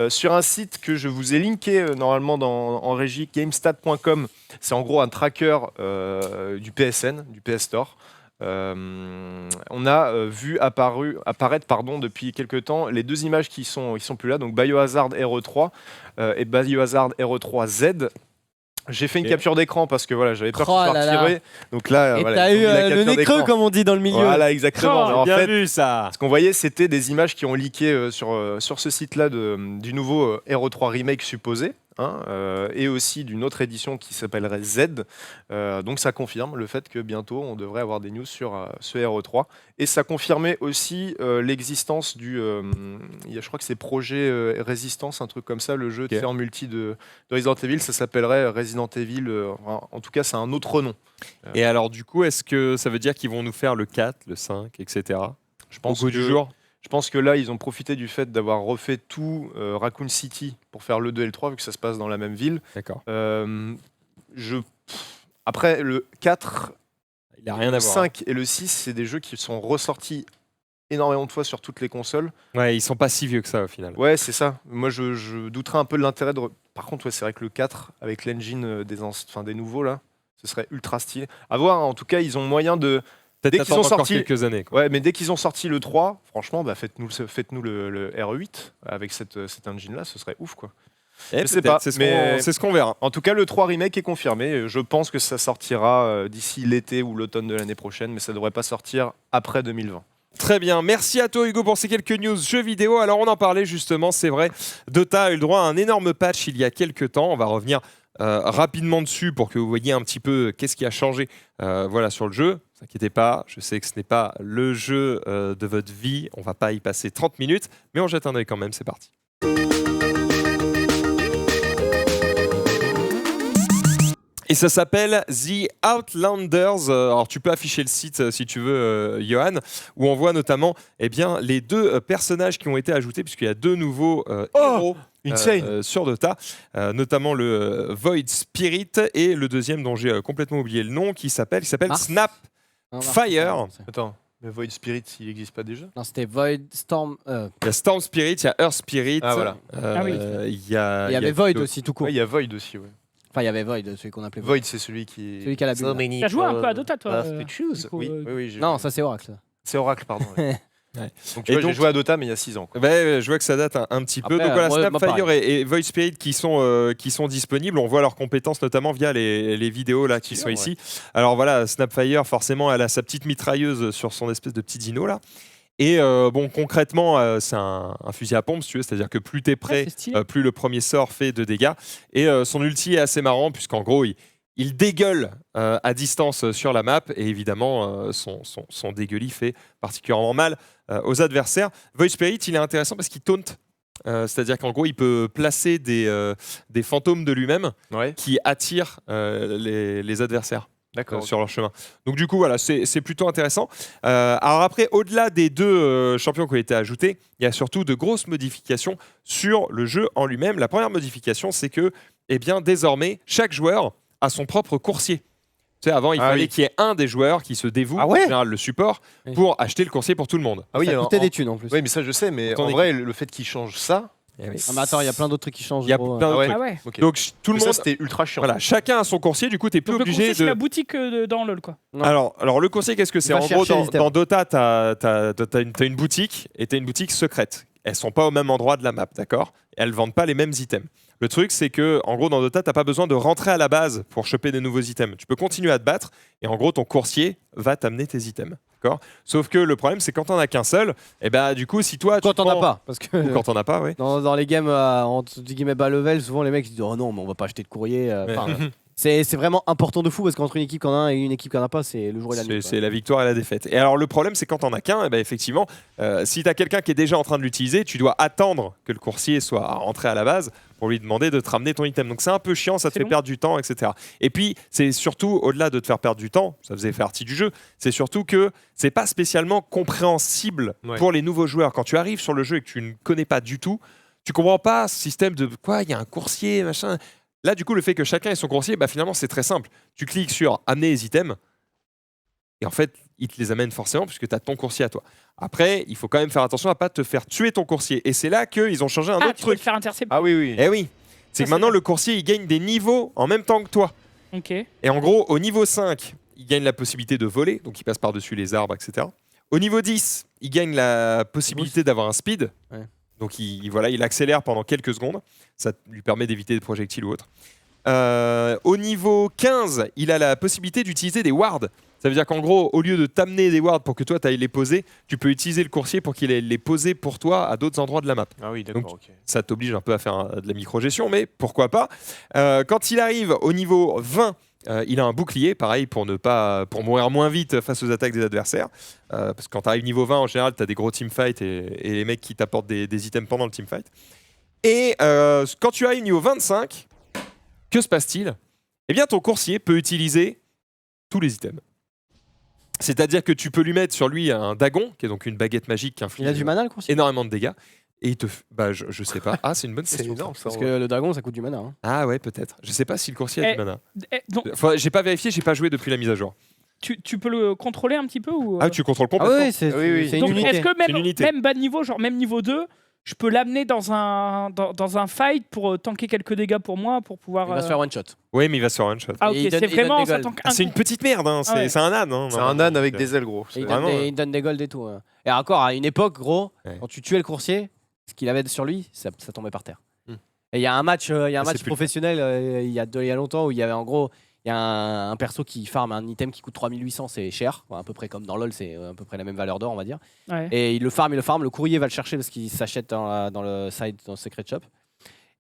sur un site que je vous ai linké normalement en régie, GameStat.com. C'est en gros un tracker du PSN, du PS Store. On a vu apparaître depuis quelques temps les deux images qui sont plus là, donc Biohazard RE3 et Biohazard RE3 Z. J'ai fait une capture d'écran parce que voilà, j'avais peur Oh de pouvoir là là. tirer. Donc là, Et voilà, t'as ils ont eu mis la le capture nez d'écran. creux, comme on dit dans le milieu. Voilà, exactement. Mais en bien fait, vu ça. ce qu'on voyait, c'était des images qui ont leaké sur ce site-là du nouveau RE3 Remake supposé, hein, et aussi d'une autre édition qui s'appellerait Z. Donc ça confirme le fait que bientôt, on devrait avoir des news sur ce RE3. Et ça confirmait aussi l'existence je crois que c'est Projet Résistance, un truc comme ça, le jeu Ok. fait en multi de Resident Evil, ça s'appellerait Resident Evil, en tout cas c'est un autre nom. Et alors, du coup, est-ce que ça veut dire qu'ils vont nous faire le 4, le 5, etc. Je Au pense goût du jour? Je pense que là, ils ont profité du fait d'avoir refait tout Raccoon City pour faire le 2 et le 3, vu que ça se passe dans la même ville. D'accord. Après, le 4, Il a rien à le voir. 5 et le 6, c'est des jeux qui sont ressortis énormément de fois sur toutes les consoles. Ouais, ils sont pas si vieux que ça au final. Ouais, c'est ça. Moi, je douterais un peu de l'intérêt de. Par contre, ouais, c'est vrai que le 4, avec l'engine des nouveaux, là, ce serait ultra stylé. À voir, hein. En tout cas, ils ont moyen de. Peut-être Dès qu'ils attendre ont encore sorti- quelques années. Quoi. Ouais, mais dès qu'ils ont sorti le 3, franchement, bah, faites-nous le R8 avec cet engine-là, ce serait ouf, quoi. Eh, Je sais peut-être, pas, c'est ce mais- qu'on c'est ce qu'on verra. En tout cas, le 3 remake est confirmé. Je pense que ça sortira d'ici l'été ou l'automne de l'année prochaine, mais ça devrait pas sortir après 2020. Très bien, merci à toi Hugo pour ces quelques news jeux vidéo. Alors on en parlait justement, c'est vrai, Dota a eu le droit à un énorme patch il y a quelques temps. On va revenir rapidement dessus pour que vous voyez un petit peu qu'est-ce qui a changé voilà, sur le jeu. Ne vous inquiétez pas, je sais que ce n'est pas le jeu de votre vie, on va pas y passer 30 minutes, mais on jette un œil quand même, c'est parti. Et ça s'appelle The Outlanders. Alors tu peux afficher le site si tu veux, Johan, où on voit notamment les deux personnages qui ont été ajoutés, puisqu'il y a deux nouveaux héros Insane. sur Dota, notamment le Void Spirit et le deuxième dont j'ai complètement oublié le nom, qui s'appelle Mars. Snap. Non, Fire. Attends, mais Void Spirit, il n'existe pas déjà? Non, c'était Void Storm. Il y a Storm Spirit, il y a Earth Spirit. Ah, voilà. Ah oui. Il y a Il y avait Void aussi, tout court. Ouais, il y a Void aussi, ouais. Enfin, il y avait Void, celui qu'on appelait Void. Void, c'est celui qui. Celui qui a la bulle. T'as joué un peu à Dota, toi du coup, Oui, oui, j'ai- Non, ça c'est Oracle. ça. c'est Oracle, pardon. ouais. Ouais. Donc, tu Et vois, donc- j'ai joué à Dota, mais il y a 6 ans. Quoi. Ouais, je vois que ça date un petit peu. Après, Donc voilà, moi, Snapfire pareil. et Void Spirit qui sont disponibles. On voit leurs compétences notamment via les vidéos là qui sont Ouais. ici. Alors voilà, Snapfire, forcément, elle a sa petite mitrailleuse sur son espèce de petit dino là. Et bon, concrètement, c'est un fusil à pompe, si tu veux, c'est-à-dire que plus t'es prêt, c'est stylé. plus le premier sort fait de dégâts. Et son ulti est assez marrant, puisqu'en gros, il dégueule à distance sur la map, et évidemment, son dégueulis fait particulièrement mal aux adversaires. Void Spirit, il est intéressant parce qu'il taunt. C'est-à-dire qu'en gros, il peut placer des fantômes de lui-même Ouais, qui attirent les adversaires d'accord. sur leur chemin. Donc du coup, voilà, c'est plutôt intéressant. Alors après, au-delà des deux champions qui ont été ajoutés, il y a surtout de grosses modifications sur le jeu en lui-même. La première modification, c'est que, désormais, chaque joueur a son propre coursier. Tu sais, avant, il Ah fallait oui. qu'il y ait un des joueurs qui se dévoue, Ah ouais en général le support, Oui. pour acheter le coursier pour tout le monde. Ah oui, ça en- coûtait en- des thunes en plus. Oui, mais ça, je sais, mais Ton en équipe. vrai, le fait qu'il change ça. Eh oui. Ah, mais attends, il y a plein d'autres trucs qui changent. Il y a gros. plein d'autres ouais. trucs. Ah ouais. Ok. Donc tout le Mais ça, monde, c'était ultra chiant. voilà, chacun a son coursier. Du coup, tu n'es plus Donc le obligé coursier, c'est de. la boutique dans LoL, quoi. Non. Alors, le conseil, qu'est-ce que c'est? Va En gros, chercher les dans, items. dans Dota, tu as une boutique et tu as une boutique secrète. Elles sont pas au même endroit de la map, d'accord? Elles vendent pas les mêmes items. Le truc, c'est que, en gros, dans Dota, t'as pas besoin de rentrer à la base pour choper des nouveaux items. Tu peux continuer à te battre et en gros, ton coursier va t'amener tes items, d'accord? Sauf que le problème, c'est quand t'en as qu'un seul, et bah du coup, si toi, Quand tu t'en as prends- pas. Parce que ou quand t'en as pas, oui. dans les games entre guillemets bas level, souvent les mecs ils disent oh non, mais on va pas acheter de courrier. Enfin, c'est vraiment important de fou parce qu'entre une équipe qui en a un et une équipe qui en a pas, c'est le jour et la nuit. C'est la victoire et la défaite. Et alors le problème, c'est quand t'en as qu'un, et ben effectivement, si t'as quelqu'un qui est déjà en train de l'utiliser, tu dois attendre que le coursier soit rentré à la base pour lui demander de te ramener ton item. Donc c'est un peu chiant, ça te C'est fait long. perdre du temps, etc. Et puis c'est surtout, au-delà de te faire perdre du temps, ça faisait partie du jeu, c'est surtout que c'est pas spécialement compréhensible Ouais. pour les nouveaux joueurs. Quand tu arrives sur le jeu et que tu ne connais pas du tout, tu comprends pas ce système de quoi, il y a un coursier, machin. Là, du coup, le fait que chacun ait son coursier, bah, finalement, c'est très simple. Tu cliques sur amener les items, et en fait, il te les amène forcément puisque tu as ton coursier à toi. Après, il faut quand même faire attention à pas te faire tuer ton coursier. Et c'est là qu'ils ont changé un Ah, autre tu peux truc. te faire intercepter. Ah oui, oui. Eh oui, c'est que c'est maintenant, bien. le coursier, il gagne des niveaux en même temps que toi. Ok. Et en gros, au niveau 5, il gagne la possibilité de voler, donc il passe par-dessus les arbres, etc. Au niveau 10, il gagne la possibilité d'avoir un speed. Ouais. Donc il accélère pendant quelques secondes. Ça lui permet d'éviter des projectiles ou autres. Au niveau 15, il a la possibilité d'utiliser des wards. Ça veut dire qu'en gros, au lieu de t'amener des wards pour que toi tu ailles les poser, tu peux utiliser le coursier pour qu'il aille les poser pour toi à d'autres endroits de la map. Ah oui, d'accord, Donc, ok. Ça t'oblige un peu à faire de la micro-gestion, mais pourquoi pas. Quand il arrive au niveau 20, il a un bouclier, pareil, pour mourir moins vite face aux attaques des adversaires. Parce que quand tu arrives niveau 20, en général, tu as des gros teamfights et les mecs qui t'apportent des items pendant le teamfight. Et quand tu arrives niveau 25, que se passe-t-il? Eh bien, ton coursier peut utiliser tous les items. C'est-à-dire que tu peux lui mettre sur lui un dagon, qui est donc une baguette magique qui inflige Il a du mana le coursier. énormément de dégâts. Et je sais pas. Ah, c'est une bonne C'est question. énorme ça. Parce que le dragon ça coûte du mana. Hein. Ah ouais, peut-être. Je sais pas si le coursier a Eh, du mana. Donc, J'ai pas vérifié, j'ai pas joué depuis la mise à jour. tu peux le contrôler un petit peu ou, Ah, tu contrôles Ah complètement. oui, c'est Oui, oui. c'est une Donc, unité. est-ce que C'est une unité. même bas de niveau, genre même niveau 2, je peux l'amener dans un fight pour tanker quelques dégâts pour moi, pour pouvoir. Il va se faire one shot. Oui, mais il va sur one shot. Ah ok, Et il donne- c'est il donne vraiment des ça golds. tank Ah, c'est une petite merde, hein. Ah ouais. C'est un âne. Hein, C'est un âne avec des ailes, gros. Et il vraiment, donne, il donne des golds et tout. Hein. Et encore, à une époque, gros, Ouais. quand tu tuais le coursier, ce qu'il avait sur lui, ça tombait par terre. Hmm. Et il y a un match, c'est plus le professionnel il y a longtemps où il y avait en gros, il y a un perso qui farm un item qui coûte 3800, c'est cher, à peu près comme dans LoL, c'est à peu près la même valeur d'or, on va dire. Ouais. Et il le farm, le courrier va le chercher parce qu'il s'achète dans le side, dans le secret shop.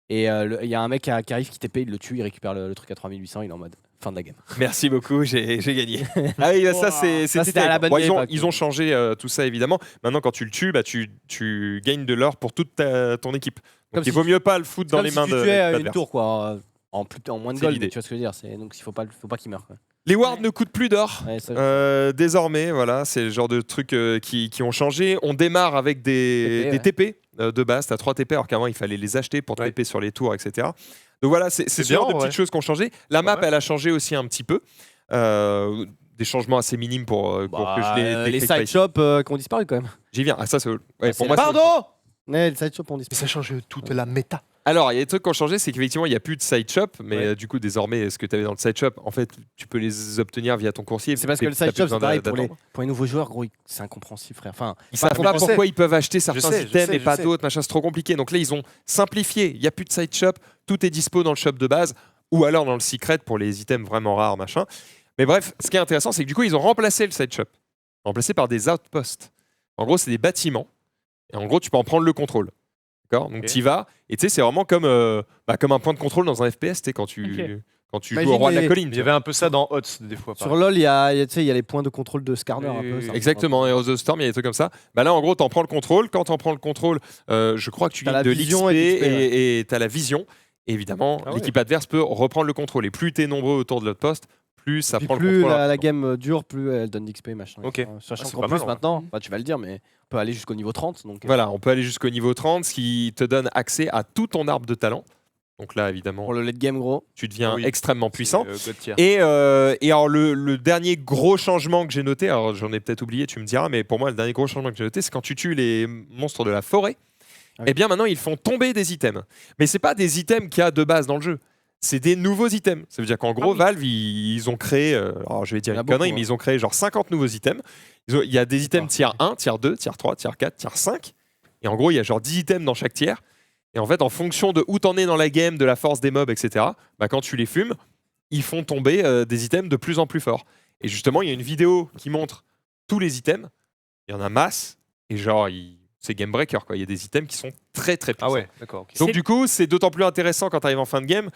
Et il y a un mec qui arrive, qui TP, il le tue, il récupère le truc à 3800, il est en mode fin de la game. Merci beaucoup, j'ai gagné. Ah oui, ça c'est Ça, c'était à terrible. la bonne Bon, vieille époque. ils ont changé tout ça évidemment. Maintenant, quand tu le tues, bah, tu gagnes de l'or pour toute ton équipe. Comme Donc il si vaut mieux pas le foutre dans Comme les si mains tu de tuais l'équipe une adverse. tour, quoi, en moins de C'est gold, l'idée. tu vois ce que je veux dire. Donc il faut pas qu'il meure. Quoi. Les wards ne coûtent plus d'or. Ouais, ça- Désormais, voilà, c'est le genre de trucs qui ont changé. On démarre avec des TP de base. Tu as 3 TP, alors qu'avant, il fallait les acheter pour TP sur les tours, etc. Donc voilà, c'est ce bien, genre de ouais. petites choses qui ont changé. La map, Ouais. elle a changé aussi un petit peu. Des changements assez minimes pour que je les les décrive pas side ici. shops qui ont disparu quand même. J'y viens. Ah, ça, c'est. Ouais, C'est pour moi, la- c'est- Pardon. Ouais, les side shops ont Mais disparu. ça change toute la méta. Alors, il y a des trucs qui ont changé, c'est qu'effectivement, il n'y a plus de side shop, mais Ouais. du coup, désormais, ce que tu avais dans le side shop, en fait, tu peux les obtenir via ton coursier. C'est parce que le T'as side plus shop, besoin c'est pareil d'attendre. pour les nouveaux joueurs, gros, c'est incompréhensible, frère. Enfin, Ils savent pas je sais. pourquoi ils peuvent acheter certains sais, je items sais, et je pas sais. d'autres, machin, c'est trop compliqué. Donc là, ils ont simplifié. Il n'y a plus de side shop, tout est dispo dans le shop de base ou alors dans le secret pour les items vraiment rares, machin. Mais bref, ce qui est intéressant, c'est que du coup, ils ont remplacé le side shop, remplacé par des outposts. En gros, c'est des bâtiments. Et en gros, tu peux en prendre le contrôle. D'accord. Donc Ok. tu y vas et tu sais, c'est vraiment comme un point de contrôle dans un FPS, tu sais, quand tu joues Imagine au roi de la les- colline. Il tu y vois. avait un peu ça dans Hots des fois. sur LoL, il y a les points de contrôle de Skarner Oui, un peu. oui, ça. Exactement, Heroes of the Storm, il y a des trucs comme ça. Bah là, en gros, tu en prends le contrôle. Quand tu en prends le contrôle, je crois que tu T'as gagnes la de vision l'XP et de l'XP, et tu as la vision. Et évidemment, Ah ouais. l'équipe adverse peut reprendre le contrôle. Et plus tu es nombreux autour de l'autre poste, plus ça Puis prend le plus contrôle. la game dure, plus elle donne d'XP, machin. Ok. Sachant c'est qu'en pas plus mal, ouais. maintenant, bah, tu vas le dire, mais on peut aller jusqu'au niveau 30. Donc, Voilà, on peut aller jusqu'au niveau 30, ce qui te donne accès à tout ton arbre de talent. Donc là, évidemment, pour le late game, gros. tu deviens Oui. extrêmement puissant. God tier. Et alors, le dernier gros changement que j'ai noté, alors j'en ai peut-être oublié, tu me diras, mais pour moi, le dernier gros changement que j'ai noté, c'est quand tu tues les monstres de la forêt, Ah oui. eh bien maintenant, ils font tomber des items. Mais c'est pas des items qu'il y a de base dans le jeu. C'est des nouveaux items. Ça veut dire qu'en gros, oui. Valve, ils ont créé, alors je vais dire Il y en a une connerie, beaucoup, mais hein. ils ont créé genre 50 nouveaux items. Il y a des items Ah. tier 1, tier 2, tier 3, tier 4, tier 5. Et en gros, il y a genre 10 items dans chaque tiers. Et en fait, en fonction de où t'en es dans la game, de la force des mobs, etc., bah, quand tu les fumes, ils font tomber des items de plus en plus forts. Et justement, il y a une vidéo qui montre tous les items. Il y en a masse. Et genre, c'est game breaker, quoi. Il y a des items qui sont très très puissants. Ah ouais, d'accord. ok. Donc C'est- du coup, c'est d'autant plus intéressant quand tu arrives en fin de game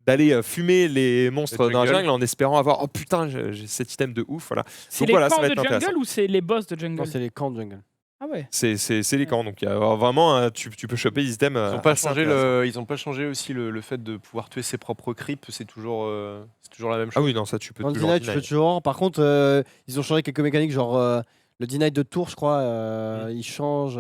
d'aller fumer les monstres Les dans la jungle. jungle en espérant avoir oh putain, j'ai cet item de ouf. Voilà. C'est Donc les voilà, ça camps va de être intéressant. jungle ou c'est les boss de jungle? Non, c'est les camps de jungle. Ah ouais. C'est les camps. Donc il y a vraiment, tu peux choper des items. Ils n'ont pas, assez changé intéressants. ils ont pas changé aussi le fait de pouvoir tuer ses propres creeps, c'est toujours la même Ah chose. oui, non, ça tu peux Dans le toujours deny, tu deny. peux toujours. Par contre, ils ont changé quelques mécaniques, genre le deny de tour, je crois. Il change.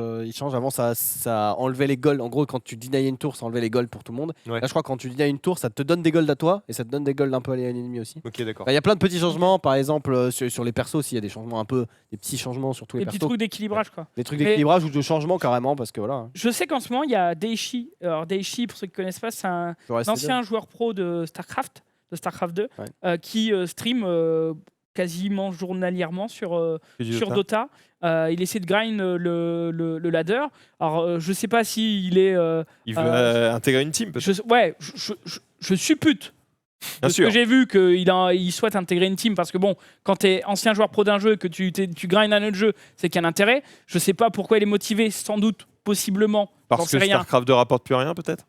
Avant, ça enlevait les golds. En gros, quand tu deny une tour, ça enlevait les golds pour tout le monde. Ouais. Là, je crois que quand tu deny une tour, ça te donne des golds à toi et ça te donne des golds un peu à l'ennemi aussi. Ok, d'accord. Il y a plein de petits changements. Par exemple, sur les persos aussi, il y a des changements un peu, des petits changements sur tous les Les petits persos. trucs d'équilibrage quoi. Des trucs Mais- d'équilibrage ou de changement carrément, parce que voilà. Je sais qu'en ce moment il y a Daichi. Alors Daichi, pour ceux qui connaissent pas, c'est un je reste ancien joueur pro de StarCraft 2, Ouais. qui stream quasiment journalièrement sur Du sur Dota. Dota. Il essaie de grind le ladder. Alors je sais pas si il est. Il veut intégrer une team peut-être. Je suppute. Bien De ce sûr. que j'ai vu qu'il souhaite intégrer une team parce que bon, quand tu es ancien joueur pro d'un jeu et que tu grindes un autre jeu, c'est qu'il y a un intérêt. Je sais pas pourquoi il est motivé, sans doute, possiblement. j'en Parce sais que rien. StarCraft 2 rapporte plus rien peut-être.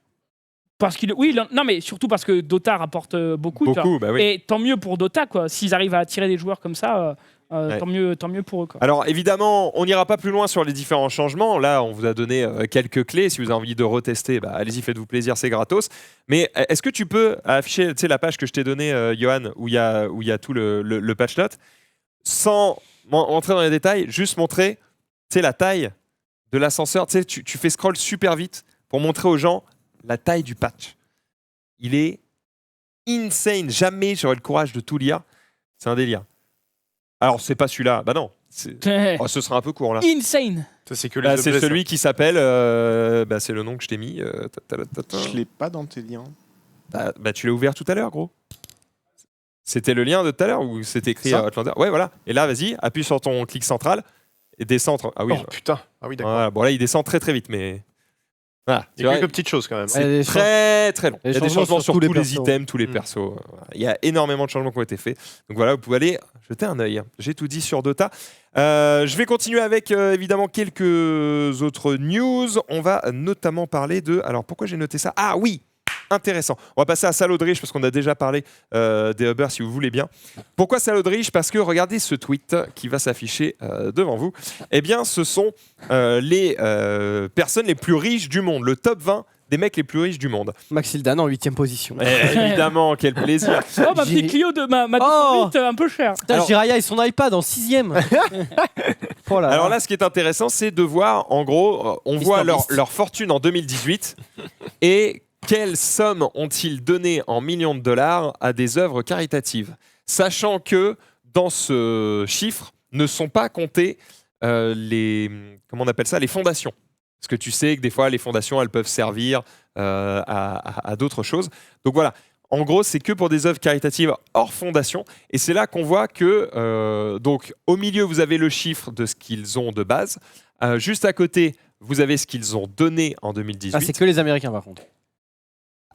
Parce qu'il, oui, non, mais surtout parce que Dota rapporte beaucoup. tu vois. Beaucoup, bah oui. Et tant mieux pour Dota, quoi. S'ils arrivent à attirer des joueurs comme ça, Ouais. tant mieux pour eux, quoi. Alors évidemment, on n'ira pas plus loin sur les différents changements. Là, on vous a donné quelques clés. Si vous avez envie de retester, bah, allez-y, faites-vous plaisir, c'est gratos. Mais est-ce que tu peux afficher la page que je t'ai donnée, Johan, où il y a tout le patch note, sans entrer dans les détails, juste montrer la taille de l'ascenseur. Tu fais scroll super vite pour montrer aux gens la taille du patch. Il est insane. Jamais j'aurais le courage de tout lire. C'est un délire. Alors, c'est pas celui-là. Bah non. Oh, ce sera un peu court là. Insane. Ça, c'est que les Là, c'est objets, ça. celui qui s'appelle. C'est le nom que je t'ai mis. Je l'ai pas dans tes liens. Bah, tu l'as ouvert tout à l'heure, gros. C'était le lien de tout à l'heure où c'était écrit Ça Outlander. Ouais, voilà. Et là, vas-y, appuie sur ton clic central et descends. Ah oui. Oh putain. Ah oui, d'accord. Voilà. Bon, là, il descend très très vite, mais. Voilà. Il y a quelques petites choses quand même. C'est très très long. Il y a des changements sur tous les persos. items, tous les persos. Voilà. Il y a énormément de changements qui ont été faits. Donc voilà, vous pouvez aller jeter un œil. J'ai tout dit sur Dota. Je vais continuer avec évidemment quelques autres news. On va notamment parler de. Alors pourquoi j'ai noté ça? Ah oui! Intéressant. On va passer à Salodrich parce qu'on a déjà parlé des Hubbers si vous voulez bien. Pourquoi Salodrich? Parce que regardez ce tweet qui va s'afficher devant vous. Eh bien, ce sont les personnes les plus riches du monde, le top 20 des mecs les plus riches du monde. Maxildan en 8ème position. Évidemment, quel plaisir. Oh, ma petite Clio de ma Oh. 18, un peu cher. Putain, Alors- Jiraya et son iPad en 6ème. Oh là Alors là, ce qui est intéressant, c'est de voir, en gros, on Mister voit Beast. leur fortune en 2018 et quelle somme ont-ils donné en millions de dollars à des œuvres caritatives, sachant que dans ce chiffre ne sont pas comptés les comment on appelle ça, les fondations. Parce que tu sais que des fois, les fondations, elles peuvent servir à d'autres choses. Donc voilà. En gros, c'est que pour des œuvres caritatives hors fondation. Et c'est là qu'on voit que, donc, au milieu, vous avez le chiffre de ce qu'ils ont de base. Juste à côté, vous avez ce qu'ils ont donné en 2018. Ah, c'est que les Américains par contre.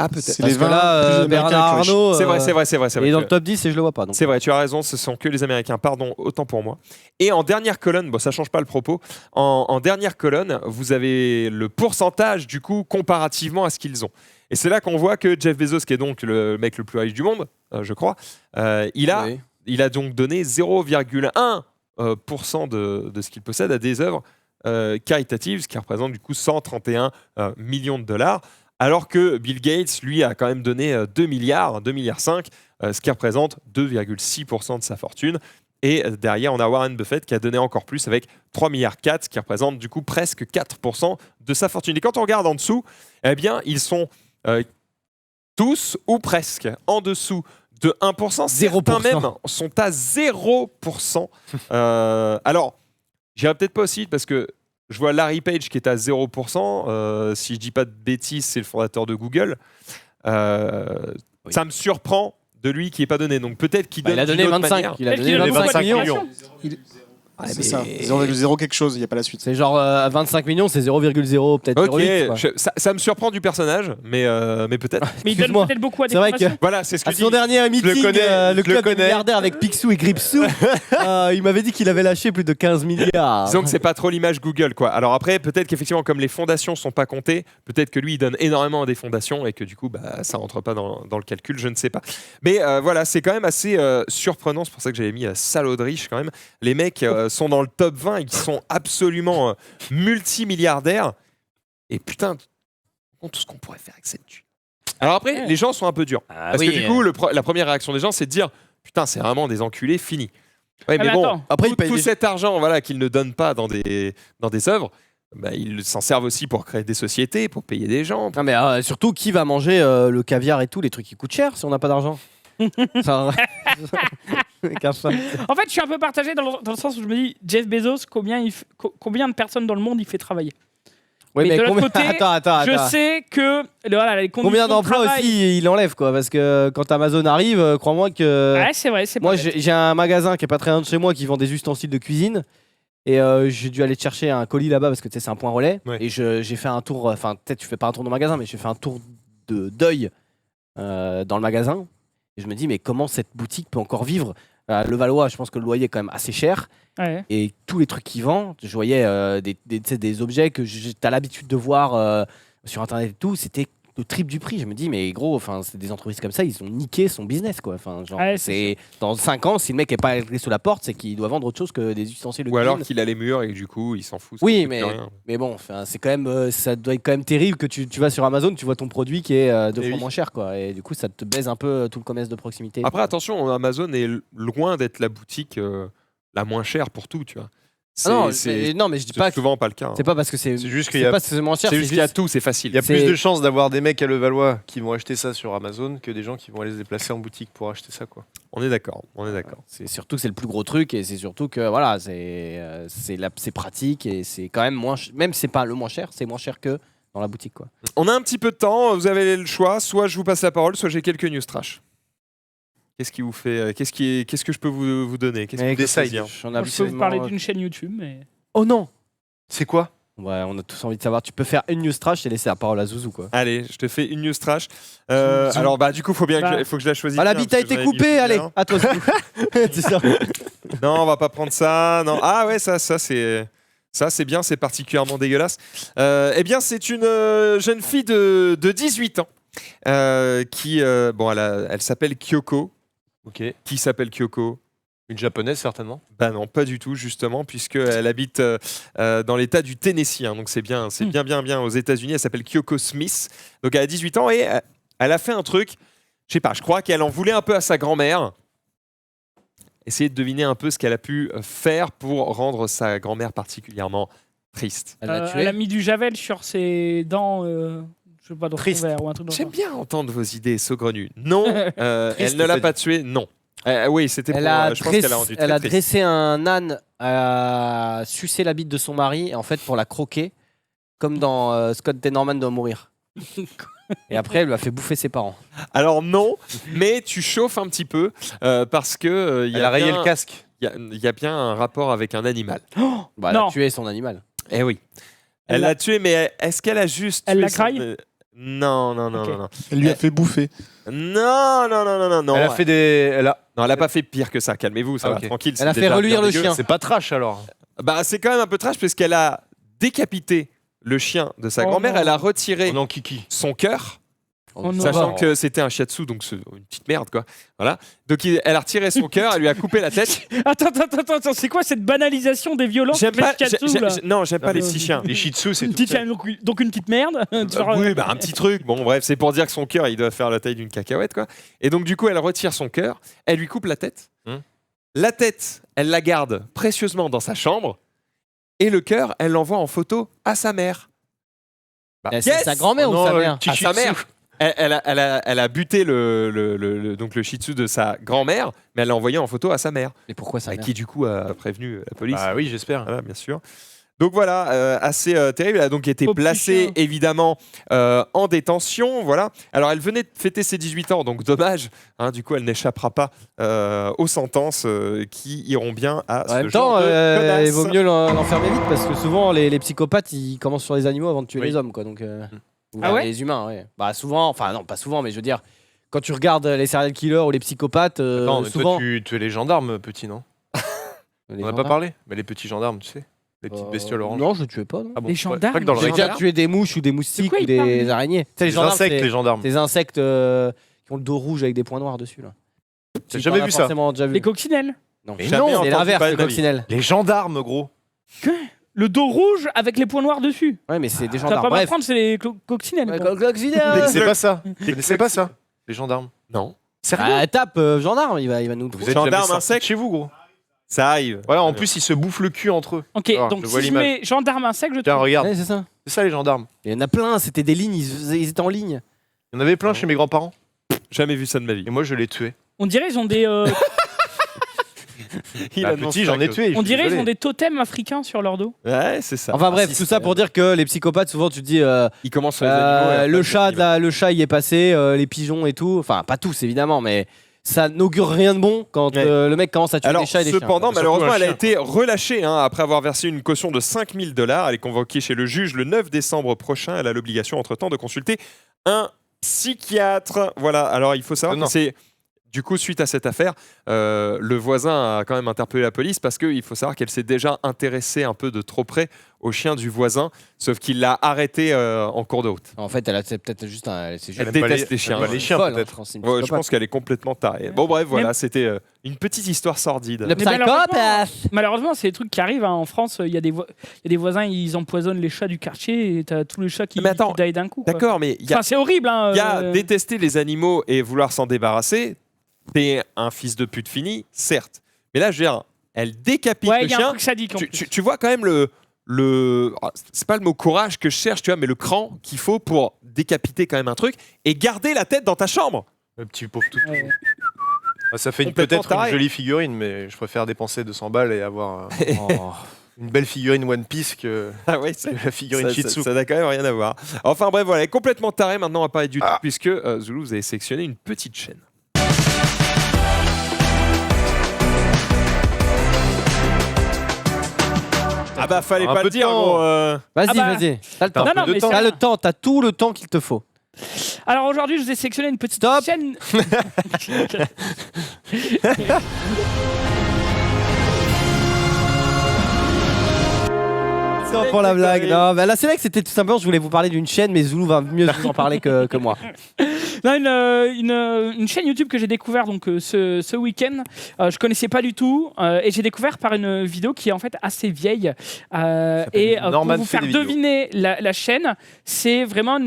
Ah, peut-être. C'est Parce les que 20 là, plus américains Bernard que riches. Arnault. C'est vrai, c'est vrai, c'est vrai. C'est Il vrai. est dans le top 10 et je le vois pas. donc. C'est vrai, tu as raison, ce sont que les Américains. Pardon, autant pour moi. Et en dernière colonne, bon, ça change pas le propos. En dernière colonne, vous avez le pourcentage, du coup, comparativement à ce qu'ils ont. Et c'est là qu'on voit que Jeff Bezos, qui est donc le mec le plus riche du monde, je crois, il a donc donné 0,1% de ce qu'il possède à des œuvres caritatives, ce qui représente du coup 131 millions de dollars. Alors que Bill Gates, lui, a quand même donné 2 milliards, 2,5 milliards, ce qui représente 2,6% de sa fortune. Et derrière, on a Warren Buffett qui a donné encore plus avec 3,4 milliards, ce qui représente du coup presque 4% de sa fortune. Et quand on regarde en dessous, eh bien, ils sont tous ou presque en dessous de 1%. Certains 0%. même sont à 0%. Alors, j'irai peut-être pas aussi vite parce que je vois Larry Page qui est à 0%. Si je dis pas de bêtises, c'est le fondateur de Google. Ça me surprend de lui qui n'est pas donné. Donc peut-être qu'il donne Il a donné d'une autre 25. manière. Il a Est-ce donné qu'il a donné 25 beaucoup de millions. population C'est ça. 0,0 quelque chose, il n'y a pas la suite. C'est genre 25 millions, c'est 0,0 peut-être. Ok, 0,8, quoi. ça me surprend du personnage, mais peut-être. Mais il donne Excuse-moi. peut-être beaucoup à des C'est vrai que- formations. Voilà, c'est ce que À je son dis. dernier meeting, connais, le je le club des connais. milliardaires avec Picsou et Gripsou, il m'avait dit qu'il avait lâché plus de 15 milliards. Disons que c'est pas trop l'image Google, quoi. Alors après, peut-être qu'effectivement, comme les fondations sont pas comptées, peut-être que lui, il donne énormément à des fondations et que du coup, bah, ça rentre pas dans le calcul, je ne sais pas. Mais voilà, c'est quand même assez surprenant. C'est pour ça que j'avais mis Salodrich quand même. Les mecs sont dans le top 20 et qui sont absolument multimilliardaires. Et putain, tout ce qu'on pourrait faire avec cette thune. Alors après, les gens sont un peu durs. Ah Parce oui, que du coup, la première réaction des gens, c'est de dire putain, c'est vraiment des enculés, fini. Ouais, mais mais bon, attends. Après, tout, ils payent tout des- cet argent voilà, qu'ils ne donnent pas dans des œuvres, bah, ils s'en servent aussi pour créer des sociétés, pour payer des gens. Non mais surtout, qui va manger le caviar et tout, les trucs qui coûtent cher si on n'a pas d'argent. Ça- Cache ça. En fait, je suis un peu partagé dans le sens où je me dis, Jeff Bezos, combien de personnes dans le monde il fait travailler? Oui, Mais de l'autre combien... côté, attends. Je sais que voilà, les conditions Combien de d'emplois travail... aussi il enlève quoi? Parce que quand Amazon arrive, crois-moi que. Ouais, c'est vrai, c'est Moi, pas bête. j'ai un magasin qui est pas très loin de chez moi qui vend des ustensiles de cuisine. Et j'ai dû aller te chercher un colis là-bas parce que tu sais, c'est un point relais. Ouais. Et j'ai fait un tour, enfin, peut-être tu fais pas un tour de magasin, mais j'ai fait un tour de deuil dans le magasin. Et je me dis, mais comment cette boutique peut encore vivre? Le Valois, je pense que le loyer est quand même assez cher. Ouais. Et tous les trucs qu'ils vendent, je voyais tu sais, des objets que tu as l'habitude de voir sur Internet et tout, c'était le triple du prix. Je me dis, mais gros, c'est des entreprises comme ça, ils ont niqué son business. Quoi. Genre, Ouais, c'est dans 5 ans, si le mec n'est pas resté sous la porte, c'est qu'il doit vendre autre chose que des ustensiles de Ou alors cuisine. qu'il a les murs et que du coup, il s'en fout. ça Oui, coûte mais, plus rien. mais bon, c'est quand même, ça doit être quand même terrible que tu vas sur Amazon, tu vois ton produit qui est 2 Et fois oui. moins cher. Quoi, et du coup, ça te baise un peu tout le commerce de proximité. Après, attention, Amazon est loin d'être la boutique la moins chère pour tout, tu vois. non, mais je dis pas que souvent pas le cas. hein. c'est pas parce que c'est juste qu'il y c'est a pas parce que c'est moins cher. C'est C'est juste qu'il y a juste tout, c'est facile. Il y a plus C'est- de chances d'avoir des mecs à Levallois qui vont acheter ça sur Amazon que des gens qui vont aller se déplacer en boutique pour acheter ça, quoi. On est d'accord, on est d'accord. c'est surtout que c'est le plus gros truc et c'est surtout que voilà, c'est pratique et c'est quand même moins même si c'est pas le moins cher, c'est moins cher que dans la boutique quoi. On a un petit peu de temps, vous avez le choix, soit je vous passe la parole, soit j'ai quelques news trash. Qu'est-ce qui vous fait qu'est-ce que je peux vous donner? Qu'est-ce Mais que vous essaye. choisir J'en Moi, je peux vous parler d'une chaîne YouTube, mais. Oh non. C'est quoi? Ouais, on a tous envie de savoir. Tu peux faire une news trash et laisser la parole à Zouzou quoi. Allez, je te fais une news trash. Zoom. Alors bah du coup faut que je la choisisse. Ah, la bien, bite a parce que été j'en ai mis coupée, allez, plusieurs. à toi Zouzou. C'est ça. Non, on va pas prendre ça. Non. Ah ouais, ça c'est bien, c'est particulièrement dégueulasse. Eh bien, c'est une jeune fille de 18 ans qui elle s'appelle Kyoko. Ok. Qui s'appelle Kyoko? Une japonaise, certainement. Bah non, pas du tout justement, puisqu'elle habite dans l'État du Tennessee. Hein, donc c'est bien aux États-Unis. Elle s'appelle Kyoko Smith. Donc elle a 18 ans et elle a fait un truc. Je sais pas. Je crois qu'elle en voulait un peu à sa grand-mère. Essayez de deviner un peu ce qu'elle a pu faire pour rendre sa grand-mère particulièrement triste. Elle l'a Elle a tué. mis du javel sur ses dents, je sais pas, dans son Triste. verre ou un truc dans J'aime bien entendre vos idées saugrenues. Non, elle ne en l'a fait. pas tué. Non. Oui, c'était pour. Elle a, je pense qu'elle a rendu très elle a triste. dressé un âne à sucer la bite de son mari, et en fait, pour la croquer, comme dans Scott Tenorman doit mourir. Et après, elle lui a fait bouffer ses parents. Alors non, mais tu chauffes un petit peu parce que il y Elle a rayé bien- le casque. il y a bien un rapport avec un animal. Bah, elle Non. a tué son animal. Eh oui. Elle Elle l'a tué, mais est-ce qu'elle a juste. Elle tué l'a son- craille Non, non, non, Ok. non, non. Elle lui a fait bouffer. Non, non, non, non, non, non. Elle a fait des. Non, elle a pas fait pire que ça. Calmez-vous, ça Ah, va, ok. tranquille. Elle a c'est fait déjà reluire bien le dégueu. chien. C'est pas trash alors. Bah, c'est quand même un peu trash parce qu'elle a décapité le chien de sa Oh grand-mère. non. Elle a retiré Oh non, Kiki. son cœur. Oh non. Sachant non. que c'était un shiatsu, donc c'est une petite merde, quoi. Voilà. Donc elle a retiré son cœur, elle lui a coupé la tête. Attends, c'est quoi cette banalisation des violences J'aime pas. Shiatsu, là Non, j'aime pas Non, les mais- petits chiens. Les shih tzus, c'est Une tout. petite, fait. donc une petite merde. Genre, Oui, bah un petit truc. Bon, bref, c'est pour dire que son cœur, il doit faire la taille d'une cacahuète, quoi. Et donc du coup, elle retire son cœur, elle lui coupe la tête. La tête, elle la garde précieusement dans sa chambre. Et le cœur, elle l'envoie en photo à sa mère. C'est Yes sa grand-mère Oh ou non, sa le mère petit À shih sa tzu. mère. Elle a buté donc le shih tzu de sa grand-mère, mais elle l'a envoyé en photo à sa mère, Mais pourquoi sa mère qui du coup a prévenu la police. Ah oui, j'espère. Voilà, bien sûr. Donc voilà, assez terrible. Elle a donc été Pauvre petit placée chien. évidemment en détention. Voilà. Alors elle venait de fêter ses 18 ans, donc dommage. Hein, du coup, elle n'échappera pas aux sentences qui iront bien à En ce même genre temps, de connasse. il vaut mieux l'enfermer vite parce que souvent les psychopathes ils commencent sur les animaux avant de tuer Oui. les hommes quoi. Donc ou Ah ouais les humains. Ouais. Bah souvent, enfin non pas souvent, mais je veux dire quand tu regardes les serial killers ou les psychopathes, Non, mais souvent. toi, tu es les gendarmes, petit, non? Les On n'a pas gendarmes. parlé. Mais les petits gendarmes, tu sais. Les petites bestioles oranges. Non, je ne tuais pas. Non. Ah bon, Les ouais, gendarmes, pas que dans le les J'ai règlement. déjà tué des mouches ou des moustiques quoi ou il parle, des lui araignées. Tu sais, les Les gendarmes, insectes, c'est les gendarmes. des insectes qui ont le dos rouge avec des points noirs dessus là. T'as Tu jamais t'en as vu ça? forcément déjà vu. les coccinelles. Non, Mais Jamais non, c'est entendu l'inverse, parler le de ma vie. coccinelle. les gendarmes, gros. Le dos rouge avec les points noirs dessus. Ouais, mais c'est des Tu vas gendarmes. pas Bref. m'apprendre, c'est les coccinelles. Ouais, quoi. coccinelle. C'est pas ça. Vous connaissez pas ça? Les gendarmes. Non. Ah, tape gendarme, il va nous Vous trouver. êtes jamais Gendarmes, sortis insectes. de chez vous, gros. Ça arrive. Voilà, en plus, ils se bouffent le cul entre eux. Ok, Alors, donc je vois si je l'image. mets gendarme insecte, je Tiens, trouve. regarde. Ouais, c'est ça. C'est ça, les gendarmes. Il y en a plein, c'était des lignes, ils étaient en ligne. Il y en avait plein chez mes grands-parents. Jamais vu ça de ma vie. Et moi, je l'ai tué. On dirait ils ont des, Il Bah, annonce petit, ça j'en ai que- tué. je on suis dirait ils désolé. ont des totems africains sur leur dos. Ouais, c'est ça. Enfin bref, Ah, si, tout ça pour dire que les psychopathes, souvent tu te dis Il commence sur les animaux. et après, le chat, il- le chat y est passé, les pigeons et tout. Enfin, pas tous évidemment, mais ça n'augure rien de bon quand Ouais. le mec commence à tuer Alors, des chats et des chiens. cependant, quoi. malheureusement, Surtout elle un a été relâchée après avoir versé une caution de $5 000. Elle est convoquée chez le juge le 9 décembre prochain. Elle a l'obligation, entre-temps, de consulter un psychiatre. Voilà, alors il faut savoir non. que c'est... Du coup, suite à cette affaire, le voisin a quand même interpellé la police parce qu'il faut savoir qu'elle s'est déjà intéressée un peu de trop près au chien du voisin, sauf qu'il l'a arrêté en cours de route. En fait, elle a c'est peut-être juste un. C'est juste Elle aime pas déteste les elle chiens. aime pas les Ouais. chiens, folle, peut-être. je pense, c'est une Ouais, je psychopathe. pense qu'elle est complètement tarée. Bon, bref, voilà, c'était une petite histoire sordide. Le Mais psychopathe. Malheureusement, c'est des trucs qui arrivent hein. En France. Il y a des voisins, ils empoisonnent les chats du quartier et t'as tous les chats qui Mais attends, die d'un coup. quoi. D'accord, mais il y a Enfin, c'est horrible. Hein, Il y a détester les animaux et vouloir s'en débarrasser. T'es un fils de pute fini, certes. Mais là, je veux dire, elle décapite Ouais, le il y a un chien. truc sadique. en plus. Tu vois quand même c'est pas le mot courage que je cherche, tu vois, mais le cran qu'il faut pour décapiter quand même un truc et garder la tête dans ta chambre. Le petit pauvre toutou. Ouais. Ça fait Complètement peut-être une taré. jolie figurine, mais je préfère dépenser 200 balles et avoir une belle figurine One Piece que Ah ouais, c'est- la figurine Shih Tzu. ça n'a quand même rien à voir. Enfin bref, voilà, elle est complètement tarée. Maintenant, on va parler du tout, puisque Zoulou, vous avez sélectionné une petite chaîne. Ah bah fallait Un pas peu le de dire, temps. gros. Vas-y, Ah bah. vas-y. T'as le temps. Non, non, mais T'as le temps, t'as tout le temps qu'il te faut. Alors aujourd'hui, je vous ai sélectionné une petite Stop. chaîne. Non, pour la blague. Non, bah là, c'est vrai que c'était tout simplement, je voulais vous parler d'une chaîne, mais Zoulou va mieux vous en parler que moi. Non, une chaîne YouTube que j'ai découvert donc ce week-end. Je connaissais pas du tout et j'ai découvert par une vidéo qui est en fait assez vieille. Et pour Norman vous fait faire des vidéos. deviner la chaîne, c'est vraiment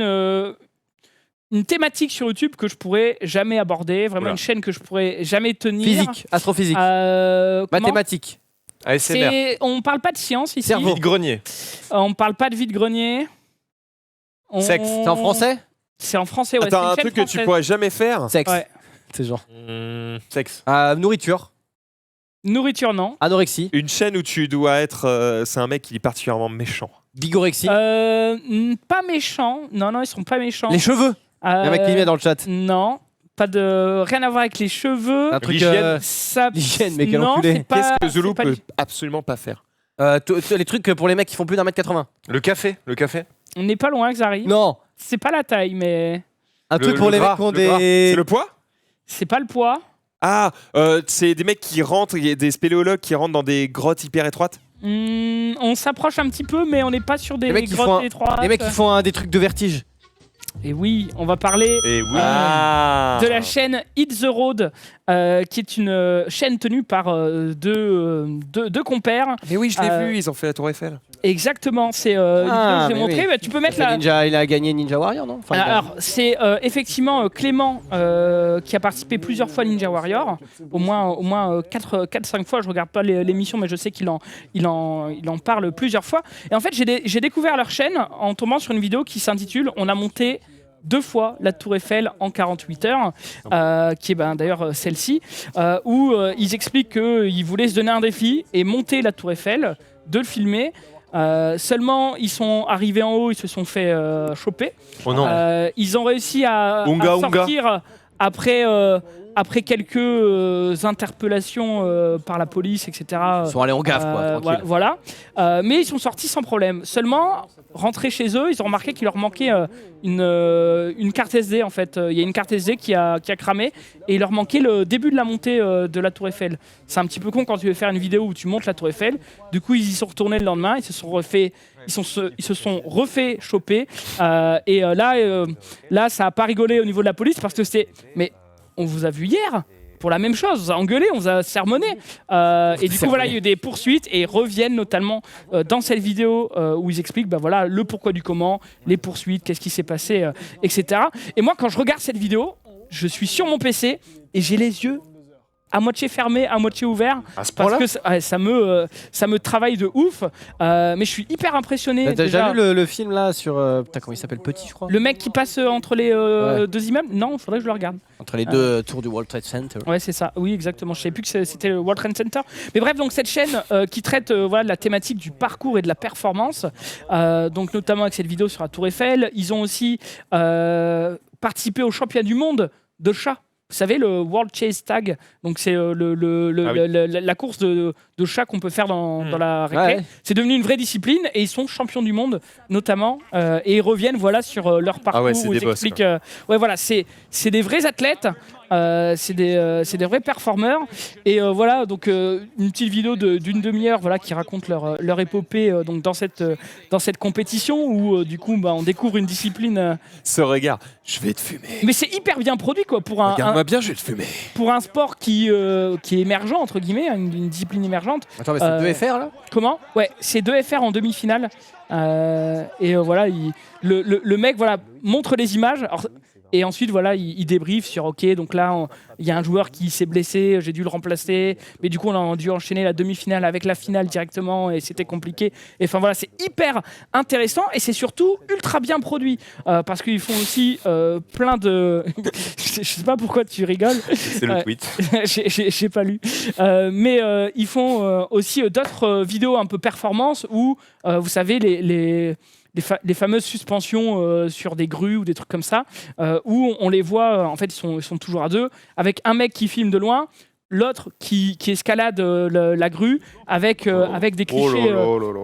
une thématique sur YouTube que je pourrais jamais aborder. Vraiment Oula. une chaîne que je pourrais jamais tenir. Physique, astrophysique, Comment mathématiques, ASMR. On parle pas de science ici. Cerveau. Vide-grenier. On parle pas de vide-grenier. Sexe. c'est en français? C'est en français, ouais. c'est Attends, une un chaîne truc que tu française. pourrais jamais faire. Sexe. Ouais. C'est genre. Sexe. Nourriture, Nourriture, non. anorexie, Une chaîne où tu dois être. C'est un mec qui est particulièrement méchant. bigorexie, Pas méchant. Non, ils sont pas méchants. les cheveux. Il y a un mec qui met dans le chat. Non, pas de rien à voir avec les cheveux. Un truc. L'hygiène. Ça... L'hygiène, mais quel non, enculé. c'est pas. Qu'est-ce que Zoulou c'est pas peut du- absolument pas faire? Les trucs pour les mecs qui font plus d'1m80. Le café. Le café. On n'est pas loin, Xari. Non. C'est pas la taille, mais Un Le- truc pour le les gras, mecs qui ont le gras. C'est des. le poids? c'est pas le poids. Ah, c'est des mecs qui rentrent, il y a des spéléologues qui rentrent dans des grottes hyper étroites. On s'approche un petit peu, mais on n'est pas sur des Les mecs qui font grottes un- étroites. Les mecs qui font des trucs de vertige. Et oui, on va parler Et oui. Ah. de la chaîne Hit the Road, qui est une chaîne tenue par deux compères. Mais oui, je l'ai Euh, vu, ils ont fait la Tour Eiffel. Exactement, c'est une vidéo que je mais t'ai montrée. oui. Bah, tu peux mettre la. Ninja, il a gagné Ninja Warrior, non? Enfin, il a- Alors, c'est effectivement Clément qui a participé plusieurs fois à Ninja Warrior, au moins 4-5 fois. Je regarde pas l'émission, mais je sais qu'il en parle plusieurs fois. Et en fait, j'ai découvert leur chaîne en tombant sur une vidéo qui s'intitule « On a monté 2 fois la Tour Eiffel en 48 heures », qui est d'ailleurs celle-ci, où ils expliquent qu'ils voulaient se donner un défi et monter la Tour Eiffel, de le filmer. Seulement, ils sont arrivés en haut, ils se sont fait choper. Oh non. Ils ont réussi à Unga, sortir après quelques interpellations par la police, etc. Ils sont allés en gaffe, quoi. Tranquille. Voilà. Mais ils sont sortis sans problème. Seulement, rentrés chez eux, ils ont remarqué qu'il leur manquait une carte SD, en fait. Il y a une carte SD qui a cramé et il leur manquait le début de la montée de la Tour Eiffel. C'est un petit peu con quand tu veux faire une vidéo où tu montes la Tour Eiffel. Du coup, ils y sont retournés le lendemain, ils se sont refait choper. Là, ça a pas rigolé au niveau de la police parce que mais on vous a vu hier pour la même chose, on vous a engueulé, on vous a sermonné. Et du coup, voilà, il y a eu des poursuites et ils reviennent notamment dans cette vidéo où ils expliquent voilà, le pourquoi du comment, les poursuites, qu'est-ce qui s'est passé, etc. Et moi, quand je regarde cette vidéo, je suis sur mon PC et j'ai les yeux à moitié fermés, à moitié ouverts. À ce Parce point-là. que ça me travaille de ouf. Mais je suis hyper impressionné. T'as déjà. déjà vu le film là sur. Putain, comment il s'appelle? Petit, je crois. Le mec qui passe entre les Ouais. deux immeubles? Non, il faudrait que je le regarde. Entre les deux tours du World Trade Center. Ouais, c'est ça. Oui, exactement. Je savais plus que c'était le World Trade Center. Mais bref, donc cette chaîne qui traite voilà, de la thématique du parcours et de la performance, donc notamment avec cette vidéo sur la Tour Eiffel. Ils ont aussi participé au championnat du monde de chat. Vous savez, le World Chase Tag, donc c'est la course de chat qu'on peut faire dans la récré. Ouais. C'est devenu une vraie discipline et ils sont champions du monde, notamment. Et ils reviennent voilà, sur leur parcours. ouais, c'est où des ils boss, expliquent, ouais, voilà, c'est des vrais athlètes, c'est des vrais performeurs. Et voilà, donc une petite vidéo d'une demi-heure voilà, qui raconte leur épopée donc dans cette compétition où du coup on découvre une discipline. Ce regard, je vais te fumer. Mais c'est hyper bien produit quoi, pour Regarde-moi bien, je vais te fumer. pour un sport qui est émergent, entre guillemets, une discipline émergente. Attends, mais c'est 2 FR là? Comment? Ouais, c'est 2 FR en demi-finale. Voilà, le mec voilà, montre les images. Alors, Et ensuite, voilà, il débrief sur OK, donc là, il y a un joueur qui s'est blessé, j'ai dû le remplacer. Mais du coup, on a dû enchaîner la demi-finale avec la finale directement et c'était compliqué. Et enfin, voilà, c'est hyper intéressant et c'est surtout ultra bien produit parce qu'ils font aussi plein de. Je sais pas pourquoi tu rigoles. C'est le tweet. J'ai pas lu. Mais ils font aussi d'autres vidéos un peu performance où, vous savez, les fameuses suspensions sur des grues ou des trucs comme ça, où on les voit, en fait, ils sont toujours à deux, avec un mec qui filme de loin, l'autre qui escalade la grue, avec des clichés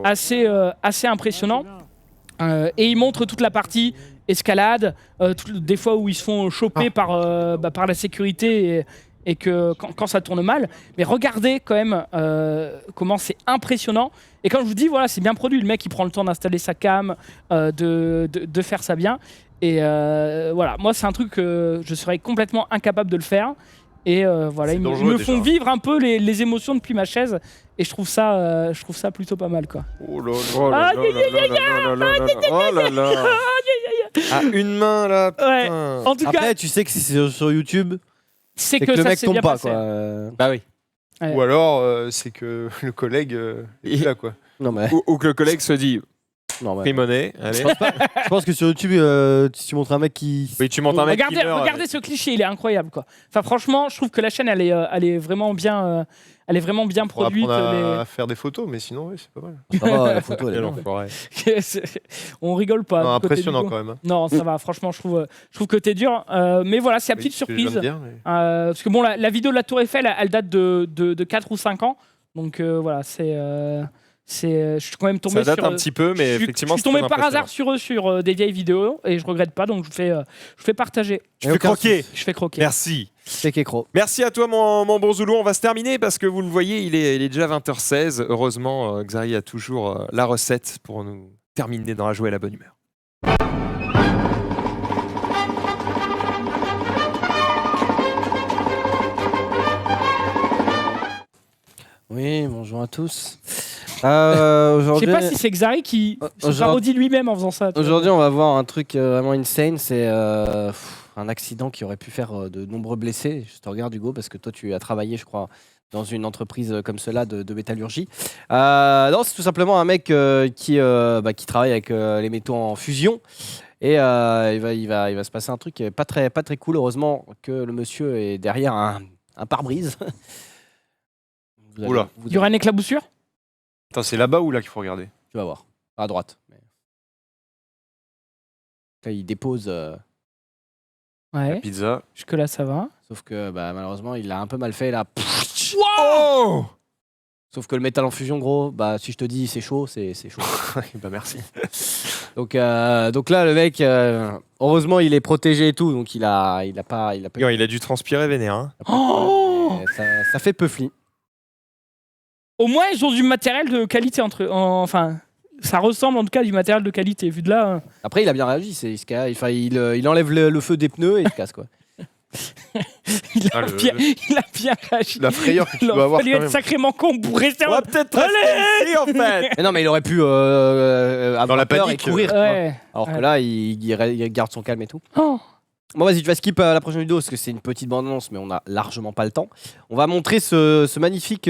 assez impressionnants. Et ils montrent toute la partie escalade, des fois où ils se font choper par la sécurité et que quand ça tourne mal. Mais regardez quand même comment c'est impressionnant. Et quand je vous dis, voilà, c'est bien produit. Le mec, il prend le temps d'installer sa cam, de faire ça bien. Et voilà, moi, c'est un truc que je serais complètement incapable de le faire. Et voilà, ils me font vivre un peu les émotions depuis ma chaise. Et je trouve ça plutôt pas mal, quoi. Oh là là. Ah, une main là. Ouais. Putain. En tout cas, Après, tu sais que si c'est sur YouTube, c'est c'est que que le ça mec s'est tombe bien pas, passé. quoi. Bah oui. Ouais. Ou alors, c'est que le collègue est là, quoi. Non, mais. Ou que le collègue se dit Non, mais. prix monnaie. Allez. Je pense que sur YouTube, si tu montres un mec qui. Oui, tu montes un mec qui meurt. Regardez ce cliché, il est incroyable, quoi. Enfin, franchement, je trouve que la chaîne, elle est vraiment bien, Pour produite. apprendre à faire des photos, mais sinon, oui, c'est pas mal. Ça va, la photo, elle est Quel bien. enfoiré. On rigole pas. Non, du côté impressionnant du quand même. Hein. Non, ça va. Franchement, je trouve que t'es dur. Mais voilà, c'est la petite Oui, c'est ce que je viens surprise. de dire, mais- Parce que bon, la vidéo de la Tour Eiffel, elle date de 4 ou 5 ans. Donc voilà, je suis quand même tombé Ça date sur. un petit peu, mais je effectivement, suis tombé c'est par très hasard sur eux sur des vieilles vidéos et je regrette pas, donc je fais partager. Tu fais croquer. Je fais croquer. Merci. C'est Kekro. Merci à toi, mon bon Zoulou. On va se terminer parce que vous le voyez, il est déjà 20h16. Heureusement, Xari a toujours la recette pour nous terminer dans la joie et la bonne humeur. Oui, bonjour à tous. Je Aujourd'hui, sais pas si c'est Xari qui se Aujourd'hui- parodie lui-même en faisant ça. tu vois. Aujourd'hui, on va voir un truc vraiment insane. C'est un accident qui aurait pu faire de nombreux blessés. Je te regarde, Hugo, parce que toi, tu as travaillé, je crois, dans une entreprise comme cela de métallurgie. Non, c'est tout simplement un mec qui travaille avec les métaux en fusion. Et il va se passer un truc pas très cool. Heureusement que le monsieur est derrière un pare-brise. Oula. Il y aura une éclaboussure. Attends, c'est là-bas ou là qu'il faut regarder? Tu vas voir. À droite. Là, il dépose. Ouais, Pizza. jusque-là ça va. Sauf que malheureusement, il a un peu mal fait là. Oh Sauf que le métal en fusion, gros, si je te dis c'est chaud, c'est chaud. Bah merci. Donc là, le mec, heureusement, il est protégé et tout, donc il a pas. Non, il a dû transpirer vénère. Hein. Oh Ça fait peufli. Au moins, ils ont du matériel de qualité enfin, ça ressemble en tout cas à du matériel de qualité. Vu de là, Après, il a bien réagi. Il enlève le feu des pneus et il se casse, quoi. il a bien réagi. La frayeur que tu Il dois aurait avoir fallu quand être même. sacrément con pour rester On va peut-être rester ici, en fait. Mais non, mais il aurait pu avoir Dans la peur panique, et courir. tu vois. Ouais. Alors que Ouais. là, il garde son calme et tout. Oh. Bon, vas-y, tu vas skip à la prochaine vidéo parce que c'est une petite bande-annonce, mais on a largement pas le temps. On va montrer ce magnifique.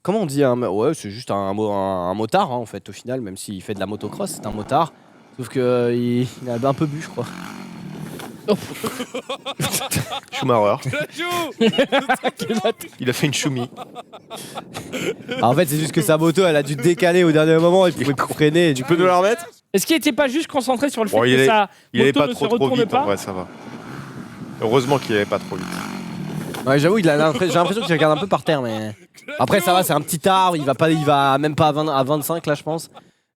Comment on dit ouais, c'est juste un motard, hein, en fait, au final, même s'il fait de la motocross, c'est un motard. Sauf que il a un peu bu, je crois. Schumacher. Il a fait une choumi. Ah, en fait, c'est juste que sa moto, elle a dû décaler au dernier moment, il pouvait plus freiner. Tu peux nous la remettre? Est-ce qu'il était pas juste concentré sur le fait Bon, que sa Il allait moto pas ne se trop retourne vite, pas en vrai, ça va. Heureusement qu'il allait pas trop vite. Ouais, j'avoue, j'ai l'impression qu'il regarde un peu par terre, mais. Après, ça va, c'est un petit arbre, il va même pas à 25 là, je pense.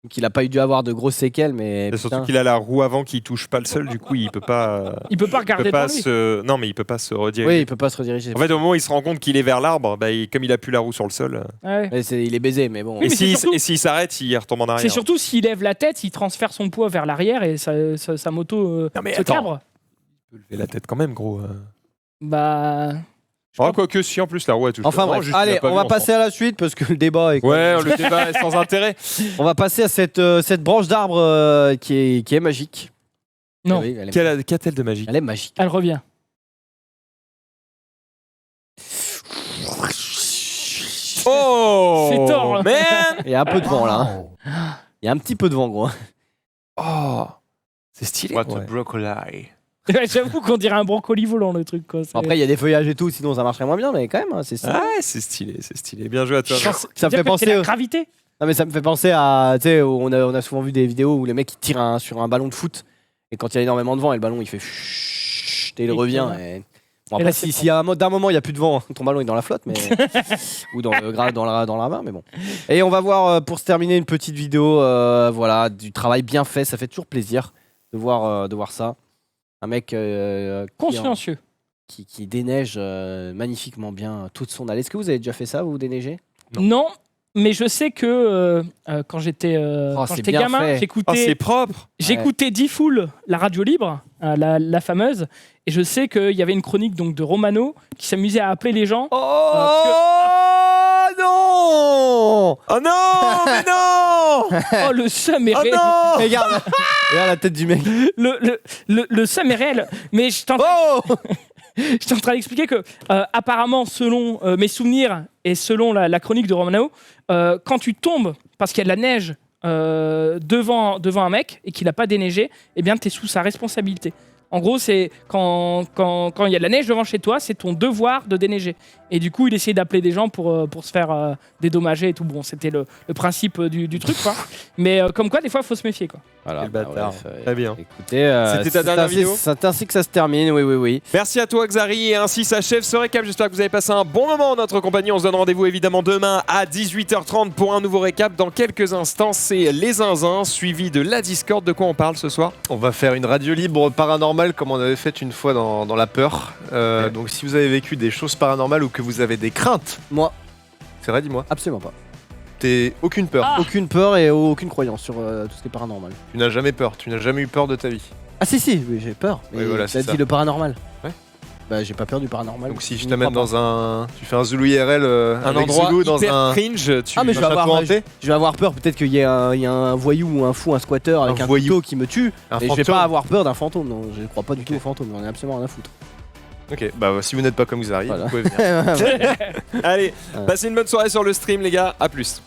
Donc il a pas dû avoir de grosses séquelles, mais. Et surtout putain. qu'il a la roue avant qui touche pas le sol, du coup il peut pas. Il peut pas il regarder peut pas devant lui. Non, mais il peut pas se rediriger. Oui, il peut pas se rediriger. En fait, au moment où il se rend compte qu'il est vers l'arbre, comme il a plus la roue sur le sol. Ouais. Ouais, il est baisé, mais bon. Oui, Et mais c'est surtout- s'il s'arrête, il retombe en arrière. C'est surtout s'il lève la tête, il transfère son poids vers l'arrière et sa moto Non, mais se attends. cabre. Il peut lever la tête quand même, gros. Bah. Oh, quoique si en plus la roue elle touche. Enfin pas. Non, bref, juste, il a allez, pas on vu, va s'en passer à la suite parce que le débat est. fout. Ouais, le débat est sans intérêt. On va passer à cette branche d'arbre qui est magique. Non. Oui, elle est- Qu'a-t-elle de magique? elle est magique. Elle revient. Oh C'est tort, hein. man. Il y a un peu de vent là. hein. Il y a un petit peu de vent, gros. Oh, c'est stylé. What Ouais. a broccoli. Ouais, j'avoue qu'on dirait un brocoli volant, le truc. Quoi. C'est- Après, il y a des feuillages et tout, sinon ça marcherait moins bien, mais quand même, hein, c'est ça. Ah, c'est stylé, c'est stylé. Bien joué à toi. Je pense- Ça me dire fait que penser c'est la au- gravité. Non, mais ça me fait penser à. Tu sais, on a souvent vu des vidéos où les mecs ils tirent sur un ballon de foot, et quand il y a énormément de vent, et le ballon il fait chut, et il Oui, revient. c'est Et... Et Bon, après, là, si, c'est si à d'un moment il n'y a plus de vent, ton ballon est dans la flotte, mais. ou dans la main, mais bon. Et on va voir, pour se terminer, une petite vidéo voilà, du travail bien fait. Ça fait toujours plaisir de voir ça. Un mec Consciencieux. qui déneige magnifiquement bien toute son allée. Est-ce que vous avez déjà fait ça, vous déneigez? Non, mais je sais que quand j'étais c'est bien gamin, fait. Oh, c'est propre. j'écoutais D-Fool, la radio libre, la fameuse, et je sais qu'il y avait une chronique donc, de Romano qui s'amusait à appeler les gens. Non Oh non, mais non. Oh, le seum est Oh réel. non. Regarde, regarde la tête du mec. Le seum est réel. Mais je t'en j'étais en train d'expliquer que, apparemment, selon mes souvenirs et selon la chronique de Romano, quand tu tombes parce qu'il y a de la neige devant un mec et qu'il n'a pas déneigé, eh bien, tu es sous sa responsabilité. En gros, c'est quand il y a de la neige devant chez toi, c'est ton devoir de déneiger. Et du coup, il essayait d'appeler des gens pour se faire dédommager et tout. Bon, c'était le principe du truc, quoi. Mais comme quoi, des fois, il faut se méfier, quoi. Voilà, Quel bâtard. Très bien. Écoutez, C'était ta dernière vidéo c'est ainsi que ça se termine, oui. Merci à toi Xari, et ainsi s'achève ce récap. J'espère que vous avez passé un bon moment en notre compagnie. On se donne rendez-vous évidemment demain à 18h30 pour un nouveau récap. Dans quelques instants, c'est les zinzins suivi de la Discord. De quoi on parle ce soir? On va faire une radio libre paranormale comme on avait fait une fois dans La Peur. Donc si vous avez vécu des choses paranormales ou que vous avez des craintes, Moi, c'est vrai, dis-moi, absolument pas. t'es aucune peur. Ah. Aucune peur et aucune croyance sur tout ce qui est paranormal. Tu n'as jamais peur, tu n'as jamais eu peur de ta vie. Ah si, oui, j'ai peur. Mais Oui, voilà, t'as c'est dit ça. le paranormal. Ouais. Bah j'ai pas peur du paranormal. Donc si je n'y t'amène crois pas. dans un... Tu fais un Zulu IRL Un avec endroit Zulu dans hyper un... cringe. Tu... Ah mais je vais un château avoir, hanté je vais avoir peur peut-être qu'il y ait un voyou ou un fou, un squatter avec un voyou. couteau qui me tue. Un Et je vais fantôme. pas avoir peur d'un fantôme, non. Je crois pas du tout aux fantômes, j'en ai absolument rien à foutre. Ok, bah si vous n'êtes pas comme Xari, Voilà. vous pouvez venir. Allez, Ouais. passez une bonne soirée sur le stream les gars. À plus.